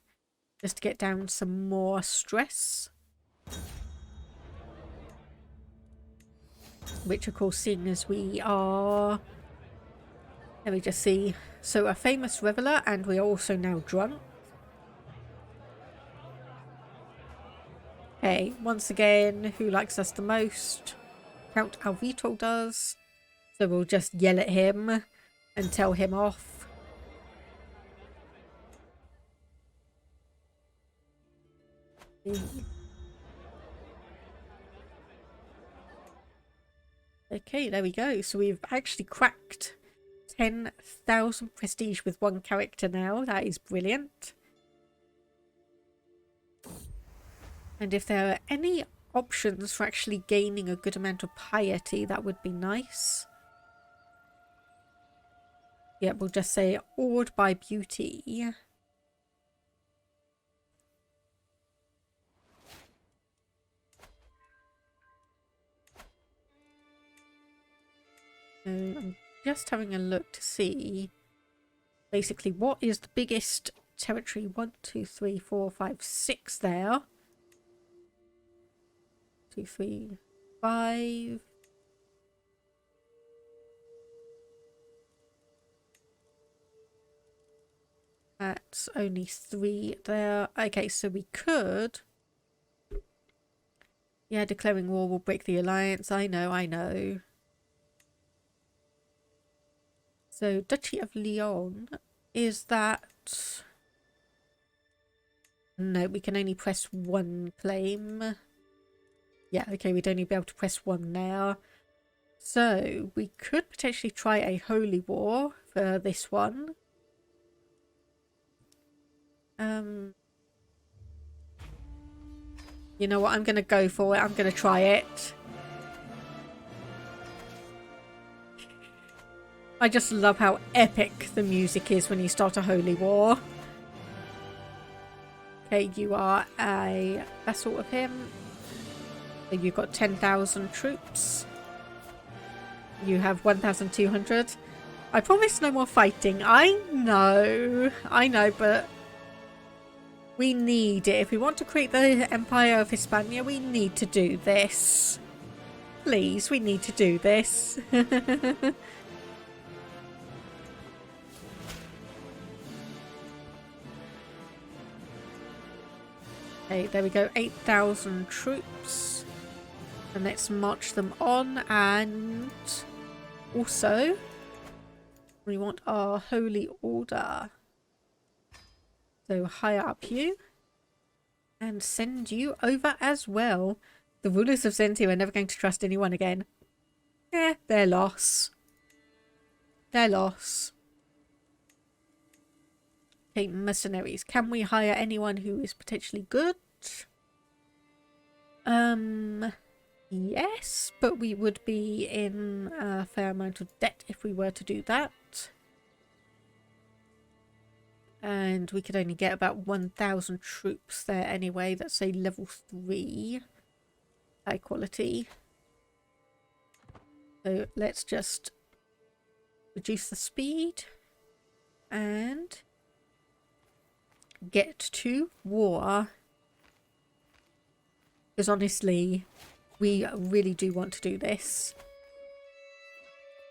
just to get down some more stress. Which, of course, seeing as we are... Let me just see. So, a famous reveller, and we are also now drunk. Okay, once again, who likes us the most? Count Alvito does. So we'll just yell at him and tell him off. Okay, there we go. So we've actually cracked 10,000 prestige with one character now. That is brilliant. And if there are any options for actually gaining a good amount of piety, that would be nice. Yeah, we'll just say awed by beauty. I'm just having a look to see basically what is the biggest territory. 1, 2, 3, 4, 5, 6 there. 2, 3, 5. That's only 3 there. Okay, so we could... Yeah, declaring war will break the alliance. I know. So, Duchy of Lyon, is that... No, we can only press 1 claim. Yeah, okay, we'd only be able to press 1 there. So, we could potentially try a holy war for this one. You know what, I'm going to go for it. I'm going to try it. I just love how epic the music is when you start a holy war. Okay, you are a vassal of him. So you've got 10,000 troops. You have 1,200. I promise no more fighting. I know, but we need it. If we want to create the Empire of Hispania, we need to do this. Please, we need to do this. Okay, there we go. 8,000 troops. And let's march them on. And also, we want our holy order. So hire up you. And send you over as well. The rulers of Zenti are never going to trust anyone again. Eh, their loss. Their loss. Okay, mercenaries. Can we hire anyone who is potentially good? Yes, but we would be in a fair amount of debt if we were to do that. And we could only get about 1,000 troops there anyway. That's a level 3 high quality. So let's just reduce the speed and get to war. Because honestly, we really do want to do this.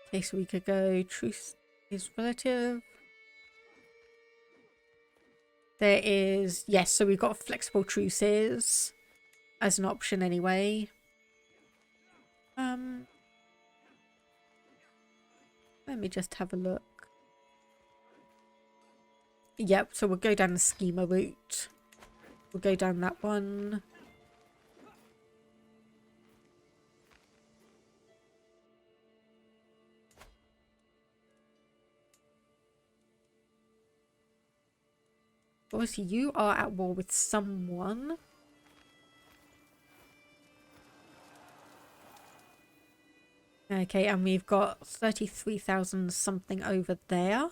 Okay, so we could go truth is relative. There is, yes, so we've got flexible truces as an option anyway. Let me just have a look. Yep, so we'll go down the schema route. We'll go down that one. Obviously, you are at war with someone. Okay, and we've got 33,000 something over there.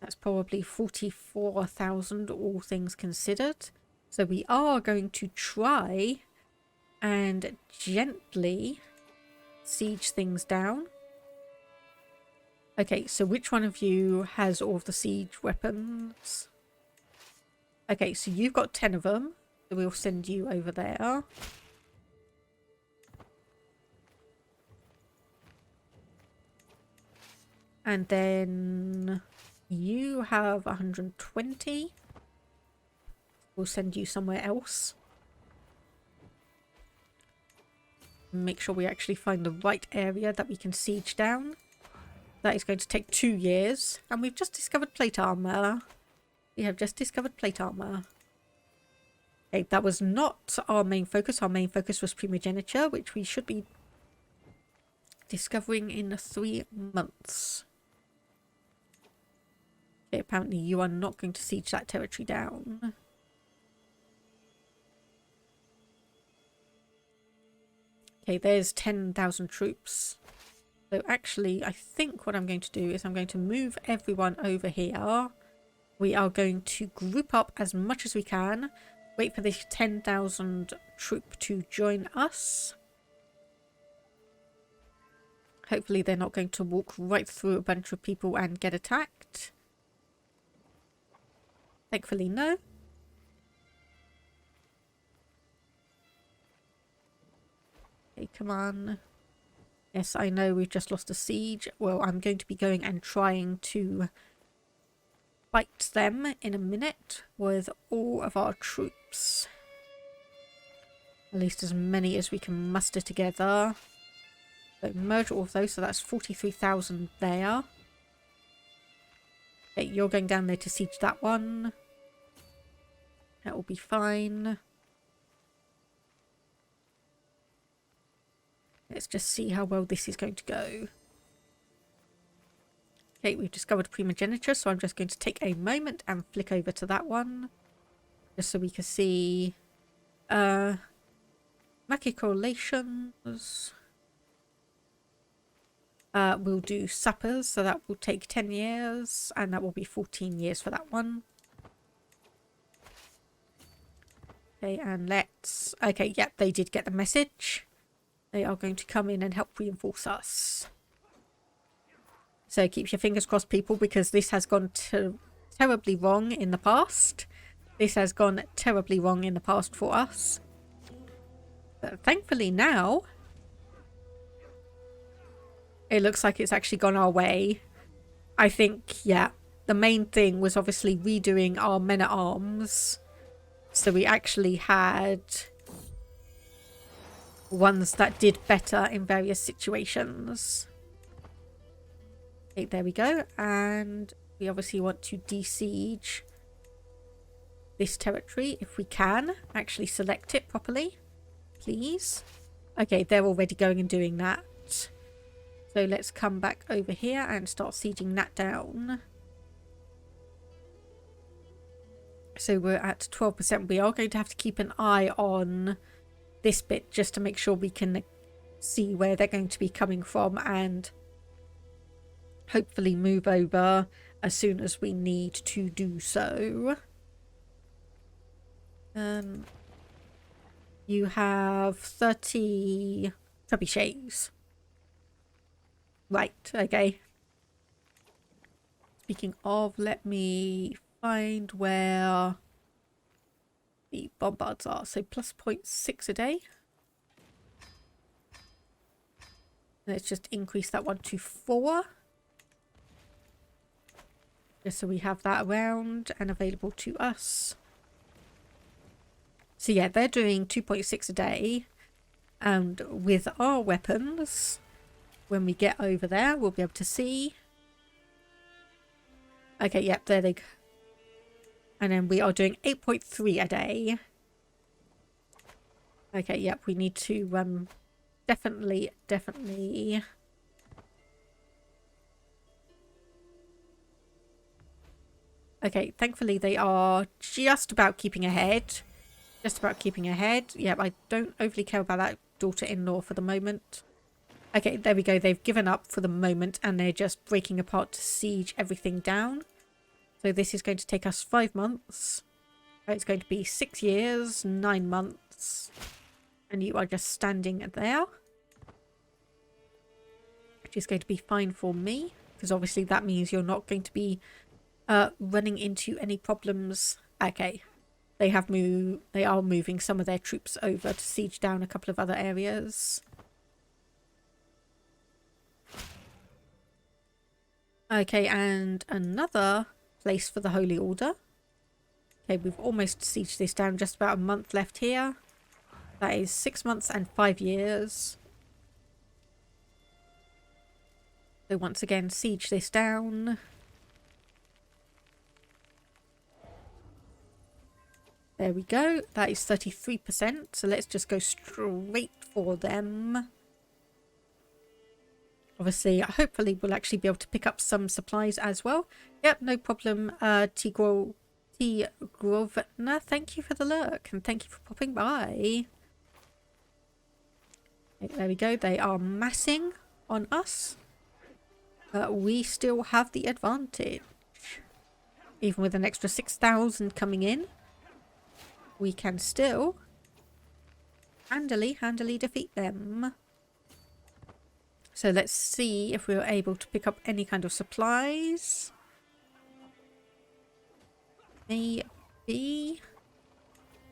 That's probably 44,000 all things considered. So we are going to try and gently siege things down. Okay, so which one of you has all of the siege weapons? Okay, so you've got 10 of them. So we'll send you over there. And then you have 120. We'll send you somewhere else. Make sure we actually find the right area that we can siege down. That is going to take 2 years. And we've just discovered plate armor. We have just discovered plate armor. Okay, that was not our main focus. Our main focus was primogeniture, which we should be discovering in 3 months. Okay, apparently you are not going to siege that territory down. Okay, there's 10,000 troops. So actually, I think what I'm going to do is I'm going to move everyone over here. We are going to group up as much as we can. Wait for this 10,000 troop to join us. Hopefully they're not going to walk right through a bunch of people and get attacked. Thankfully, no. Okay, come on. Yes, I know we've just lost a siege. Well, I'm going to be going and trying to fight them in a minute with all of our troops. At least as many as we can muster together. So merge all of those, so that's 43,000 there. Okay, you're going down there to siege that one. That will be fine. Let's just see how well this is going to go. Okay, we've discovered primogeniture, so I'm just going to take a moment and flick over to that one. Just so we can see maculations. We'll do suppers, so that will take 10 years, and that will be 14 years for that one. Okay, and let's... Okay, yep, they did get the message. They are going to come in and help reinforce us. So keep your fingers crossed, people, because this has gone terribly wrong in the past. This has gone terribly wrong in the past for us. But thankfully now, it looks like it's actually gone our way. I think, yeah, the main thing was obviously redoing our men-at-arms. So we actually had ones that did better in various situations. Okay, there we go. And we obviously want to de-siege this territory if we can. Actually select it properly, please. Okay, they're already going and doing that. So let's come back over here and start sieging that down. So we're at 12%. We are going to have to keep an eye on this bit just to make sure we can see where they're going to be coming from and hopefully move over as soon as we need to do so. You have 30 trebuchets. Right, okay. Speaking of, let me find where the bombards are. So plus 0.6 a day. Let's just increase that one to 4. Just so we have that around and available to us. So yeah, they're doing 2.6 a day. And with our weapons, when we get over there, we'll be able to see. Okay, yep, there they go. And then we are doing 8.3 a day. Okay, yep, we need to definitely. Okay, thankfully they are just about keeping ahead. Just about keeping ahead. Yep, I don't overly care about that daughter-in-law for the moment. Okay, there we go. They've given up for the moment and they're just breaking apart to siege everything down. So this is going to take us 5 months. It's going to be 6 years, 9 months. And you are just standing there. Which is going to be fine for me. Because obviously that means you're not going to be running into any problems. Okay. They are moving some of their troops over to siege down a couple of other areas. Okay, and another place for the Holy Order. Okay, we've almost sieged this down. Just about a month left here. That is 6 months and 5 years. So once again, siege this down. There we go. That is 33%. So let's just go straight for them. Obviously, hopefully we'll actually be able to pick up some supplies as well. Yep, no problem. T. Grovna, thank you for the lurk and thank you for popping by. Okay, there we go. They are massing on us. But we still have the advantage. Even with an extra 6,000 coming in, we can still handily defeat them. So let's see if we're able to pick up any kind of supplies. Maybe.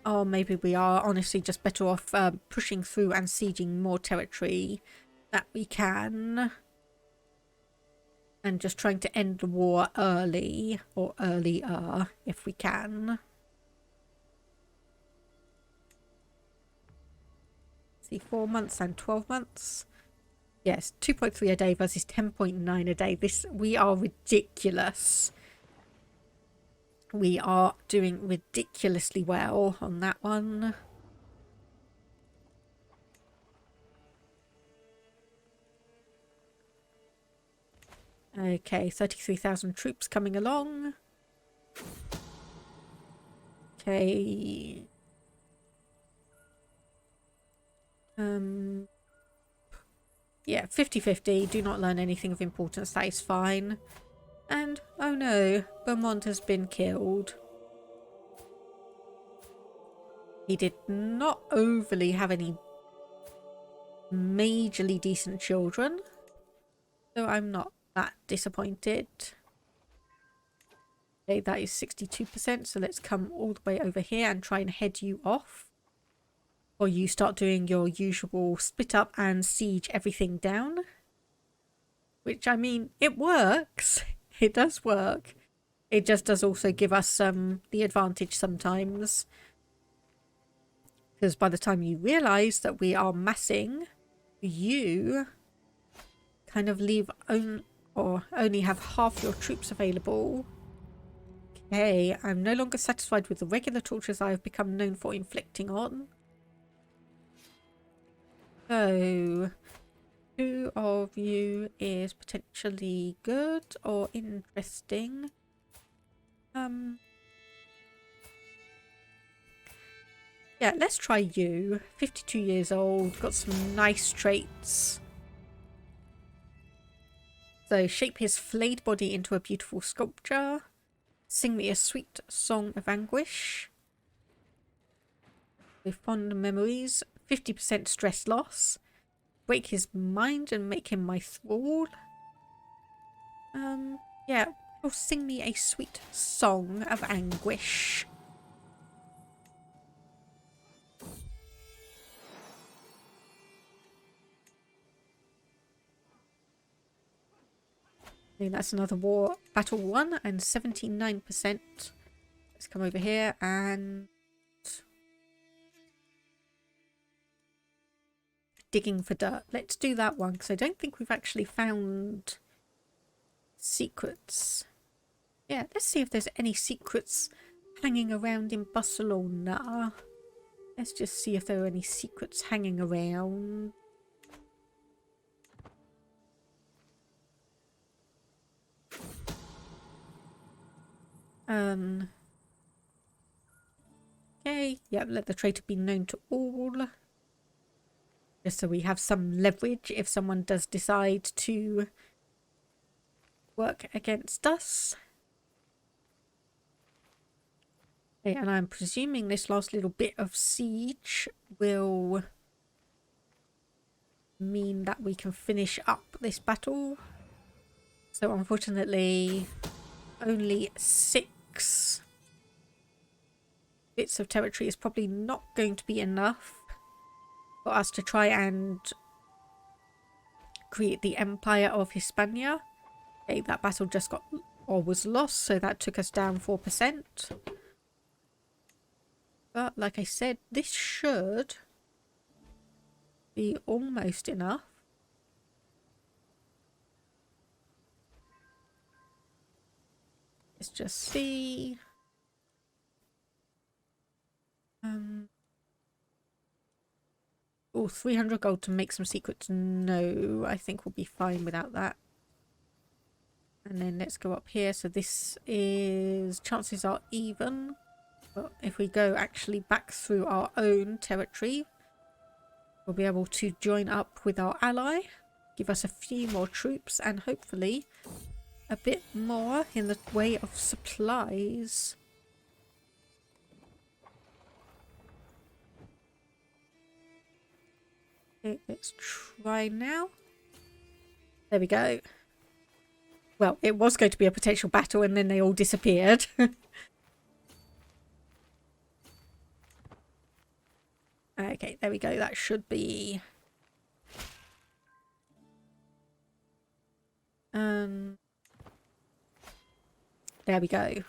Or maybe we are honestly just better off pushing through and sieging more territory that we can. And just trying to end the war early, or earlier, if we can. See, 4 months and 12 months. Yes, 2.3 a day versus 10.9 a day. We are ridiculous. We are doing ridiculously well on that one. Okay, 33,000 troops coming along. Okay. Yeah, 50-50. Do not learn anything of importance. That is fine. And, oh no, Beaumont has been killed. He did not overly have any majorly decent children. So I'm not that disappointed. Okay, that is 62%. So let's come all the way over here and try and head you off. Or you start doing your usual split up and siege everything down. Which, I mean, it works. It does work. It just does also give us the advantage sometimes. Because by the time you realise that we are massing, you kind of leave only have half your troops available. Okay, I'm no longer satisfied with the regular tortures I have become known for inflicting on. So, Who of you is potentially good or interesting? Yeah, let's try you. 52 years old, got some nice traits. So shape his flayed body into a beautiful sculpture. Sing me a sweet song of anguish. With fond memories. 50% stress loss. Break his mind and make him my thrall. Yeah. Oh, sing me a sweet song of anguish. I think that's another war. Battle 1 and 79%. Let's come over here and... digging for dirt. Let's do that one because I don't think we've actually found secrets. Yeah, let's see if there's any secrets hanging around in Barcelona. Let's just see if there are any secrets hanging around. Okay, yeah, let the traitor be known to all. Just so we have some leverage if someone does decide to work against us. Okay, and I'm presuming this last little bit of siege will mean that we can finish up this battle. So unfortunately, only 6 bits of territory is probably not going to be enough for us to try and create the Empire of Hispania. Okay, that battle just got or was lost, so that took us down 4%. But like I said, this should be almost enough. Let's just see. Oh, 300 gold to make some secrets. No, I think we'll be fine without that. And then let's go up here. So this is... chances are even. But if we go actually back through our own territory, we'll be able to join up with our ally, give us a few more troops, and hopefully a bit more in the way of supplies. Okay, let's try now. There we go. Well, it was going to be a potential battle and then they all disappeared. Okay, there we go. That should be... there we go.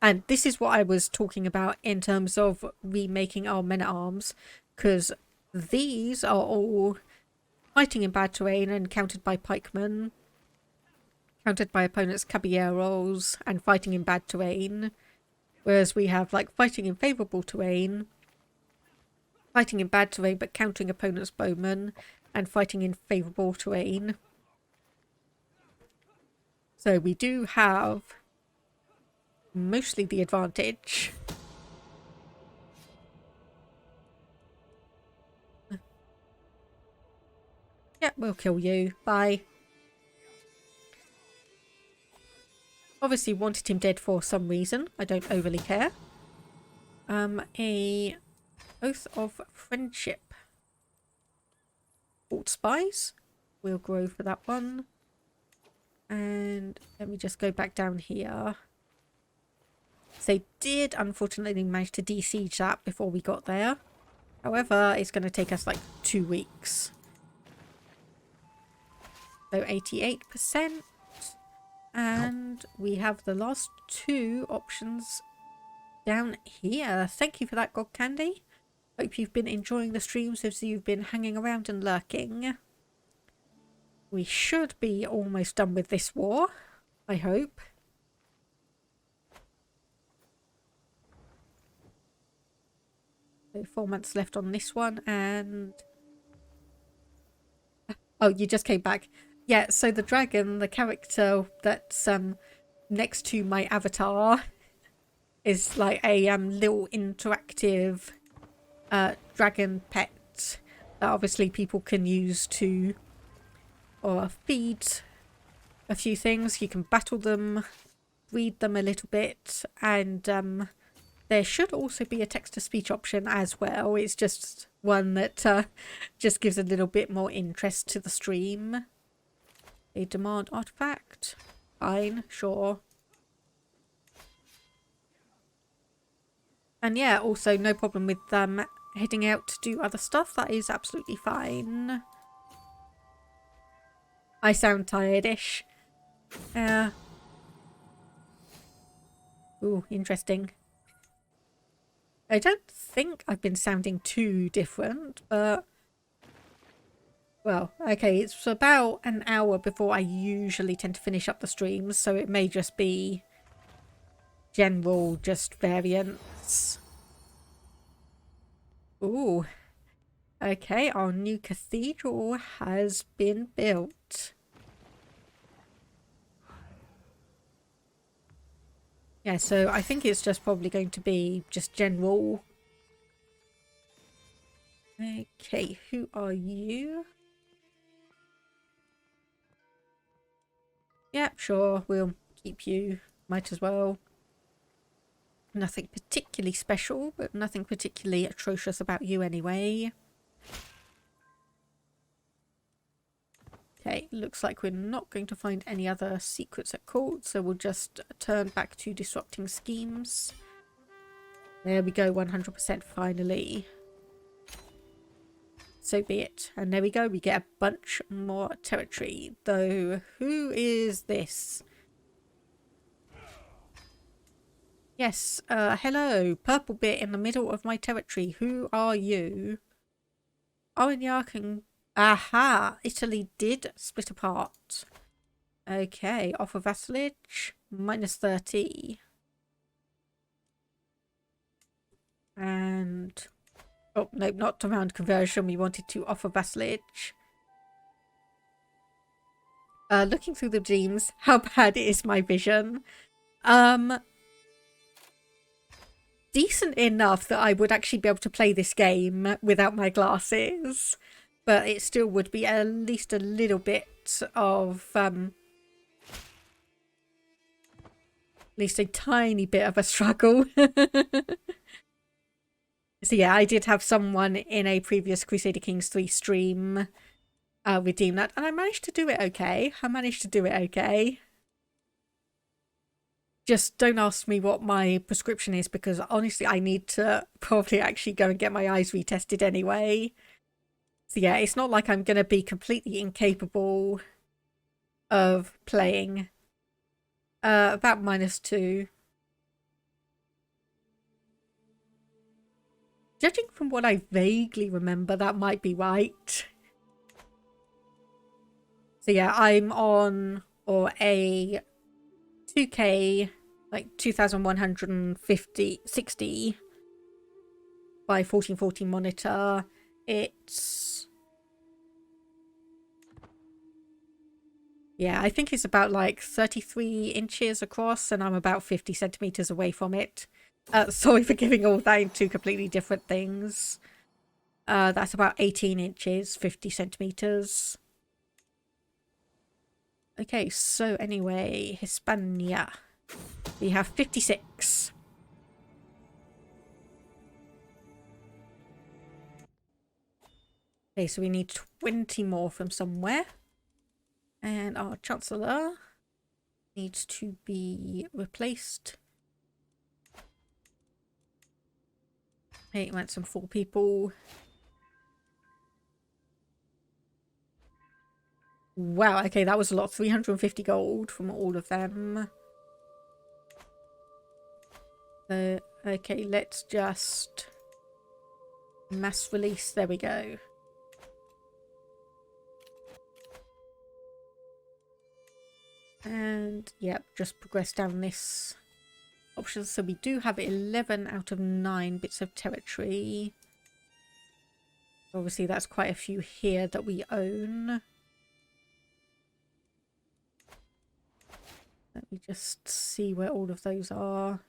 And this is what I was talking about in terms of remaking our men-at-arms, because these are all fighting in bad terrain and countered by pikemen, countered by opponents' caballeros, and fighting in bad terrain. Whereas we have like fighting in favourable terrain, fighting in bad terrain but countering opponents' bowmen, and fighting in favourable terrain. So we do have mostly the advantage. Yeah, we'll kill you. Bye. Obviously wanted him dead for some reason. I don't overly care. A oath of friendship. Fort spies. We'll grow for that one. And let me just go back down here. They did unfortunately manage to de-siege that before we got there. However, it's going to take us like 2 weeks. So 88%. And we have the last 2 options down here. Thank you for that, God Candy. Hope you've been enjoying the streams as you've been hanging around and lurking. We should be almost done with this war, I hope. So 4 months left on this one, and Oh, you just came back. Yeah, so the dragon, the character that's next to my avatar, is like a little interactive dragon pet that obviously people can use to or feed a few things. You can battle them, read them a little bit, and there should also be a text-to-speech option as well. It's just one that just gives a little bit more interest to the stream. A demand artifact. Fine, sure. And yeah, also no problem with heading out to do other stuff. That is absolutely fine. I sound tired-ish. Ooh, interesting. I don't think I've been sounding too different, but... Well, okay, it's about an hour before I usually tend to finish up the streams, so it may just be general, just variants. Ooh. Okay, our new cathedral has been built. Yeah, so I think it's just probably going to be just general. Okay, who are you? Yep, sure, we'll keep you. Might as well. Nothing particularly special, but nothing particularly atrocious about you anyway. Okay, looks like we're not going to find any other secrets at court, so we'll just turn back to disrupting schemes. There we go, 100% finally. So be it. And there we go, we get a bunch more territory. Though, who is this? Yes, hello, purple bit in the middle of my territory. Who are you? Arignac and... Aha! Italy did split apart. Okay, offer vassalage. -30. And... Oh, no, not demand conversion. We wanted to offer vassalage. Looking through the dreams, how bad is my vision? Decent enough that I would actually be able to play this game without my glasses. But it still would be at least a little bit of... at least a tiny bit of a struggle. So yeah, I did have someone in a previous Crusader Kings 3 stream redeem that. And I managed to do it okay. Just don't ask me what my prescription is, because honestly I need to probably actually go and get my eyes retested anyway. So yeah, it's not like I'm going to be completely incapable of playing. About -2. Judging from what I vaguely remember, that might be right. So yeah, I'm on a 2K, like 2160 by 1440 monitor. It's... Yeah, I think it's about like 33 inches across, and I'm about 50 centimeters away from it. Sorry for giving all that into completely different things. That's about 18 inches, 50 centimeters. Okay, so anyway, Hispania. We have 56. Okay, so we need 20 more from somewhere. And our Chancellor needs to be replaced. Hey, went some 4 people. Wow, okay, that was a lot. 350 gold from all of them. Okay, let's just mass release. There we go. And, yep, just progress down this option. So we do have 11 out of 9 bits of territory. Obviously, that's quite a few here that we own. Let me just see where all of those are.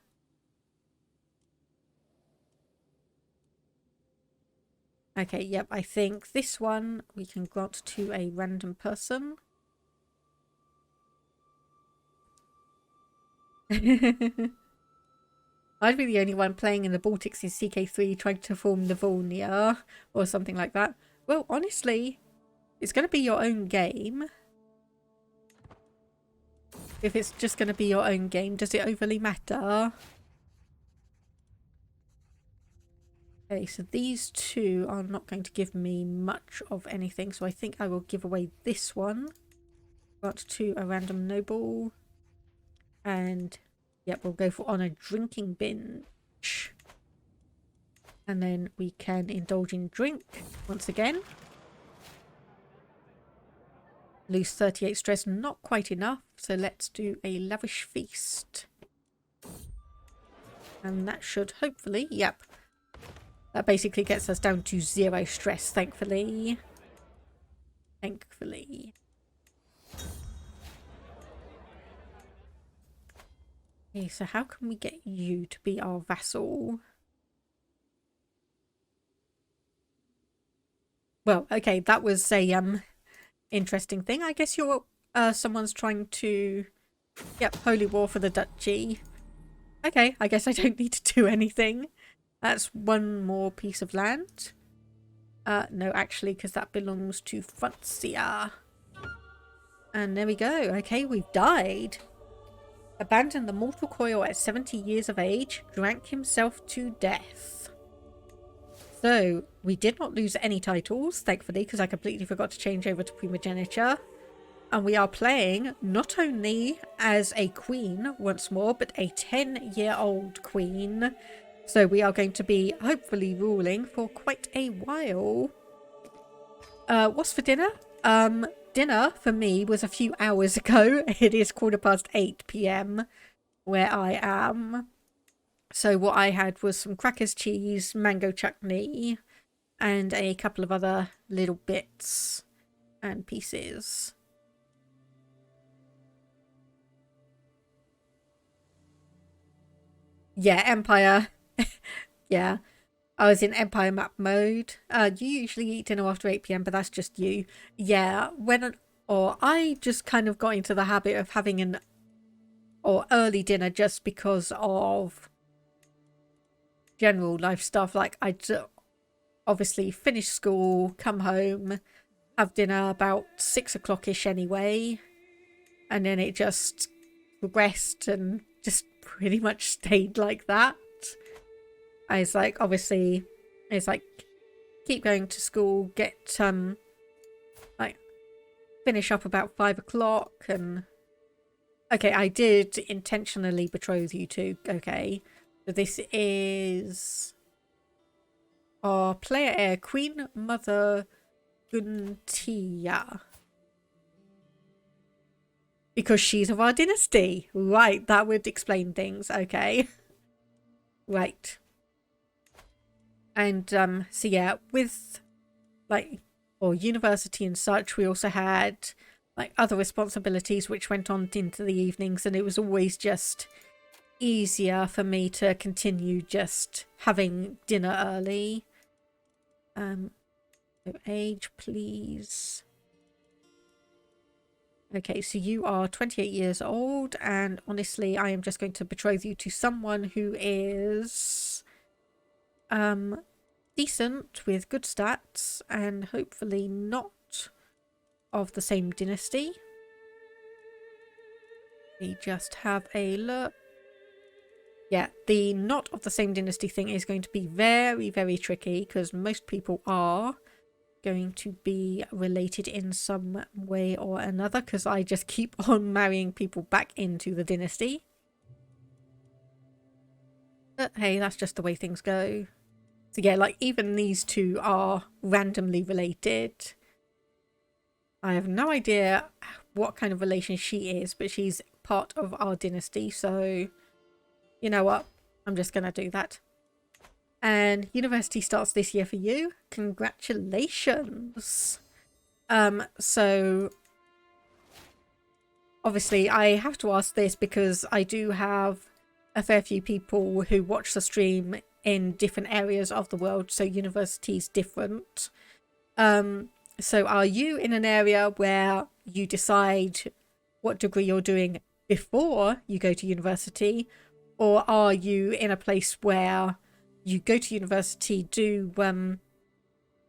Okay, yep, I think this one we can grant to a random person. I'd be the only one playing in the Baltics in CK3 trying to form Livonia or something like that. Well, honestly, it's going to be your own game. If it's just going to be your own game, does it overly matter? Okay, so these two are not going to give me much of anything, so I think I will give away this one. Grant to a random noble. And, yep, we'll go for on a drinking binge. And then we can indulge in drink once again. Lose 38 stress, not quite enough, so let's do a lavish feast. And that should hopefully, yep. That basically gets us down to 0 stress, thankfully. Thankfully. Okay, so how can we get you to be our vassal? Well, okay, that was a interesting thing. I guess you're someone's trying to, yep, holy war for the duchy. Okay, I guess I don't need to do anything. That's one more piece of land. No, actually, because that belongs to Francia. And there we go. Okay, we've died. Abandoned the mortal coil at 70 years of age. Drank himself to death. So, we did not lose any titles, thankfully, because I completely forgot to change over to primogeniture. And we are playing not only as a queen once more, but a 10-year-old queen. So we are going to be hopefully ruling for quite a while. What's for dinner? Dinner for me was a few hours ago. It is 8:15 PM where I am. So what I had was some crackers, cheese, mango chutney, and a couple of other little bits and pieces. Yeah, Empire. Yeah, I was in Empire map mode. You usually eat dinner after 8 PM, but that's just you. Yeah, or I just kind of got into the habit of having an early dinner just because of general life stuff. Like I'd obviously finish school, come home, have dinner about 6 o'clock-ish anyway, and then it just progressed and just pretty much stayed like that. I was like, obviously, it's like, keep going to school, get, like, finish up about 5 o'clock, and... Okay, I did intentionally betroth you two, okay. So this is... our player heir, Queen Mother Guntia. Because she's of our dynasty. Right, that would explain things, okay. Right. And so yeah, with like university and such, we also had like other responsibilities which went on into the evenings, and it was always just easier for me to continue just having dinner early. So age, please. Okay, so you are 28 years old, and honestly, I am just going to betroth you to someone who is decent with good stats and hopefully not of the same dynasty. We just have a look. Yeah, the not of the same dynasty thing is going to be very, very tricky because most people are going to be related in some way or another because I just keep on marrying people back into the dynasty. But hey, that's just the way things go. So yeah, like even these two are randomly related. I have no idea what kind of relation she is, but she's part of our dynasty, so you know what? I'm just going to do that. And university starts this year for you. Congratulations. So obviously I have to ask this because I do have a fair few people who watch the stream in different areas of the world, so university's different. So are you in an area where you decide what degree you're doing before you go to university, or are you in a place where you go to university, do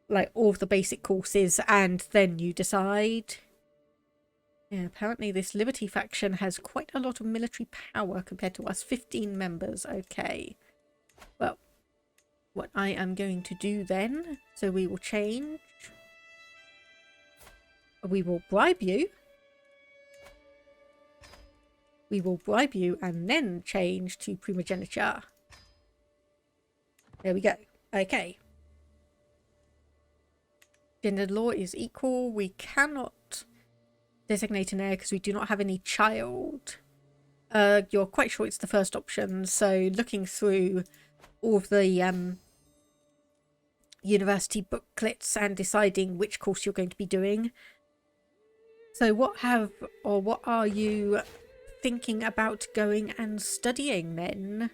like all of the basic courses, and then you decide? Yeah, apparently this Liberty faction has quite a lot of military power compared to us. 15 members. Okay. Well, what I am going to do then, so we will change. We will bribe you. We will bribe you and then change to primogeniture. There we go. Okay. Gender law is equal. We cannot designate an heir because we do not have any child. You're quite sure it's the first option. So looking through all of the university booklets and deciding which course you're going to be doing. So what are you thinking about going and studying then?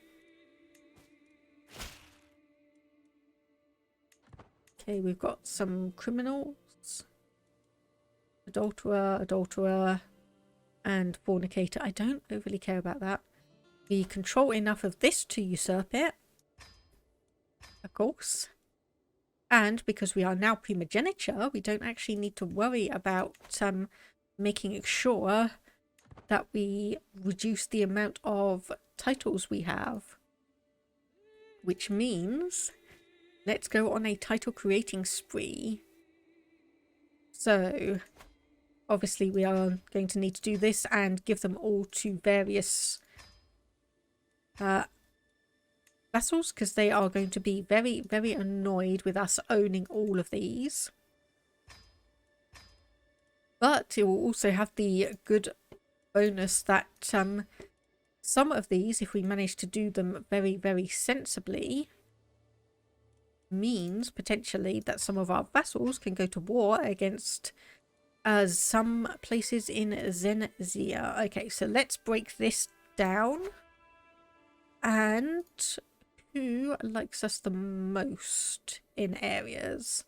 Okay, we've got some criminals. Adulterer, and fornicator. I don't overly care about that. We control enough of this to usurp it. Of course. And because we are now primogeniture, we don't actually need to worry about making sure that we reduce the amount of titles we have. Which means, let's go on a title creating spree. So, obviously we are going to need to do this and give them all to various vassals, because they are going to be very, very annoyed with us owning all of these. But it will also have the good bonus that some of these, if we manage to do them very, very sensibly, means potentially that some of our vassals can go to war against some places in Zenzia. Okay, so let's break this down. And who likes us the most in areas?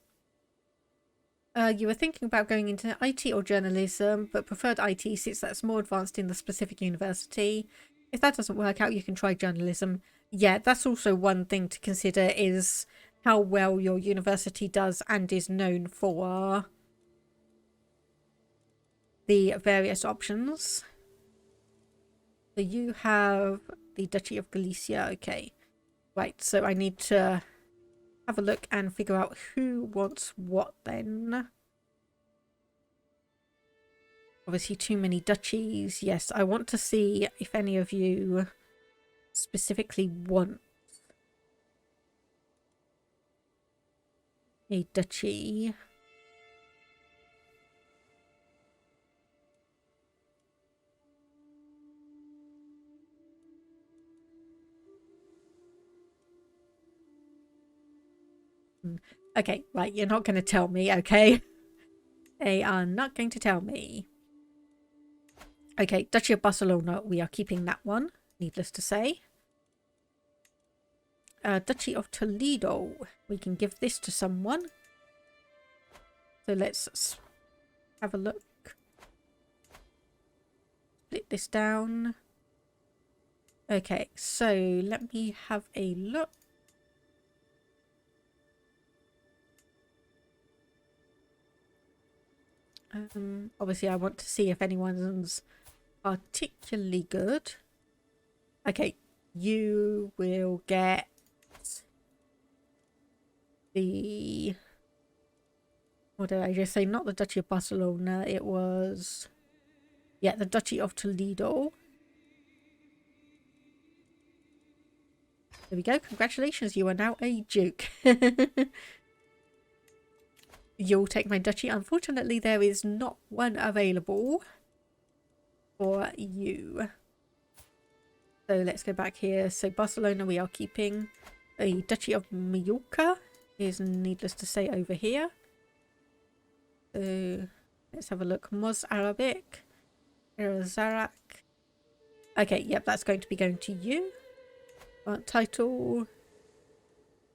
You were thinking about going into IT or journalism, but preferred IT since that's more advanced in the specific university. If that doesn't work out, you can try journalism. Yeah, that's also one thing to consider, is how well your university does and is known for the various options. So you have the Duchy of Galicia. Okay. Right, so I need to have a look and figure out who wants what then. Obviously too many duchies. Yes, I want to see if any of you specifically want a duchy. Okay, right, you're not going to tell me, okay? They are not going to tell me. Okay, Duchy of Barcelona, we are keeping that one, needless to say. Duchy of Toledo, we can give this to someone. So let's have a look. Split this down. Okay, so let me have a look. Obviously I want to see if anyone's particularly good. Okay, you will get the... What did I just say? Not the Duchy of Barcelona, it was... Yeah, the Duchy of Toledo. There we go, congratulations, you are now a duke. You'll take my duchy. Unfortunately, there is not one available for you. So let's go back here. So Barcelona we are keeping. The Duchy of Mallorca is, needless to say, over here. So let's have a look. Mozarabic. Mozarabic. Okay, yep, that's going to be going to you. Title,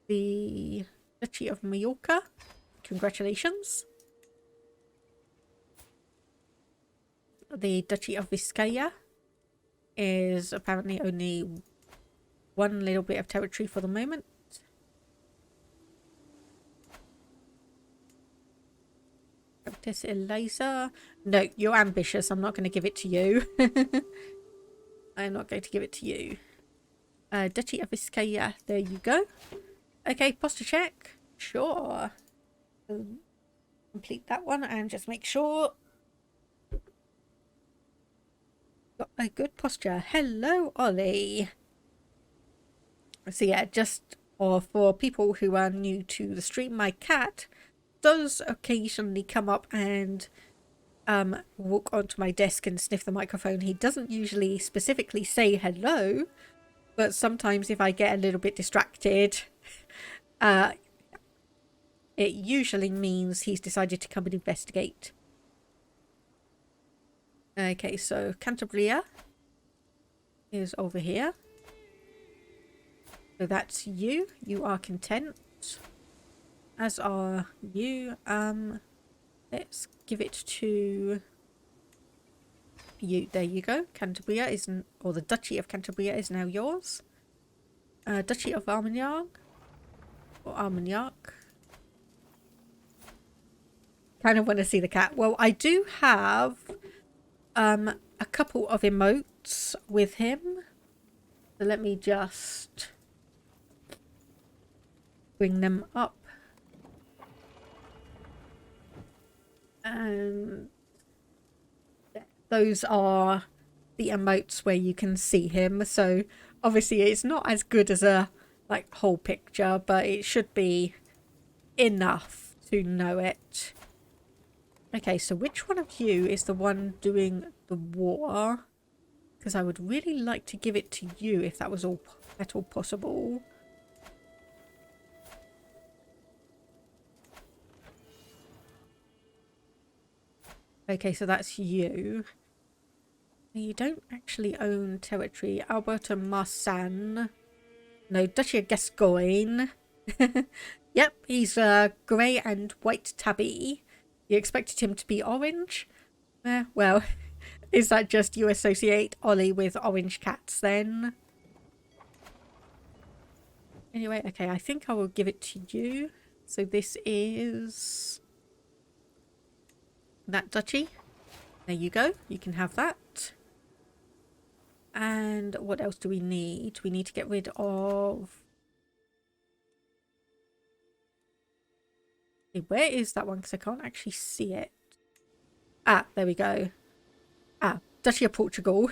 the Duchy of Mallorca. Congratulations. The Duchy of Vizcaya is apparently only one little bit of territory for the moment. Countess Eliza. No, you're ambitious. I'm not going to give it to you. I'm not going to give it to you. Duchy of Vizcaya. There you go. Okay, posture check. Sure. Complete that one and just make sure. Got a good posture. Hello, Ollie. So yeah, just for people who are new to the stream, my cat does occasionally come up and walk onto my desk and sniff the microphone. He doesn't usually specifically say hello, but sometimes if I get a little bit distracted, it usually means he's decided to come and investigate. Okay, so Cantabria is over here. So that's you. You are content. As are you. Let's give it to you. There you go. Cantabria is, or the Duchy of Cantabria is now yours. Duchy of Armagnac or Armagnac. Kind of want to see the cat. Well, I do have a couple of emotes with him. So let me just bring them up. And those are the emotes where you can see him. So obviously it's not as good as a whole picture, but it should be enough to know it. Okay, so which one of you is the one doing the war? Because I would really like to give it to you if that was at all possible. Okay, so that's you. You don't actually own territory. Alberta Marsan. No, Duchy of Gascoigne. Yep, he's grey and white tabby. You expected him to be orange? Well, is that just you associate Ollie with orange cats then? Anyway, okay, I think I will give it to you. So this is that duchy. There you go. You can have that. And what else do we need? We need to get rid of... Where is that one? Because I can't actually see it. Ah, there we go. Ah, Duchy of Portugal.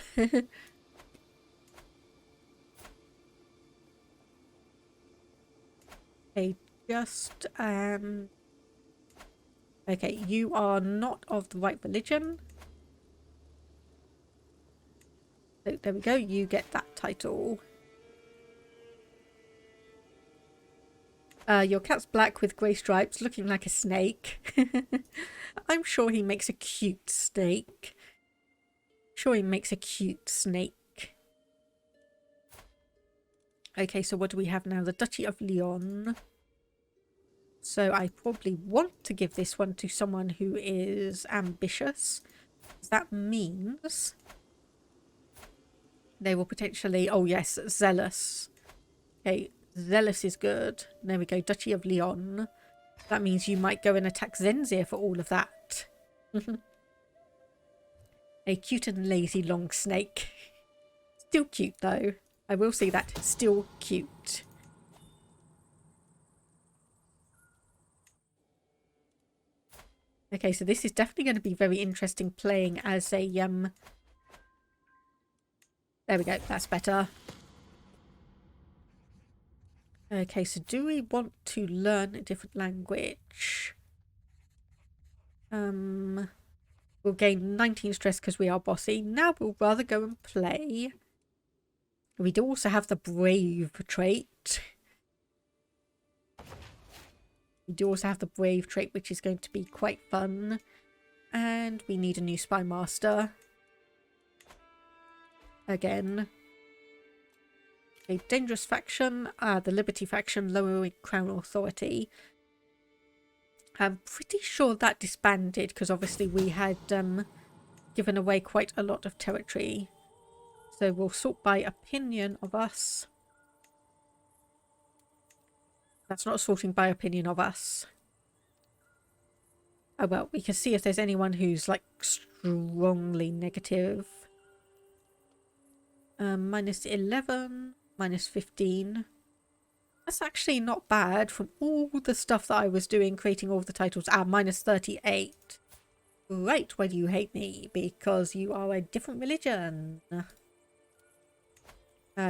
Okay, just... Okay, you are not of the right religion. So there we go, you get that title. Your cat's black with grey stripes, looking like a snake. I'm sure he makes a cute snake. Okay, so what do we have now? The Duchy of Leon. So I probably want to give this one to someone who is ambitious. That means they will potentially... Oh yes, zealous. Okay, zealous is good. There we go, Duchy of Leon. That means you might go and attack Zenzir for all of that. A cute and lazy long snake. Still cute though. I will say that. Still cute. Okay, so this is definitely going to be very interesting playing as a... There we go, that's better. Okay, so do we want to learn a different language? We'll gain 19 stress because we are bossy. Now we'll rather go and play. We do also have the brave trait. We do also have the brave trait, which is going to be quite fun. And we need a new spy master. again. A dangerous faction, the Liberty faction, lowering Crown authority. I'm pretty sure that disbanded because obviously we had given away quite a lot of territory. So we'll sort by opinion of us. That's not sorting by opinion of us. Oh well, we can see if there's anyone who's like strongly negative. Minus 11, minus 15. That's actually not bad from all the stuff that I was doing, creating all of the titles. Minus 38. Right, why do you hate me? Because you are a different religion.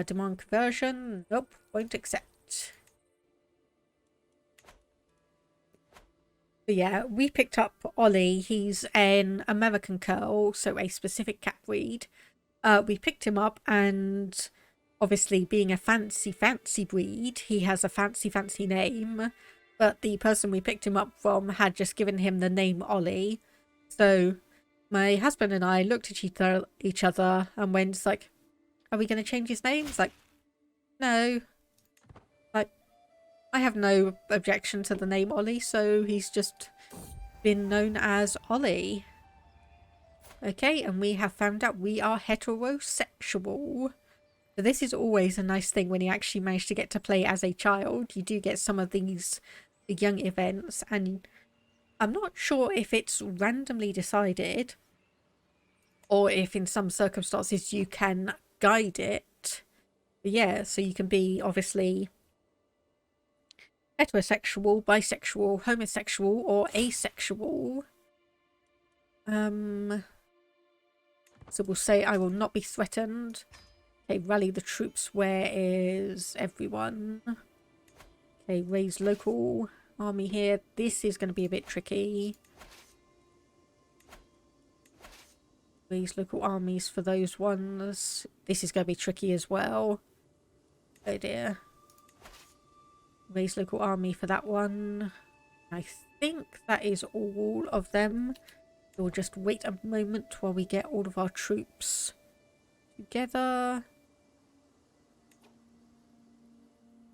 Demand conversion. Nope, won't accept. But yeah, we picked up Ollie. He's an American curl, so a specific cat breed. We picked him up, and obviously being a fancy breed, he has a fancy name. But the person we picked him up from had just given him the name Ollie. So my husband and I looked at each other and went like, are we going to change his name? It's like, no. Like, I have no objection to the name Ollie, so he's just been known as Ollie. Okay, and we have found out we are heterosexual. So this is always a nice thing when you actually manage to get to play as a child. You do get some of these young events, and I'm not sure if it's randomly decided or if in some circumstances you can guide it. But yeah, so you can be obviously heterosexual, bisexual, homosexual, or asexual. So we'll say I will not be threatened. Okay, rally the troops. Where is everyone? Okay, raise local army here. This is going to be a bit tricky. Raise local armies for those ones. This is going to be tricky as well. Oh dear. Raise local army for that one. I think that is all of them. We'll just wait a moment while we get all of our troops together.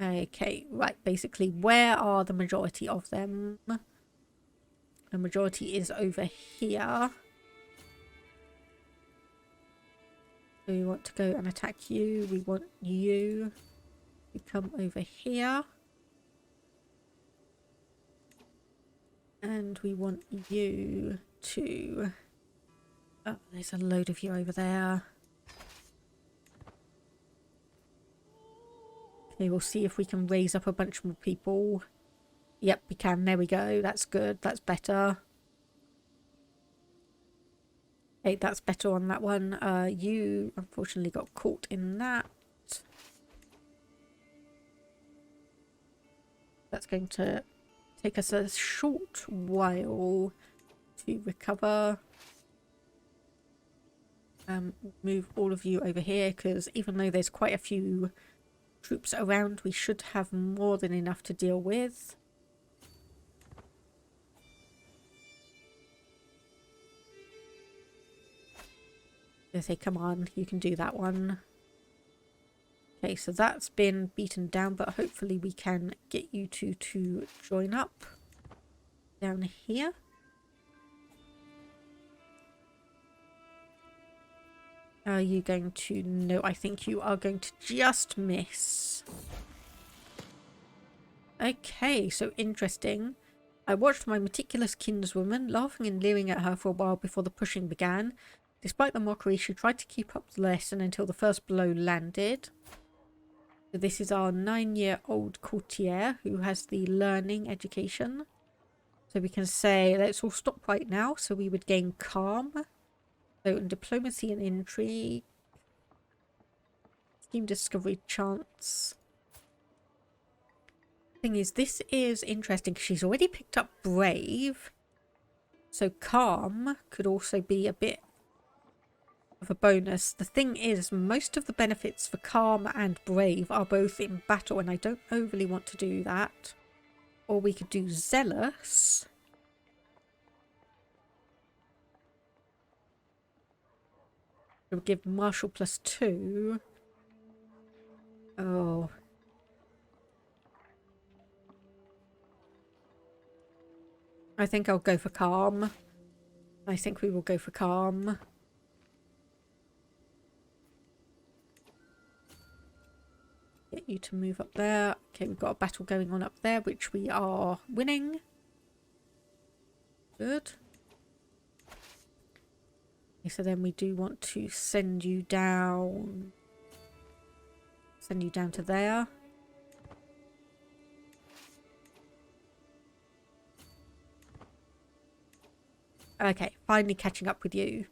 Okay, right, basically, where are the majority of them? The majority is over here. So we want to go and attack you. We want you to come over here. And we want you to... Oh, there's a load of you over there. Okay, we'll see if we can raise up a bunch more people. Yep, we can. There we go. That's good. That's better. Okay, that's better on that one. You unfortunately got caught in that. That's going to take us a short while to recover. Move all of you over here, because even though there's quite a few troops around, we should have more than enough to deal with. They say, come on, you can do that one. Okay, so that's been beaten down, but hopefully we can get you two to join up down here. Are you going to... No, I think you are going to just miss. Okay, so interesting. I watched my meticulous kinswoman, laughing and leering at her for a while before the pushing began. Despite the mockery, she tried to keep up the lesson until the first blow landed. So this is our 9-year-old courtier who has the learning education. So we can say, let's all stop right now. So we would gain calm. So in diplomacy and intrigue. Scheme discovery chance. Thing is, this is interesting because she's already picked up brave. So calm could also be a bit of a bonus. The thing is, most of the benefits for calm and brave are both in battle, and I don't overly want to do that. Or we could do zealous. We'll give Marshal +2. Oh. I think I'll go for calm. I think we will go for calm. Get you to move up there. Okay, we've got a battle going on up there, which we are winning. Good. Okay, so then we do want to send you down. Send you down to there. Okay, finally catching up with you.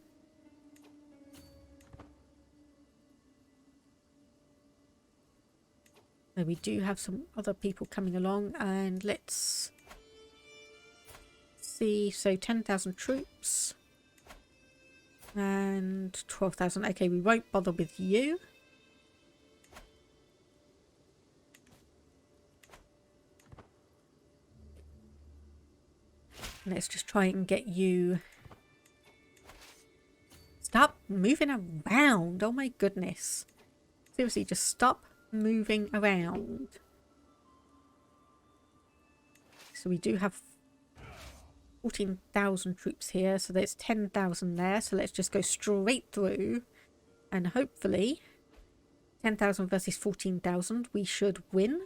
So we do have some other people coming along, and let's see. So 10,000 troops and 12,000. Okay, we won't bother with you. Let's just try and get you... Stop moving around. Oh my goodness. Seriously, just stop moving around. So we do have 14,000 troops here. So there's 10,000 there. So let's just go straight through. And hopefully 10,000 versus 14,000. We should win.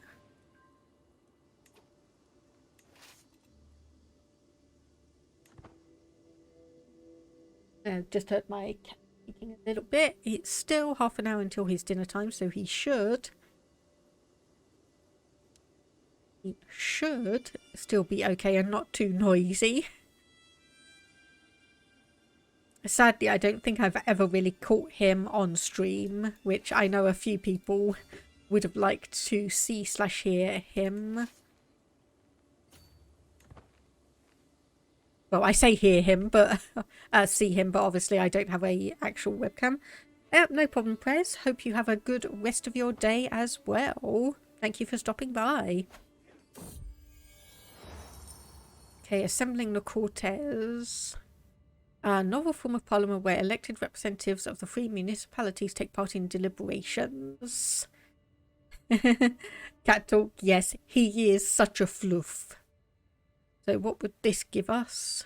Just heard my cat speaking a little bit. It's still half an hour until his dinner time, so he should still be okay and not too noisy. Sadly, I don't think I've ever really caught him on stream, which I know a few people would have liked to see/hear him. Well, I say hear him, but see him, but obviously I don't have a actual webcam. No problem, Prez. Hope you have a good rest of your day as well. Thank you for stopping by. Okay, assembling the Cortes. A novel form of parliament where elected representatives of the three municipalities take part in deliberations. Cat talk, yes, he is such a fluff. So what would this give us?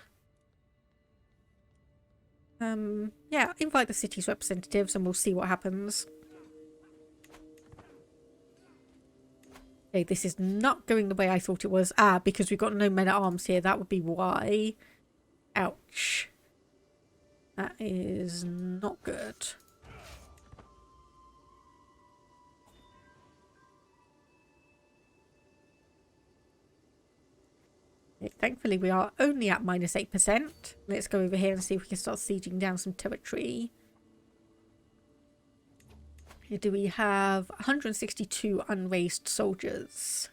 Yeah, invite the city's representatives and we'll see what happens. Okay, this is not going the way I thought it was. Ah, because we've got no men-at-arms here. That would be why. Ouch. That is not good. Thankfully, we are only at -8%. Let's go over here and see if we can start sieging down some territory. Here do we have 162 unraised soldiers.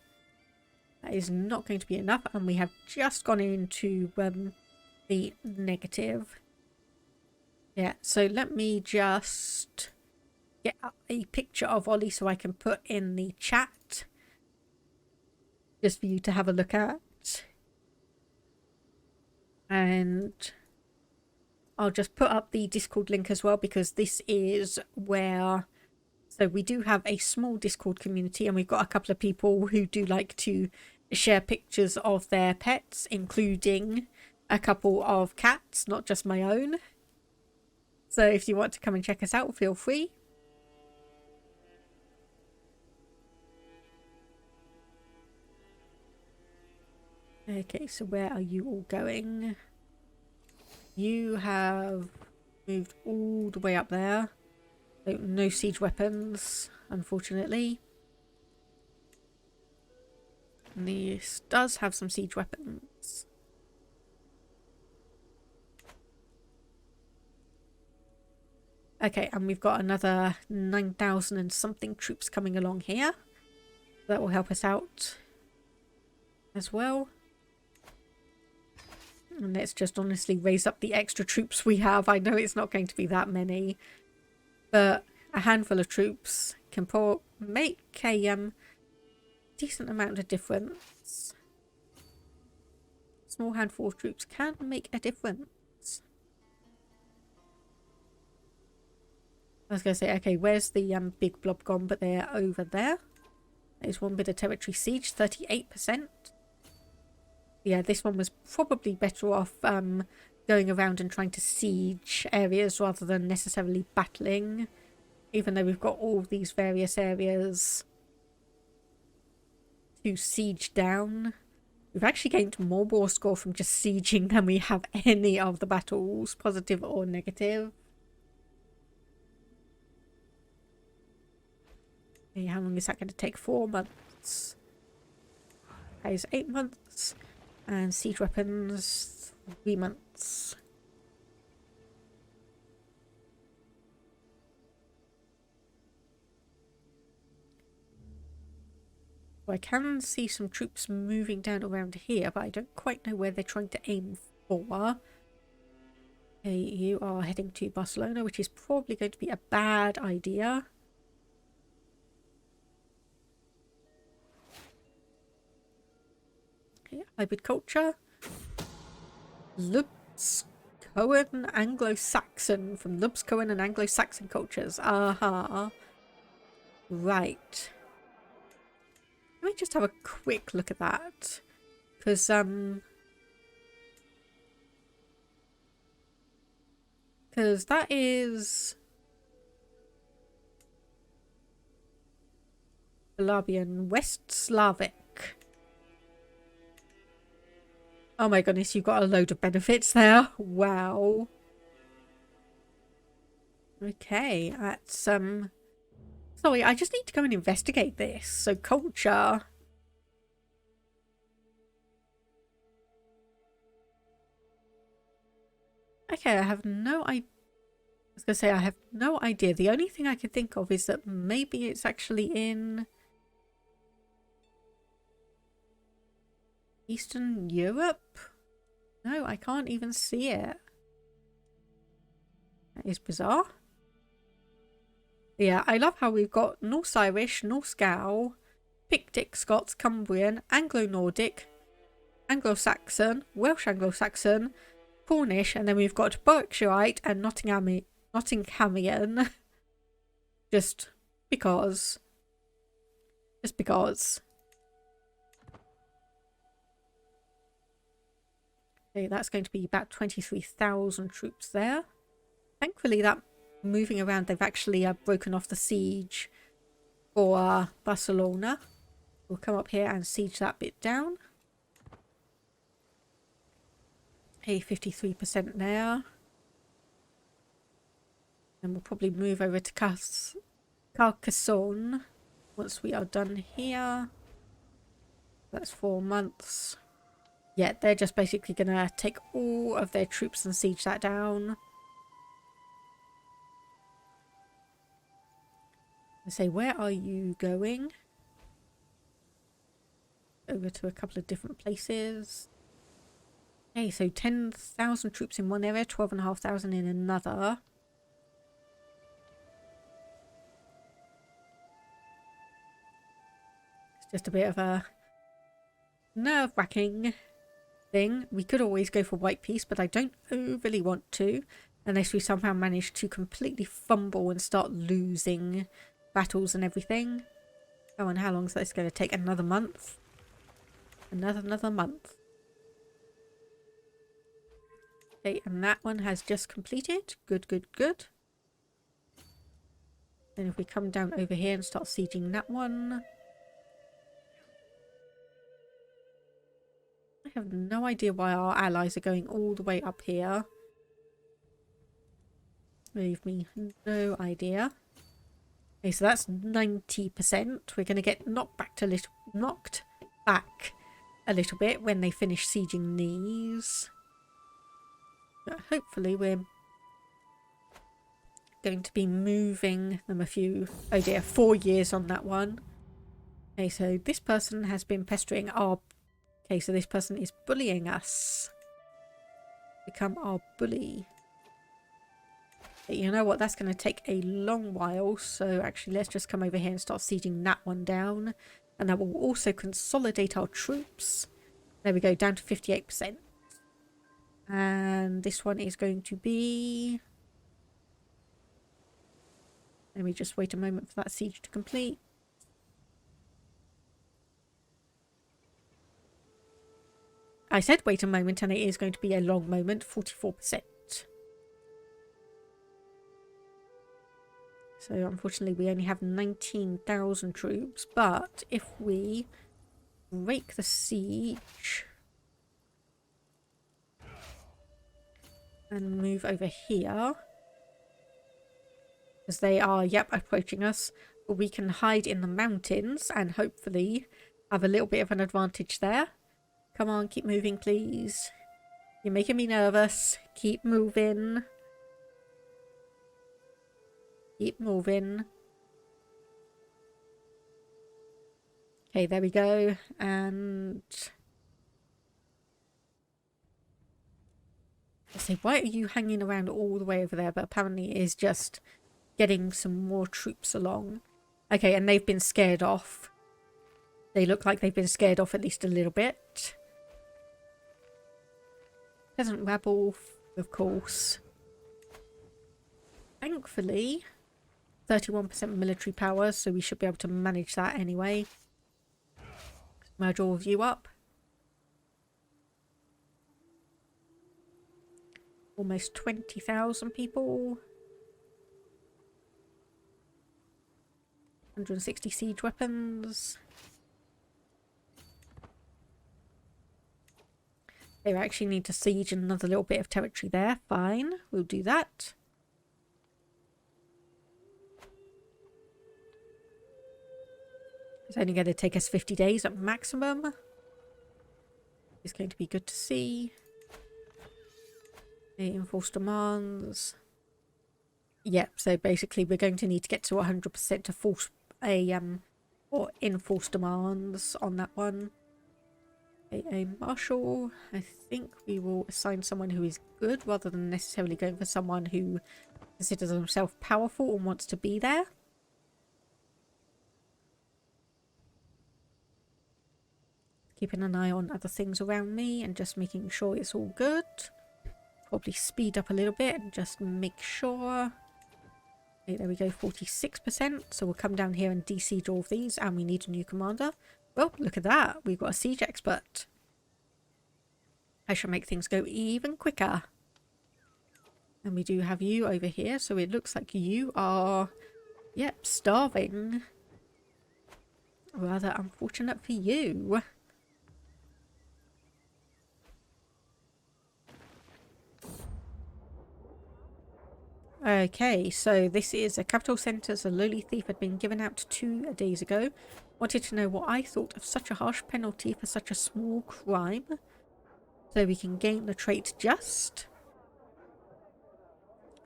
That is not going to be enough, and we have just gone into the negative. Yeah, so let me just get a picture of Ollie so I can put in the chat. Just for you to have a look at. And I'll just put up the Discord link as well, because this is where... So we do have a small Discord community, and we've got a couple of people who do like to share pictures of their pets, including a couple of cats, not just my own. So if you want to come and check us out, feel free. Okay, so where are you all going? You have moved all the way up there. So no siege weapons, unfortunately. And this does have some siege weapons. Okay, and we've got another 9,000 and something troops coming along here. That will help us out as well. And let's just honestly raise up the extra troops we have. I know it's not going to be that many, but a handful of troops can make a decent amount of difference. Small handful of troops can make a difference. I was going to say, okay, where's the big blob gone? But they're over there. There's one bit of territory siege, 38%. Yeah, this one was probably better off going around and trying to siege areas rather than necessarily battling. Even though we've got all these various areas to siege down. We've actually gained more war score from just sieging than we have any of the battles, positive or negative. Okay, how long is that going to take? 4 months. Okay, it's 8 months. And siege weapons, 3 months. I can see some troops moving down around here, but I don't quite know where they're trying to aim for. Okay, you are heading to Barcelona, which is probably going to be a bad idea. Okay, hybrid culture. Lubscoen Anglo-Saxon, from Lubscoen and Anglo-Saxon cultures. Aha. Right. Let me just have a quick look at that. Because, that is Slavian, West Slavic. Oh my goodness, you've got a load of benefits there. Wow. Okay, that's, sorry, I just need to go and investigate this. So, culture. Okay, I have no idea. I was going to say, I have no idea. The only thing I can think of is that maybe it's actually in Eastern Europe? No, I can't even see it. That is bizarre. Yeah, I love how we've got Norse Irish, Norse Gal, Pictic, Scots, Cumbrian, Anglo-Nordic, Anglo-Saxon, Welsh Anglo-Saxon, Cornish, and then we've got Berkshireite and Nottinghamian. Just because. Just because. Okay, that's going to be about 23,000 troops there. Thankfully, that moving around, they've actually broken off the siege for Barcelona. We'll come up here and siege that bit down. Okay, 53% there. And we'll probably move over to Carcassonne once we are done here. That's 4 months. Yeah, they're just basically going to take all of their troops and siege that down. I say, where are you going? Over to a couple of different places. Okay, so 10,000 troops in one area, 12,500 in another. It's just a bit of a nerve-wracking thing. We could always go for white peace, but I don't overly want to, unless we somehow manage to completely fumble and start losing battles and everything. Oh, and how long is this going to take? Another month? Another month. Okay, and that one has just completed. Good, good, good. Then if we come down over here and start sieging that one. I have no idea why our allies are going all the way up here. Leave me no idea. Okay, so that's 90%. We're going to get knocked back a little bit when they finish sieging these. But hopefully we're going to be moving them a few... Oh dear, 4 years on that one. Okay, so this person has been pestering our... Okay, so this person is bullying us. Become our bully. But you know what? That's going to take a long while. So actually, let's just come over here and start sieging that one down. And that will also consolidate our troops. There we go, down to 58%. And this one is going to be... Let me just wait a moment for that siege to complete. I said wait a moment, and it is going to be a long moment, 44%. So unfortunately we only have 19,000 troops, but if we break the siege and move over here, because they are, yep, approaching us, but we can hide in the mountains and hopefully have a little bit of an advantage there. Come on, keep moving, please. You're making me nervous. Keep moving. Keep moving. Okay, there we go. And I say, why are you hanging around all the way over there? But apparently it is just getting some more troops along. Okay, and they've been scared off. They look like they've been scared off at least a little bit. Peasant rabble, of course. Thankfully, 31% military power, so we should be able to manage that anyway. Merge all of you up. Almost 20,000 people. 160 siege weapons. They actually need to siege another little bit of territory there. Fine, we'll do that. It's only going to take us 50 days at maximum. It's going to be good to see. The enforced demands. Yep, so basically we're going to need to get to 100% to force a or enforce demands on that one. A marshal. I think we will assign someone who is good rather than necessarily going for someone who considers himself powerful and wants to be there. Keeping an eye on other things around me and just making sure it's all good. Probably speed up a little bit and just make sure. Okay, there we go, 46%. So we'll come down here and de-siege all of these, and we need a new commander. Well, look at that. We've got a siege expert. I shall make things go even quicker. And we do have you over here, so it looks like you are, yep, starving. Rather unfortunate for you. Okay, so this is a capital centre. A lowly thief had been given out 2 days ago. Wanted to know what I thought of such a harsh penalty for such a small crime. So we can gain the trait just.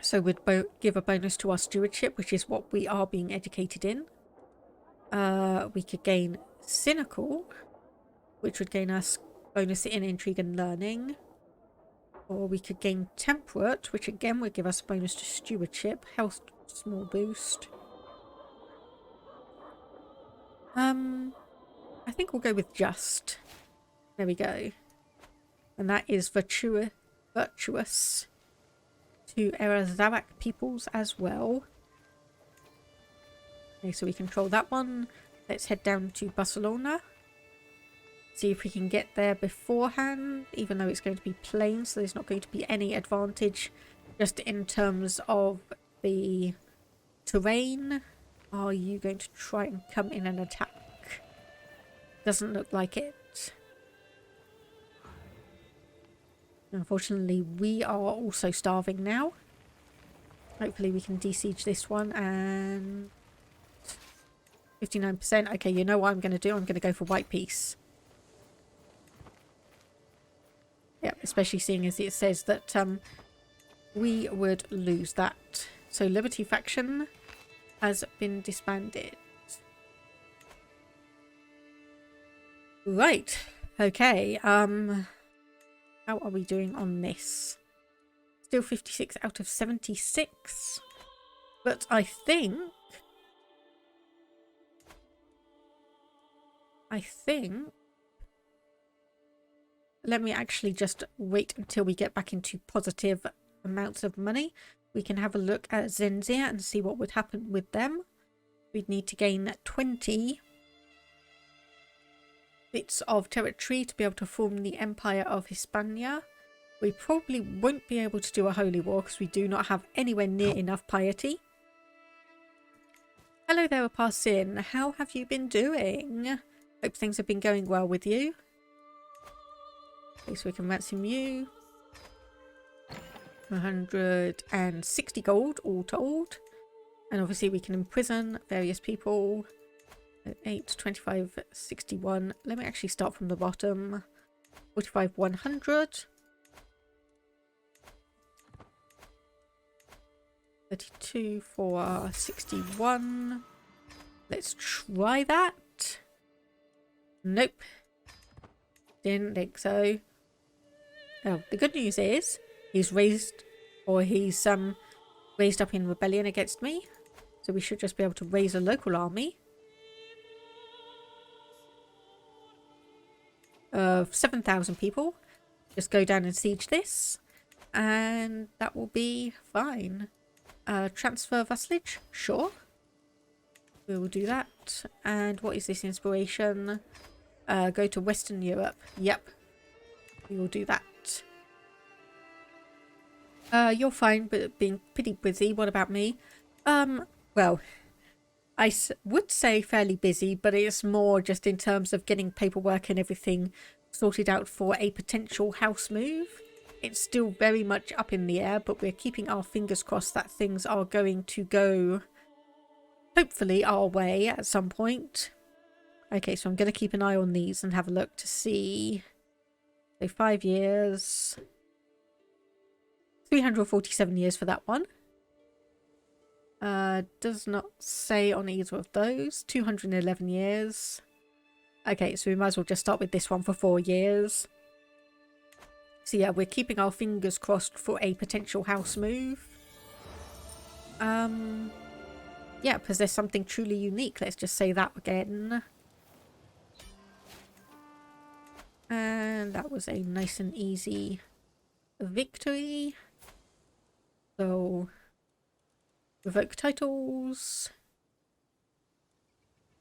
So we'd give a bonus to our stewardship, which is what we are being educated in. We could gain cynical, which would gain us bonus in intrigue and learning. Or we could gain temperate, which again would give us a bonus to stewardship. Health, small boost. I think we'll go with just. There we go. And that is virtuous to Mozarabic peoples as well. Okay, so we control that one. Let's head down to Barcelona. See if we can get there beforehand, even though it's going to be plain, so there's not going to be any advantage just in terms of the terrain. Are you going to try and come in and attack? Doesn't look like it. Unfortunately, we are also starving now. Hopefully we can de-siege this one, and 59%. Okay, you know what I'm going to do? I'm going to go for white peace. Yeah, especially seeing as it says that we would lose that. So Liberty faction has been disbanded. Right. Okay. How are we doing on this? Still 56 out of 76. But I think... Let me actually just wait until we get back into positive amounts of money. we can have a look at Zenzia and see what would happen with them. We'd need to gain 20 bits of territory to be able to form the Empire of Hispania. We probably won't be able to do a holy war because we do not have anywhere near enough piety. Hello there, Parsin. How have you been doing? Hope things have been going well with you. Okay, so we can ransom you. 160 gold all told. And obviously we can imprison various people. 8, 25, 61. Let me actually start from the bottom. 45, 100. 32 for 61. Let's try that. Nope. Didn't think so. Oh, the good news is he's raised up in rebellion against me. So we should just be able to raise a local army of 7,000 people. Just go down and siege this, and that will be fine. Transfer vassalage? Sure. We will do that. And what is this inspiration? Go to Western Europe. Yep. We will do that. You're fine, but being pretty busy. What about me? Well, I would say fairly busy, but it's more just in terms of getting paperwork and everything sorted out for a potential house move. It's still very much up in the air, but we're keeping our fingers crossed that things are going to go, hopefully, our way at some point. Okay, so I'm going to keep an eye on these and have a look to see. So 5 years. 347 years for that one. Does not say on either of those. 211 years. Okay, so we might as well just start with this one for 4 years. So yeah, we're keeping our fingers crossed for a potential house move. Yeah, because there's something truly unique. Let's just say that again. And that was a nice and easy victory. So, revoke titles.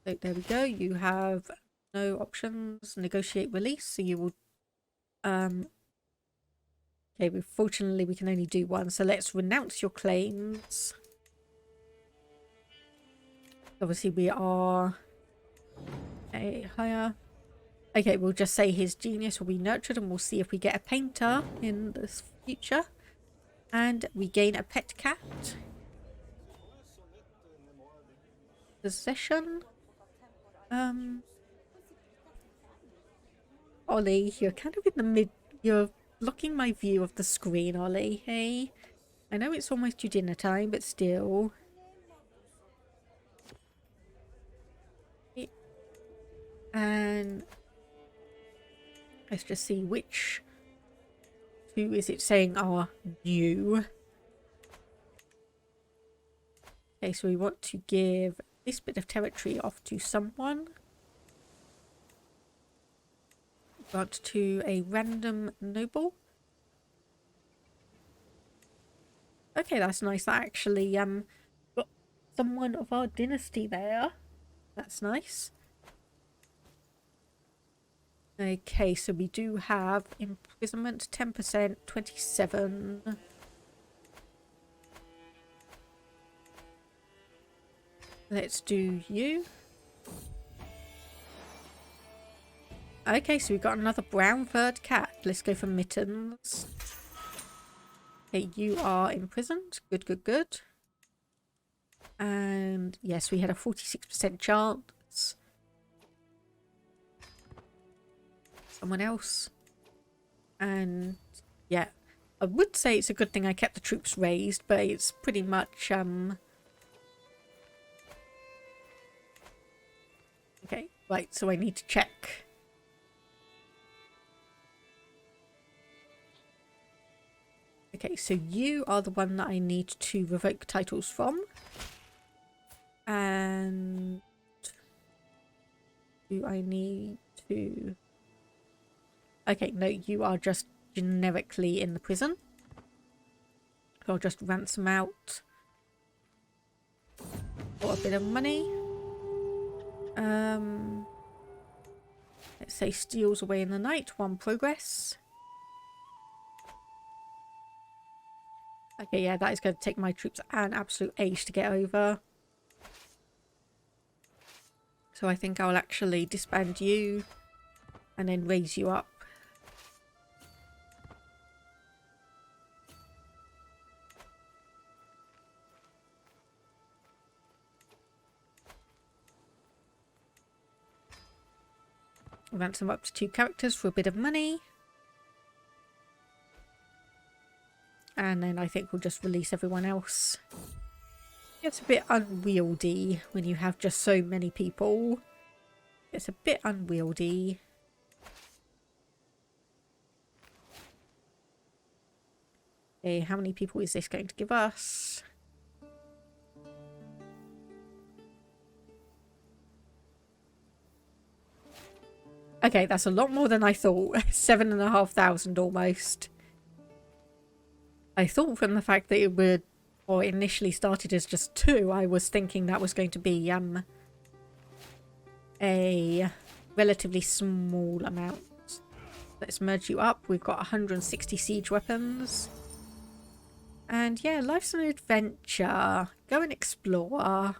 So there we go. You have no options. Negotiate release. So you will... Okay, fortunately we can only do one. So let's renounce your claims. Obviously we are a higher... Okay, we'll just say his genius will be nurtured and we'll see if we get a painter in the future. And we gain a pet cat. Possession. Ollie, you're kind of in the mid... You're blocking my view of the screen, Ollie. Hey. I know it's almost your dinner time, but still. And let's just see which two is it saying are new. Okay, so we want to give this bit of territory off to someone. Grant to a random noble. Okay, that's nice. That actually got someone of our dynasty there. That's nice. Okay, so we do have imprisonment 10%, 27. Let's do you. Okay, so we've got another brown furred cat. Let's go for mittens. Okay, you are imprisoned. Good, good, good. And yes, we had a 46% chance. Someone else. And yeah, I would say it's a good thing I kept the troops raised, but it's pretty much okay, right, so I need to check. Okay, so you are the one that I need to revoke titles from. And do I need to... Okay, no, you are just generically in the prison. So I'll just ransom out for a bit of money. Let's say steals away in the night. 1 progress. Okay, yeah, that is going to take my troops an absolute age to get over. So I think I'll actually disband you and then raise you up. Ransom up to 2 characters for a bit of money. And then I think we'll just release everyone else. It's a bit unwieldy when you have just so many people. It's a bit unwieldy. Okay, how many people is this going to give us? Okay, that's a lot more than I thought. 7,500 almost. I thought from the fact that it would, or initially started as just 2, I was thinking that was going to be a relatively small amount. Let's merge you up. We've got 160 siege weapons. And yeah, life's an adventure. Go and explore.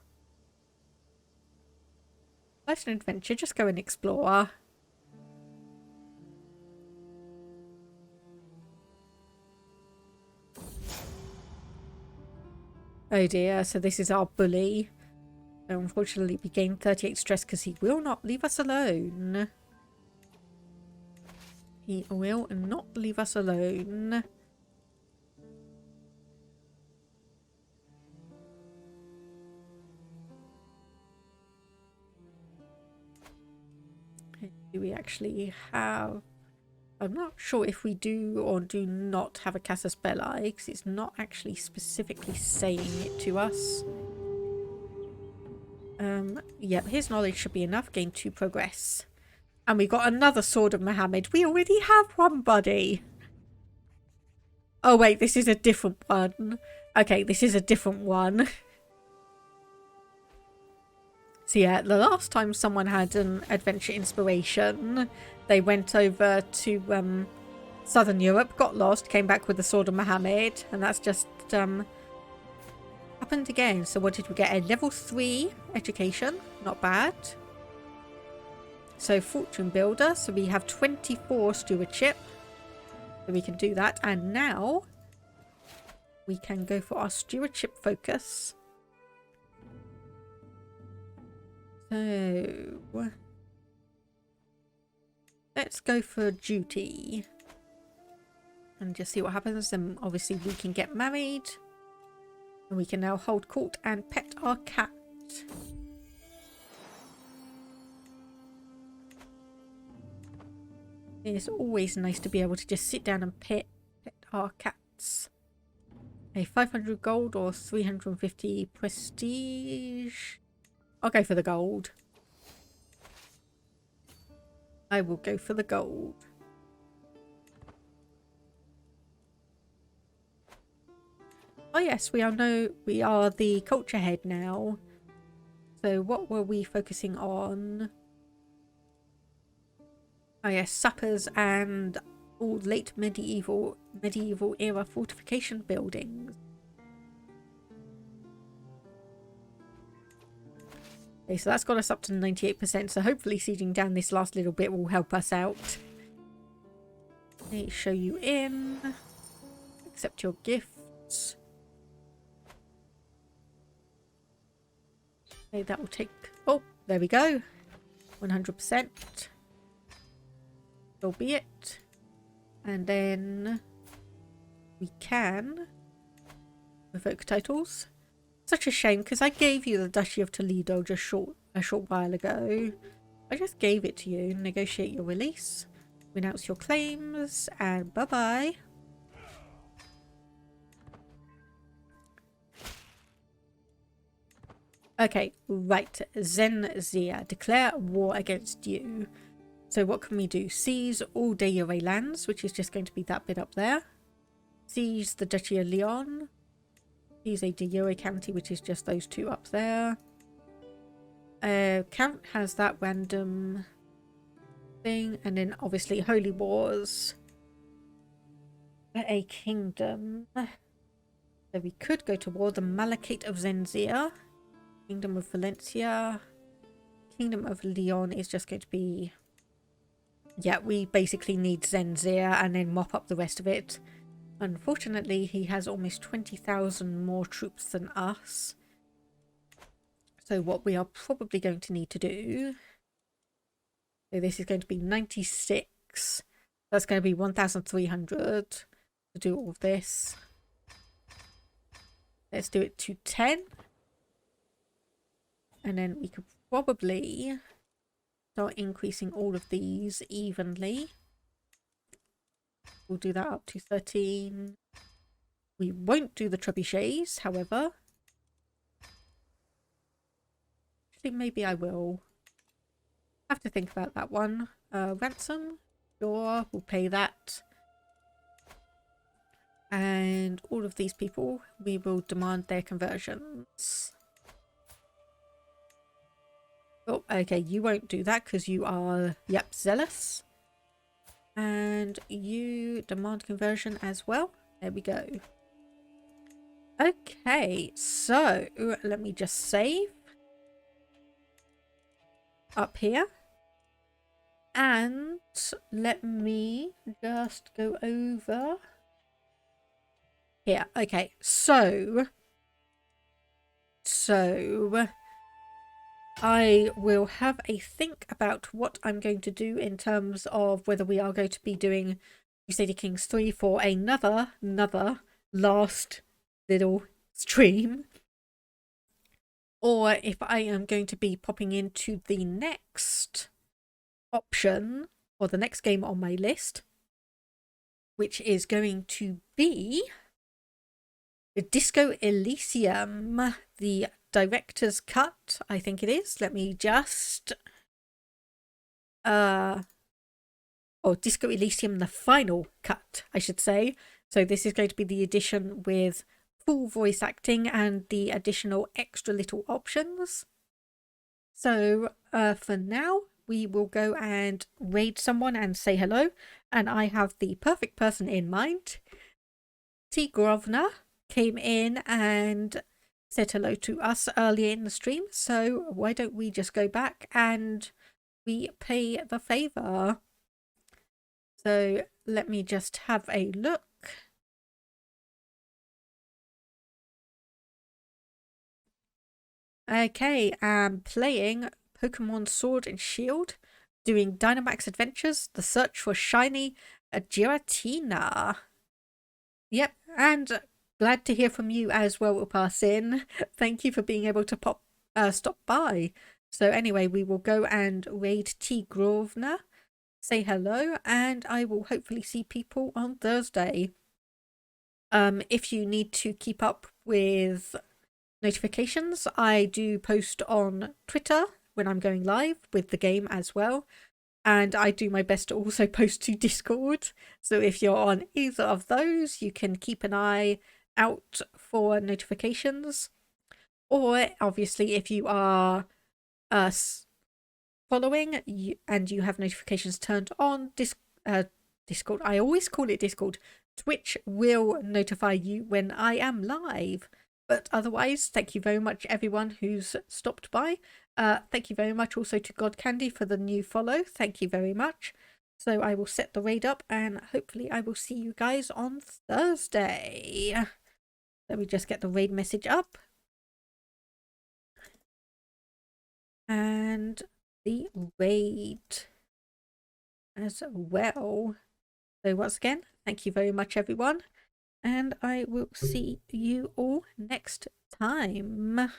Life's an adventure. Just go and explore. Oh dear, so this is our bully. So unfortunately we gained 38 stress because he will not leave us alone. He will not leave us alone. Do we actually have... I'm not sure if we do or do not have a Casus Belli, because it's not actually specifically saying it to us. Yep, his knowledge should be enough. Gain 2 progress. And we got another Sword of Muhammad. We already have one, buddy. Oh wait, this is a different one. Okay, this is a different one. So yeah, the last time someone had an adventure inspiration, they went over to Southern Europe, got lost, came back with the Sword of Muhammad, and that's just happened again. So what did we get? A level 3 education, not bad. So Fortune Builder, so we have 24 stewardship, so we can do that. And now we can go for our stewardship focus. So let's go for duty and just see what happens. Then obviously we can get married and we can now hold court and pet our cat. It's always nice to be able to just sit down and pet our cats. A 500 gold or 350 prestige. I'll go for the gold. I will go for the gold. Oh yes, we are the culture head now. So what were we focusing on? Oh yes, sappers and all late medieval era fortification buildings. Okay, so that's got us up to 98%, so hopefully sieging down this last little bit will help us out. Let me show you in. Accept your gifts. Okay, that will take... Oh, there we go. 100%. So be it. And then we can revoke titles. Such a shame, because I gave you the Duchy of Toledo just a short while ago. I just gave it to you. Negotiate your release. Renounce your claims. And bye-bye. Okay, right. Zenzia. Declare war against you. So what can we do? Seize all Deire lands, which is just going to be that bit up there. Seize the Duchy of Leon. He's a de Euro county, which is just those two up there. Count has that random thing, and then obviously Holy Wars. A kingdom. So we could go to war. The Malachite of Zenzia, Kingdom of Valencia, Kingdom of Leon is just going to be... Yeah, we basically need Zenzia and then mop up the rest of it. Unfortunately, he has almost 20,000 more troops than us. So what we are probably going to need to do... So this is going to be 96. That's going to be 1,300 to do all of this. Let's do it to 10. And then we could probably start increasing all of these evenly. We'll do that up to 13. We won't do the trebuchets, however. Actually, maybe I will. Have to think about that one. Ransom. Sure, we'll pay that. And all of these people, we will demand their conversions. Oh, okay, you won't do that because you are, yep, zealous. And you demand conversion as well. There we go. Okay, so let me just save up here. And let me just go over here. Okay, so I will have a think about what I'm going to do in terms of whether we are going to be doing Crusader Kings 3 for another last little stream, or if I am going to be popping into the next option or the next game on my list, which is going to be the Disco Elysium, the director's cut, I think it is. Let me just or Disco Elysium, the final cut, I should say. So this is going to be the edition with full voice acting and the additional extra little options. So for now, we will go and raid someone and say hello. And I have the perfect person in mind. T. Grovna came in and said hello to us earlier in the stream. So why don't we just go back and we pay the favour. So let me just have a look. Okay, I'm playing Pokemon Sword and Shield, doing Dynamax Adventures, the search for shiny Giratina. Yep, and glad to hear from you as well, Upasin. Thank you for being able to stop by. So anyway, we will go and raid T. Grovna, say hello, and I will hopefully see people on Thursday. If you need to keep up with notifications, I do post on Twitter when I'm going live with the game as well, and I do my best to also post to Discord, so if you're on either of those you can keep an eye out for notifications. Or obviously if you are following and you have notifications turned on, Discord, I always call it Discord, Twitch will notify you when I am live. But otherwise, thank you very much everyone who's stopped by. Thank you very much also to God Candy for the new follow. Thank you very much. So I will set the raid up and hopefully I will see you guys on Thursday. Let me just get the raid message up. And the raid as well. So once again, thank you very much everyone. And I will see you all next time.